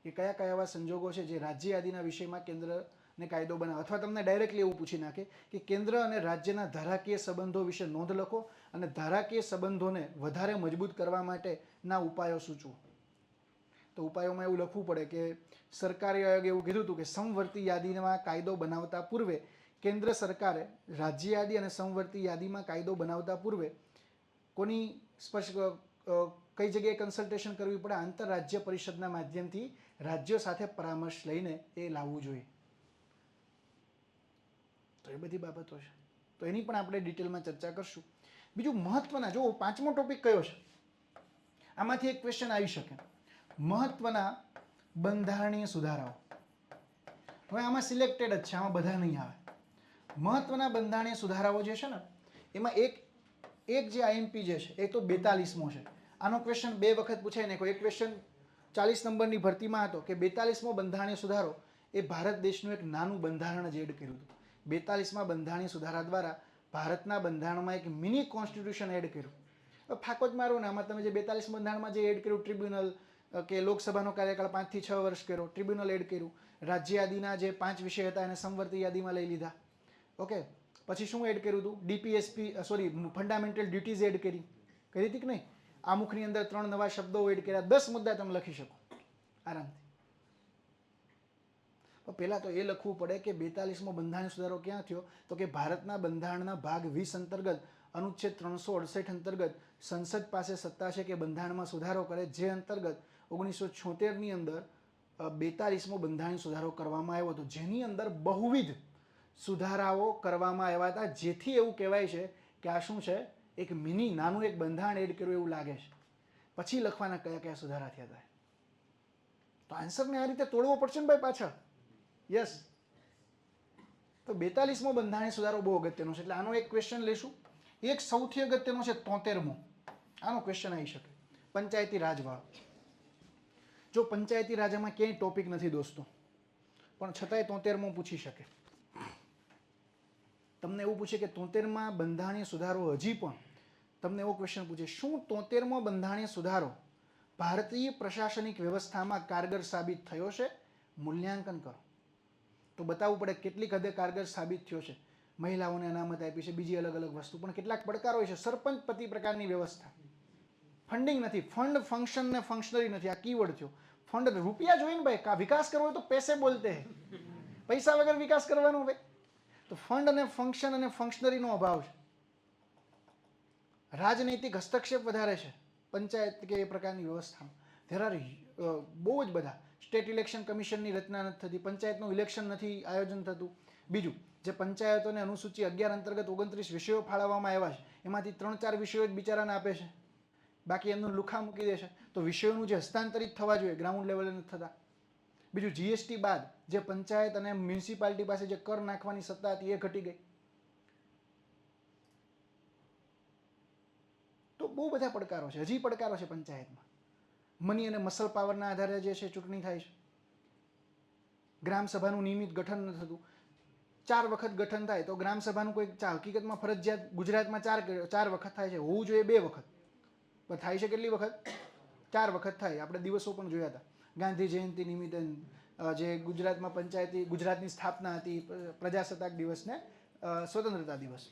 કે કયા કયા એવા સંજોગો છે જે રાજ્ય યાદીના વિષયમાં કેન્દ્રને કાયદો બનાવે. અથવા તમને ડાયરેક્ટલી એવું પૂછી નાખે કે કેન્દ્ર અને રાજ્યના ધારાકીય સંબંધો વિશે નોંધ લખો અને ધારાકીય સંબંધોને વધારે મજબૂત કરવા માટેના ઉપાયો સૂચવો. તો ઉપાયોમાં એવું લખવું પડે કે સરકારી આયોગે એવું કીધું હતું કે સમવર્તી યાદીમાં કાયદો બનાવતા પૂર્વે કેન્દ્ર સરકારે રાજ્ય યાદી અને સમવર્તી યાદીમાં કાયદો બનાવતા પૂર્વે કોની સ્પષ્ટ કઈ જગ્યાએ કન્સલ્ટેશન કરવી પડે? આંતરરાજ્ય પરિષદના માધ્યમથી રાજ્યો સાથે પરામર્શ લઈને એ લાવવું જોઈએ. તો એ બધી બાબતો છે, તો એની પણ આપણે ડિટેલમાં ચર્ચા કરશું. બીજું મહત્વના, જો પાંચમો ટોપિક કયો છે, આમાંથી એક ક્વેશ્ચન આવી શકે, મહત્વના બંધારણીય સુધારાઓ. હવે આમાં સિલેક્ટેડ જ છે, આમાં બધા નહીં આવે. મહત્વના બંધારણીય સુધારાઓ જે છે ને, એમાં એક જે આઈએમપી જે છે એ તો 42મો છે. આનો ક્વેશ્ચન બે વખત પૂછાય ને. એક ક્વેશ્ચન 40 નંબરની ભરતીમાં હતો કે 42મો બંધારણીય સુધારો એ ભારત દેશનું એક નાનું બંધારણ જ એડ કર્યું હતું. 42મા બંધારણીય સુધારા દ્વારા ભારતના બંધારણમાં એક મિની કોન્સ્ટિટ્યુશન એડ કર્યું. ફાકો જ મારો ને, આમાં તમે જે 42 બંધારણમાં જે એડ કર્યું, ટ્રિબ્યુનલ કે લોકસભાનો કાર્યકાળ 5 થી 6 વર્ષ કર્યો, ટ્રિબ્યુનલ એડ કર્યું, રાજ્ય યાદીના જે 5 વિષય હતા એને સમવર્તી યાદીમાં લઈ લીધા. ઓકે, પછી શું એડ કર્યું હતું? ડીપીએસપી ફંડામેન્ટલ ડ્યુટીઝ એડ કરી હતી કે નહીં? આમુખની અંદર 3 નવા શબ્દો એડ કર્યા. 10 મુદ્દા તમે લખી શકો આરામથી. પહેલાં તો એ લખવું પડે કે 42મો બંધારણ સુધારો ક્યાં થયો? તો કે ભારતના બંધારણના ભાગ 20 અંતર્ગત અનુચ્છેદ 368 અંતર્ગત સંસદ પાસે સત્તા છે કે બંધારણમાં સુધારો કરે, જે અંતર્ગત 1976ની અંદર 42મો બંધારણીય સુધારો કરવામાં આવ્યો હતો, જેની અંદર બહુવિધ સુધારાઓ કરવામાં આવ્યા હતા, જેથી એવું કહેવાય છે કે આ શું છે, એક મિની નાનું એક બંધારણ એડ કર્યું એવું લાગે છે. પછી લખવાના કયા કયા સુધારા થયા હતા. તો આન્સરને આ રીતે તોડવો પડશે ને ભાઈ પાછા. યસ, તો 42મો બંધારણીય સુધારો બહુ અગત્યનો છે, એટલે આનો એક ક્વેશ્ચન લેશું. એક સૌથી અગત્યનો છે 73મો. આનો ક્વેશ્ચન આવી શકે, પંચાયતી રાજવાળો. જો પંચાયતી રાજમાં ક્યાંય ટોપિક નથી દોસ્તો, પણ છતાંય 73મો પૂછી શકે. તમને એવું પૂછે કે 73માં બંધારણીય સુધારો હજી પણ, તમને એવો ક્વેશ્ચન પૂછે શું 73મો બંધારણીય સુધારો ભારતીય પ્રશાસનિક વ્યવસ્થામાં કારગર સાબિત થયો છે? મૂલ્યાંકન કરો. તો બતાવવું પડે કેટલીક હદે કારગર સાબિત થયો છે. મહિલાઓને અનામત આપી છે, બીજી અલગ અલગ વસ્તુ, પણ કેટલાક પડકારો હોય છે. સરપંચ પતિ પ્રકારની વ્યવસ્થા, ફંડિંગ નથી, ફંડ ફંક્શન ને ફંક્શનરી નથી. આ કીવર્ડ થયો. ફંડ રૂપિયા જોઈએ ને ભાઈ, વિકાસ કરવો હોય તો પૈસે બોલતે હે, પૈસા વગર વિકાસ કરવાનો ભાઈ. તો ફંડ અને ફંક્શન અને ફંક્શનરીનો અભાવ છે. રાજનૈતિક હસ્તક્ષેપ વધારે છે પંચાયત કે એ પ્રકારની વ્યવસ્થામાં. ધેર આર બહુ જ બધા. સ્ટેટ ઇલેક્શન કમિશનની રચના નથી થતી, પંચાયતનું ઇલેક્શન નથી આયોજન થતું. બીજું, જે પંચાયતોને અનુસૂચિ 11 અંતર્ગત 29 વિષયો ફાળવવામાં આવ્યા છે, એમાંથી 3-4 વિષયો જ બિચારાને આપે છે, બાકી એમનું લુખા મૂકી દે છે. તો વિષયોનું જે હસ્તાંતરિત થવા જોઈએ ગ્રાઉન્ડ લેવલે નથી થતા. બીજું, જીએસટી બાદ જે પંચાયત અને મ્યુનિસિપાલિટી પાસે જે કર નાખવાની સત્તા હતી એ ઘટી ગઈ. તો બહુ બધા પડકારો છે, હજી પડકારો છે પંચાયતમાં. મની અને મસલ પાવરના આધારે જે છે ચૂંટણી થાય છે. ગ્રામ સભાનું નિયમિત ગઠન નથી થતું. 4 વખત ગઠન થાય તો ગ્રામ સભાનું કોઈ હકીકતમાં ફરજિયાત ગુજરાતમાં 4 વખત થાય છે, હોવું જોઈએ 2 વખત, પણ થાય છે કેટલી વખત? 4 વખત થાય. આપણે દિવસો પણ જોયા હતા. ગાંધી જયંતિ નિમિત્તે જે ગુજરાતમાં પંચાયતી ગુજરાતની સ્થાપના હતી, પ્રજાસત્તાક દિવસ ને સ્વતંત્રતા દિવસ.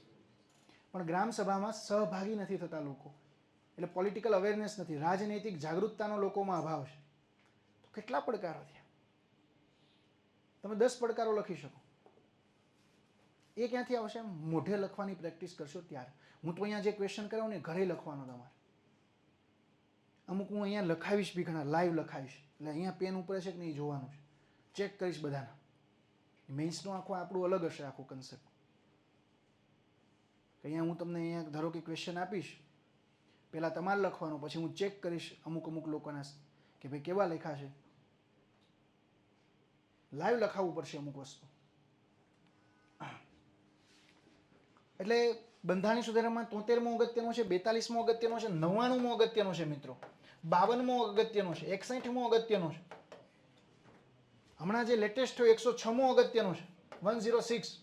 પણ ગ્રામ સભામાં સહભાગી નથી થતા લોકો, એટલે પોલિટિકલ અવેરનેસ નથી, રાજનૈતિક જાગૃતતાનો લોકોમાં અભાવ છે. તો કેટલા પડકારો થયા? તમે 10 પડકારો લખી શકો. એ ક્યાંથી આવશે? મોઢે લખવાની પ્રેક્ટિસ કરશો ત્યારે. હું તો અહીંયા જે ક્વેશ્ચન કરાવું ને ઘરે લખવાનો તમારે. અમુક હું અહીંયા લખાવીશ બી, ઘણા લાઈવ લખાવીશ, એટલે અહીંયા પેન ઉપર છે કે નહીં જોવાનું છે, ચેક કરીશ બધાના. મેન્સનું આખું આપણું અલગ હશે, આખું કન્સેપ્ટ. અહીંયા હું તમને અહીંયા ધારો કે ક્વેશ્ચન આપીશ, પહેલાં તમારે લખવાનું, પછી હું ચેક કરીશ અમુક લોકોના કે ભાઈ કેવા લખ્યા છે. લાઈવ લખાવવું પડશે અમુક વસ્તુ. એટલે બંધારણીય સુધારામાં 73મો અગત્યનો છે, 42મો અગત્યનો છે, 99મો અગત્યનો છે મિત્રો, 52મો અગત્યનો છે, 61મો અગત્યનો છે. હમણાં જે લેટેસ્ટ થયો 106મો અગત્યનો છે, 106.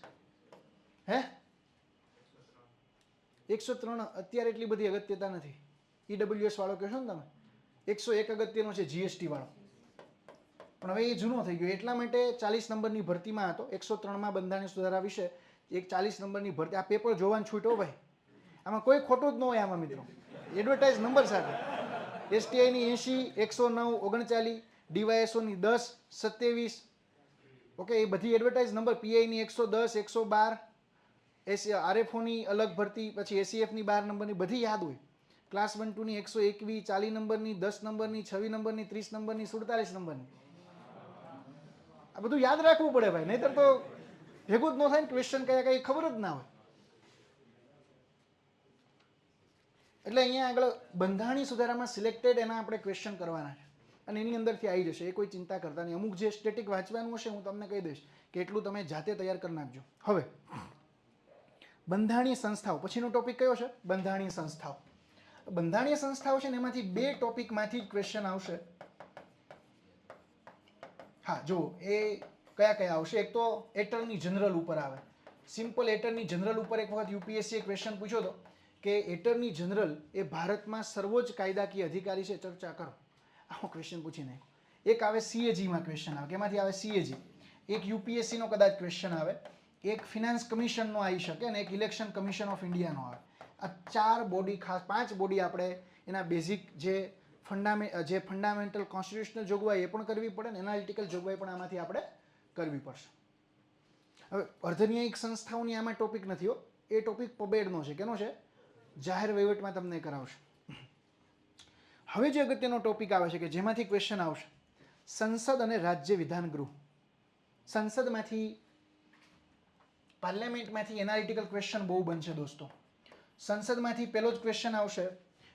હે 103 અત્યારે એટલી બધી અગત્યતા નથી. ઈડબ્લ્યુએસ વાળો કહેશો ને તમે, 101 અગત્યનો છે જીએસટી વાળો, પણ હવે એ જૂનો થઈ ગયો. એટલા માટે 40 નંબરની ભરતીમાં હતો, 103માં બંધારણીય સુધારા વિશે એક 40 નંબરની ભરતી. આ પેપર જોવાનું છૂટો ભાઈ, આમાં કોઈ ખોટું જ ન હોય આમાં મિત્રો, એડવર્ટાઇઝ નંબર સાથે. એસટીઆઈની 80, 109, 39, ડીવાયએસઓની 10, 27, ઓકે, એ બધી એડવર્ટાઇઝ નંબર. પીઆઈની 110, 112, આરએફઓની અલગ ભરતી, પછી એસીએફની 12 નંબરની બધી યાદ હોય. ક્લાસ 1 2 ની 121, 40 નંબરની, 10 નંબરની, 26 નંબરની, 30 નંબરની, 47 નંબરની. આ બધું યાદ રાખવું પડે ભાઈ, નહીતર તો ભેગું જ ન થાય ને. ક્વેશ્ચન કયા કઈ ખબર જ ના હોય. એટલે અહીંયા આગળ બંધારણીય સુધારામાં સિલેક્ટેડ એના આપણે ક્વેશ્ચન કરવાના છે, અને એની અંદરથી આવી જશે, એ કોઈ ચિંતા કરતા નહીં. અમુક જે સ્ટેટિક વાંચવાનું હશે હું તમને કહી દઈશ કે એટલું તમે જાતે તૈયાર કરી નાખજો. હવે બંધારણીય સંસ્થાઓ પછીનો ટોપિક કયો છે? બંધારણીય સંસ્થાઓ. બંધારણીય સંસ્થાઓ છે ને એમાંથી 2 ટોપિકમાંથી જ ક્વેશ્ચન આવશે. હા જો એ કયા કયા આવશે? એક તો એટર્ની જનરલ ઉપર આવે, સિમ્પલ એટર્ની જનરલ ઉપર એક વખત યુપીએસસીએ ક્વેશ્ચન પૂછ્યો હતો કે એટર્ની જનરલ એ ભારતમાં સર્વોચ્ચ કાયદાકીય અધિકારી છે, ચર્ચા કરો. આવો ક્વેશ્ચન પૂછી નાખ્યો. એક આવે સીએજીમાં ક્વેશ્ચન આવે, કેમાંથી આવે? સીએજી. એક યુપીએસસીનો કદાચ ક્વેશ્ચન આવે, એક ફિનાન્સ કમિશનનો આવી શકે, અને એક ઇલેક્શન કમિશન ઓફ ઇન્ડિયાનો આવે. આ 4 બોડી, ખાસ 5 બોડી આપણે એના બેઝિક જે ફંડામેન્ટલ કોન્સ્ટિટ્યુશનલ જોગવાઈ એ પણ કરવી પડે ને એનાલિટિકલ જોગવાઈ પણ આમાંથી આપણે કરવી પડશે. હવે અર્ધન્યાયિક સંસ્થાઓની આમાં ટોપિક નથી હો, એ ટોપિક પબેડનો છે. કેનો છે? જાહેર વહીવટમાં તમને કરાવશે. હવે જે અગત્યનો ટોપિક આવે છે કે જેમાંથી ક્વેશ્ચન આવશે, સંસદ અને રાજ્ય વિધાન ગૃહ. સંસદમાંથી, પાર્લામેન્ટમાંથી એનાલિટિકલ ક્વેશ્ચન બહુ બનશે દોસ્તો. સંસદમાંથી પહેલો જ ક્વેશ્ચન આવશે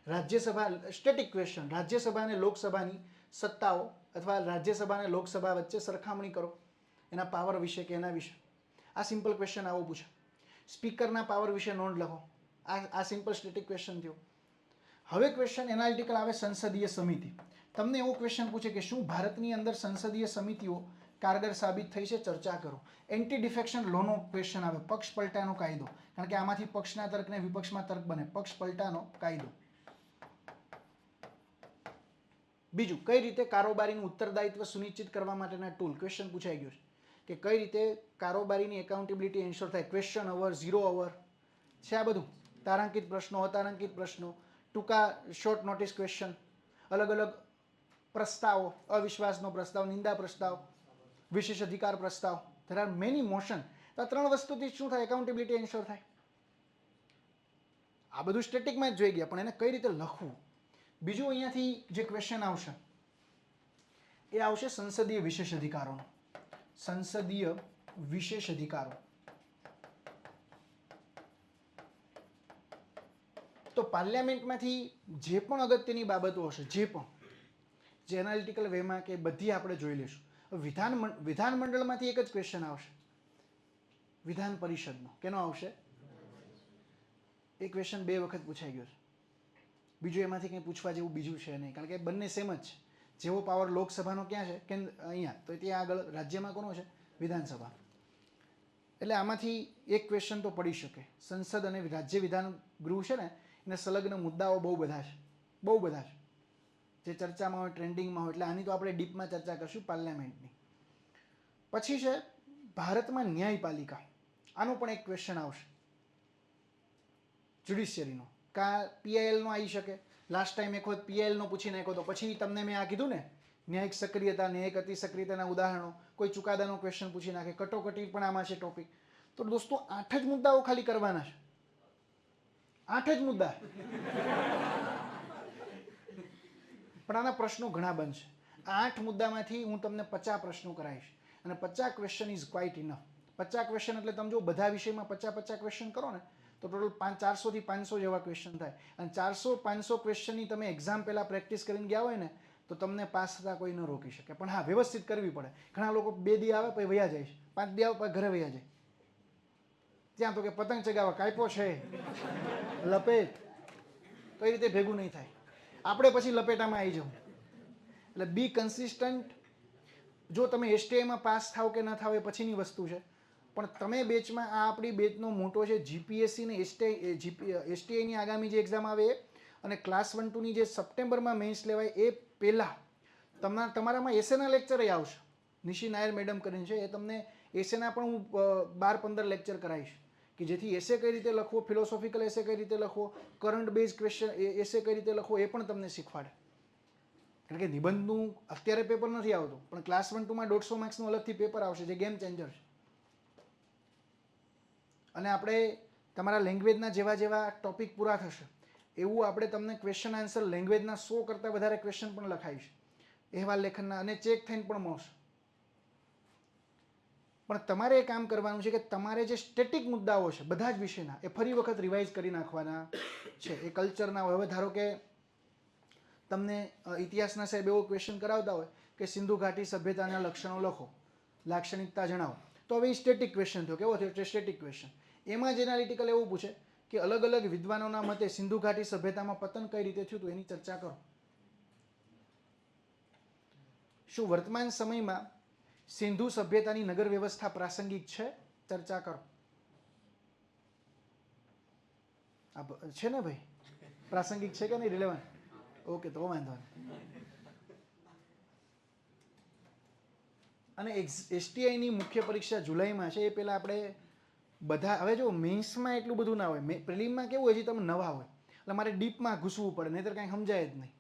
રાજ્યસભા, સ્ટેટિક ક્વેશ્ચન, રાજ્યસભા અને લોકસભાની સત્તાઓ અથવા રાજ્યસભા અને લોકસભા વચ્ચે સરખામણી કરો, એના પાવર વિશે કે એના વિશે. આ સિમ્પલ ક્વેશ્ચન આવો પૂછે. સ્પીકરના પાવર વિશે નોંધ લખો. આ સિમ્પલ સ્ટેટિક ક્વેશ્ચન થયો. હવે ક્વેશ્ચન એનાલિટિકલ આવે, સંસદીય સમિતિ. તમને એવો ક્વેશ્ચન પૂછે કે શું ભારતની અંદર સંસદીય સમિતિઓ કારગર સાબિત થઈ છે? ચર્ચા કરો. એન્ટી ડિફેક્શન લોનો ક્વેશ્ચન આવે, પક્ષ પલટાનો કાયદો, કારણ કે આમાંથી પક્ષના તર્ક ને વિપક્ષમાં તર્ક બને, પક્ષ પલટાનો કાયદો. બીજું, કઈ રીતે કારોબારીનું ઉત્તરદાયિત્વ સુનિશ્ચિત કરવા માટેના ટૂલ, ક્વેશ્ચન પૂછાઈ ગયો છે. કે કઈ રીતે કારોબારીની એકાઉન્ટેબિલિટી એન્શ્યોર થાય. ક્વેશ્ચન અવર, 0 અવર છે આ બધું. તારાંકિત પ્રશ્નો, અતારાંકિત પ્રશ્નો, ટૂંકા શોર્ટ નોટિસ ક્વેશ્ચન, અલગ અલગ પ્રસ્તાવો, અવિશ્વાસનો પ્રસ્તાવ, નિંદા પ્રસ્તાવ, વિશેષ અધિકાર પ્રસ્તાવ. There are many motion. તો આ 3 વસ્તુથી શું થાય? એકાઉન્ટેબિલિટી એન્શ્યોર થાય. આ બધું સ્ટેટિકમાં જ જોઈ ગયા, પણ એને કઈ રીતે લખવું. બીજું અહીંયાથી જે ક્વેશ્ચન આવશે એ આવશે સંસદીય વિશેષ અધિકારોનો. સંસદીય વિશેષ અધિકારો. તો પાર્લામેન્ટમાંથી જે પણ અગત્યની બાબતો હશે, જે એનાલિટિકલ વેમાં કે બધી આપણે જોઈ લઈશું. વિધાનમંડળમાંથી એક જ ક્વેશ્ચન આવશે, વિધાન પરિષદનો. કેનો આવશે? એ ક્વેશ્ચન 2 વખત પૂછાઈ ગયો છે. બીજું એમાંથી કંઈ પૂછવા જેવું બીજું છે નહીં, કારણ કે બંને સેમ જ છે. જેવો પાવર લોકસભાનો ક્યાં છે? કે અહીંયા. તો ત્યાં આગળ રાજ્યમાં કોનો છે? વિધાનસભા. એટલે આમાંથી એક ક્વેશ્ચન તો પડી શકે. સંસદ અને રાજ્ય વિધાન ગૃહ છે ને, એને સંલગ્ન મુદ્દાઓ બહુ બધા છે, બહુ બધા છે જે ચર્ચામાં હોય, ટ્રેન્ડિંગમાં હોય. એટલે આની તો આપણે ડીપમાં ચર્ચા કરશું પાર્લામેન્ટની. પછી છે ભારતમાં ન્યાયપાલિકા. આનો પણ એક ક્વેશ્ચન આવશે, જ્યુડિશિયરીનો. કાં પીઆઈએલનો આવી શકે. લાસ્ટ ટાઈમ એક વખત પીઆઈએલનો પૂછી નાખ્યો તો પછી તમને મેં આ કીધું ને, ન્યાયિક સક્રિયતા, ન્યાયિક અતિ સક્રિયતાના ઉદાહરણો, કોઈ ચુકાદાનો ક્વેશ્ચન પૂછી નાખે. કટોકટી પણ આમાં છે ટોપિક. તો દોસ્તો 8 જ મુદ્દાઓ ખાલી કરવાના છે. 8 જ મુદ્દા. પણ આના પ્રશ્નો ઘણા બનશે. 8 મુદ્દામાંથી હું તમને 50 પ્રશ્નો કરાવીશ, અને 50 question is quite enough. 50 question એટલે તમે જો બધા વિષયમાં 50 ક્વેશ્ચન કરો ને તો ટોટલ 400 થી 500 જેવા ક્વેશ્ચન થાય. અને 400-500 ક્વેશ્ચનની તમે એક્ઝામ પહેલાં પ્રેક્ટિસ કરીને ગયા હોય ને તો તમને પાસ થતા કોઈ ન રોકી શકે. પણ હા, વ્યવસ્થિત કરવી પડે. ઘણા લોકો 2 દી આવે પછી વયા જાય છે, 5 દી આવે પછી ઘરે વયા જાય. ત્યાં તો કે પતંગ ચગાવવા કાપ્યો છે લપેટ, તો એ રીતે ભેગું નહીં થાય. આપણે પછી લપેટામાં આવી જવું. એટલે બી કન્સિસ્ટન્ટ. જો તમે એસટીઆઈમાં પાસ થાવ કે ન થાવ એ પછીની વસ્તુ છે, પણ તમે બેચમાં, આ આપણી બેચનો મોટો છે. જીપીએસસી ને એસટીઆઈની આગામી જે એક્ઝામ આવે એ, અને ક્લાસ 1-2ની જે સપ્ટેમ્બરમાં મેન્સ લેવાય એ પહેલાં તમારામાં એસેના લેક્ચર આવશે. નિશી નાયર મેડમ કરીને છે, એ તમને એસેના પણ હું 12-15 લેક્ચર કરાવીશ, કે જેથી એસે કઈ રીતે લખવો, ફિલોસોફિકલ એસે કઈ રીતે લખવો, કરંટ બેઝ ક્વેશ્ચન એસે કઈ રીતે લખવો, એ પણ તમને શીખવાડે. કારણ કે નિબંધનું અત્યારે પેપર નથી આવતું, પણ ક્લાસ 1-2માં 150 માર્ક્સનું અલગથી પેપર આવશે, જે ગેમ ચેન્જર છે. અને આપણે તમારા લેંગ્વેજના જેવા ટોપિક પૂરા થશે એવું આપણે તમને ક્વેશ્ચન આન્સર લેંગ્વેજના 100 કરતાં વધારે ક્વેશ્ચન પણ લખાઈશ, અહેવાલ લેખનના, અને ચેક થઈને પણ મળશે. પણ તમારે એ કામ કરવાનું છે કે તમારે જે સ્ટેટિક મુદ્દાઓ છે બધા જ વિષયના, એ ફરી વખત રિવાઇઝ કરી નાખવાના છે. એ કલ્ચરના હોય. હવે ધારો કે તમને ઇતિહાસના સાહેબ એવો ક્વેશ્ચન કરાવતા હોય કે સિંધુ ઘાટી સભ્યતાના લક્ષણો લખો, લાક્ષણિકતા જણાવો. તો હવે એ સ્ટેટિક ક્વેશ્ચન થયો. કેવો થયો? Static question. એમાં જ એનાલિટિકલ એવું પૂછે કે અલગ અલગ વિદ્વાનોના મતે સિંધુ ઘાટી સભ્યતામાં પતન કઈ રીતે થયું હતું એની ચર્ચા કરો. શું વર્તમાન સમયમાં સિંધુ સભ્યતાની નગર વ્યવસ્થા પ્રાસંગિક છે? ચર્ચા કરો. છે ને ભાઈ? પ્રાસંગિક છે કે નહીં? રિલેવન્ટ? ઓકે, તો વાંધો નહીં. અને એસટીઆઈની મુખ્ય પરીક્ષા જુલાઈમાં છે. એ પહેલાં આપણે બધા, હવે જો મેન્સમાં એટલું બધું ના હોય, પ્રિલિમમાં કેવું હોય છે, તમે નવા હોય એટલે મારે ડીપમાં ઘૂસવું પડે, નહીંતર કાંઈ સમજાય જ નહીં.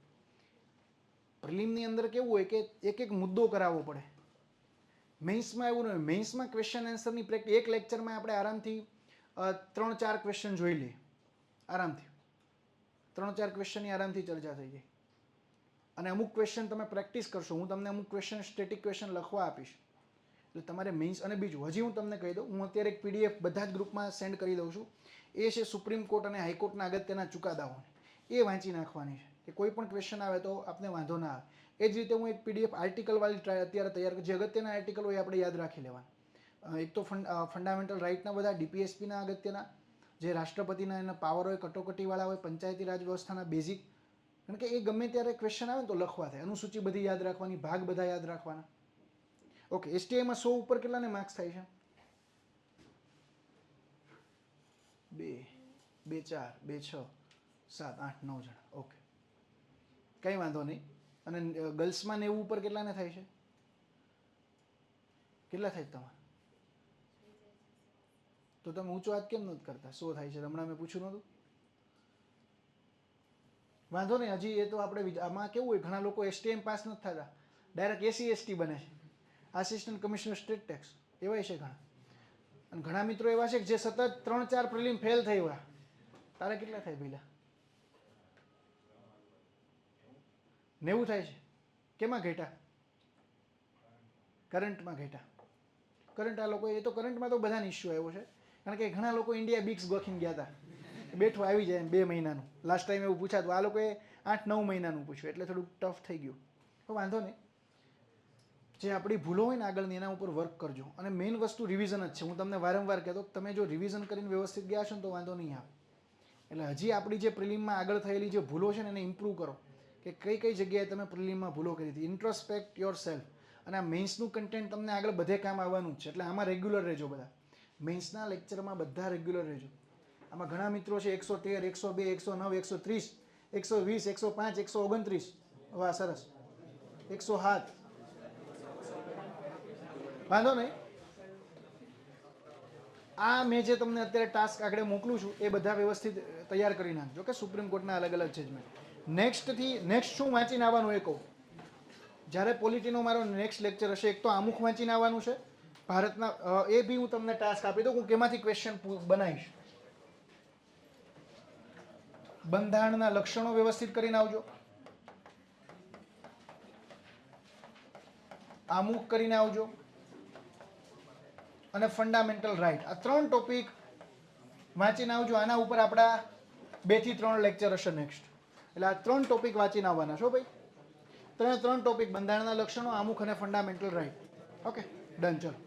પ્રિલિમની અંદર કેવું હોય કે એક એક મુદ્દો કરાવવો પડે. મેન્સમાં એવું નહીં હોય. મેન્સમાં ક્વેશ્ચન આન્સરની પ્રેક્ટિસ એક લેક્ચરમાં આપણે આરામથી 3-4 ક્વેશ્ચન જોઈ લઈએ. આરામથી 3-4 ક્વેશ્ચનની આરામથી ચર્ચા થઈ જાય. અને અમુક ક્વેશ્ચન તમે પ્રેક્ટિસ કરશો. હું તમને અમુક ક્વેશ્ચન, સ્ટેટિક ક્વેશ્ચન લખવા આપીશ. એટલે તમારે મેન્સ. અને બીજું હજી હું તમને કહી દઉં, હું અત્યારે એક પીડીએફ બધા જ ગ્રુપમાં સેન્ડ કરી દઉં છું. એ છે સુપ્રીમ કોર્ટ અને હાઈકોર્ટના અગત્યના ચુકાદાઓને. એ વાંચી નાખવાની છે કે કોઈ પણ ક્વેશ્ચન આવે તો આપને વાંધો ના આવે. એ જ રીતે હું એક પીડીએફ આર્ટિકલવાળી અત્યારે તૈયાર કરી, જે અગત્યના આર્ટિકલ હોય આપણે યાદ રાખી લેવાના. એક તો ફંડામેન્ટલ રાઇટના બધા, ડીપીએસપીના અગત્યના, જે રાષ્ટ્રપતિના એના પાવર હોય, કટોકટીવાળા હોય, પંચાયતી રાજ વ્યવસ્થાના બેઝિક. કારણ કે એ ગમે ત્યારે ક્વેશ્ચન આવે ને તો લખવા થાય. અનુસૂચિ બધી યાદ રાખવાની, ભાગ બધા યાદ રાખવાના. ઓકે, એસટીઆઈમાં 100 ઉપર કેટલાને માર્ક્સ થાય છે? 2, 4, 2, 6, 7, 8, 9 જણા. ઓકે, કંઈ વાંધો નહીં. અને ગર્લ્સમાં 90 ઉપર કેટલાને થાય છે? કેટલા થાય તમારે? તો તમે ઊંચો હાથ કેમ નથી કરતા? 100 થાય છે, હમણાં મેં પૂછ્યું નહોતું? વાંધો નહીં, હજી એ તો આપણે આમાં કેવું હોય, ઘણા લોકો STM પાસ નથી થતા, ડાયરેક્ટ SC ST બને છે, આસિસ્ટન્ટ કમિશનર સ્ટેટ ટેક્સ, એવાય છે ઘણા. અને ઘણા મિત્રો એવા છે કે જે સતત 3-4 પ્રિલિમ ફેલ થઈ ગયા. તારે કેટલા થાય પહેલા? 90 થાય છે. કેમાં ઘટ્યા? કરંટમાં ઘટ્યા. કરંટ આ લોકો, એ તો કરંટમાં તો બધાને ઇસ્યુ આવ્યો છે, કારણ કે ઘણા લોકો ઇન્ડિયા બીક્સ ગોખીને ગયા હતા, બેઠું આવી જાય 2 મહિનાનું. લાસ્ટ ટાઈમ એવું પૂછાતું, આ લોકોએ 8-9 મહિનાનું પૂછ્યું, એટલે થોડુંક ટફ થઈ ગયું. તો વાંધો નહીં, જે આપણી ભૂલો હોય ને આગળની, એના ઉપર વર્ક કરજો. અને મેઇન વસ્તુ રિવિઝન જ છે. હું તમને વારંવાર કહેતો, તમે જો રિવિઝન કરીને વ્યવસ્થિત ગયા છો ને તો વાંધો નહીં આવે. એટલે હજી આપણી જે પ્રિલિમમાં આગળ થયેલી જે ભૂલો છે ને એને ઇમ્પ્રૂવ કરો, કે કઈ કઈ જગ્યાએ તમે પ્રિલિમમાં ભૂલો કરી હતી. ઇન્ટ્રોસ્પેક્ટ યોર સેલ્ફ. અને આ મેઇન્સનું કન્ટેન્ટ તમને આગળ બધે કામ આવવાનું જ છે, એટલે આમાં રેગ્યુલર રહેજો બધા. મેઇન્સના લેક્ચરમાં બધા રેગ્યુલર રહેજો. આમાં ઘણા મિત્રો છે 113, 102, 109, 130, 120, 105, 129. વાહ, સરસ. 107. વાંધો નહીં. આ મેં જે તમને અત્યારે ટાસ્ક આગળ મોકલું છું એ બધા વ્યવસ્થિત તૈયાર કરી નાખજો, કે સુપ્રીમ કોર્ટના અલગ અલગ જજમેન્ટ. નેક્સ્ટ શું વાંચીને આવવાનું એ કહું. જ્યારે પોલિટીનો મારો નેક્સ્ટ લેક્ચર હશે, એક તો આમુખ વાંચીને આવવાનું છે ભારતના, એ બી હું તમને ટાસ્ક આપી દઉં, હું કેમાંથી ક્વેશ્ચન બનાવીશ. બંધારણના લક્ષણો વ્યવસ્થિત કરીને આવજો, આમુખ કરીને આવજો, અને ફંડામેન્ટલ રાઇટ. આ 3 ટોપિક વાંચીને આવજો. આના ઉપર આપણા 2 થી 3 લેક્ચર હશે નેક્સ્ટ. એટલે આ 3 ટોપિક વાંચીને આવવાના છો ભાઈ. 3 ટોપિક: બંધારણના લક્ષણો, આમુખ અને ફંડામેન્ટલ રાઇટ. Okay, done. ચલો.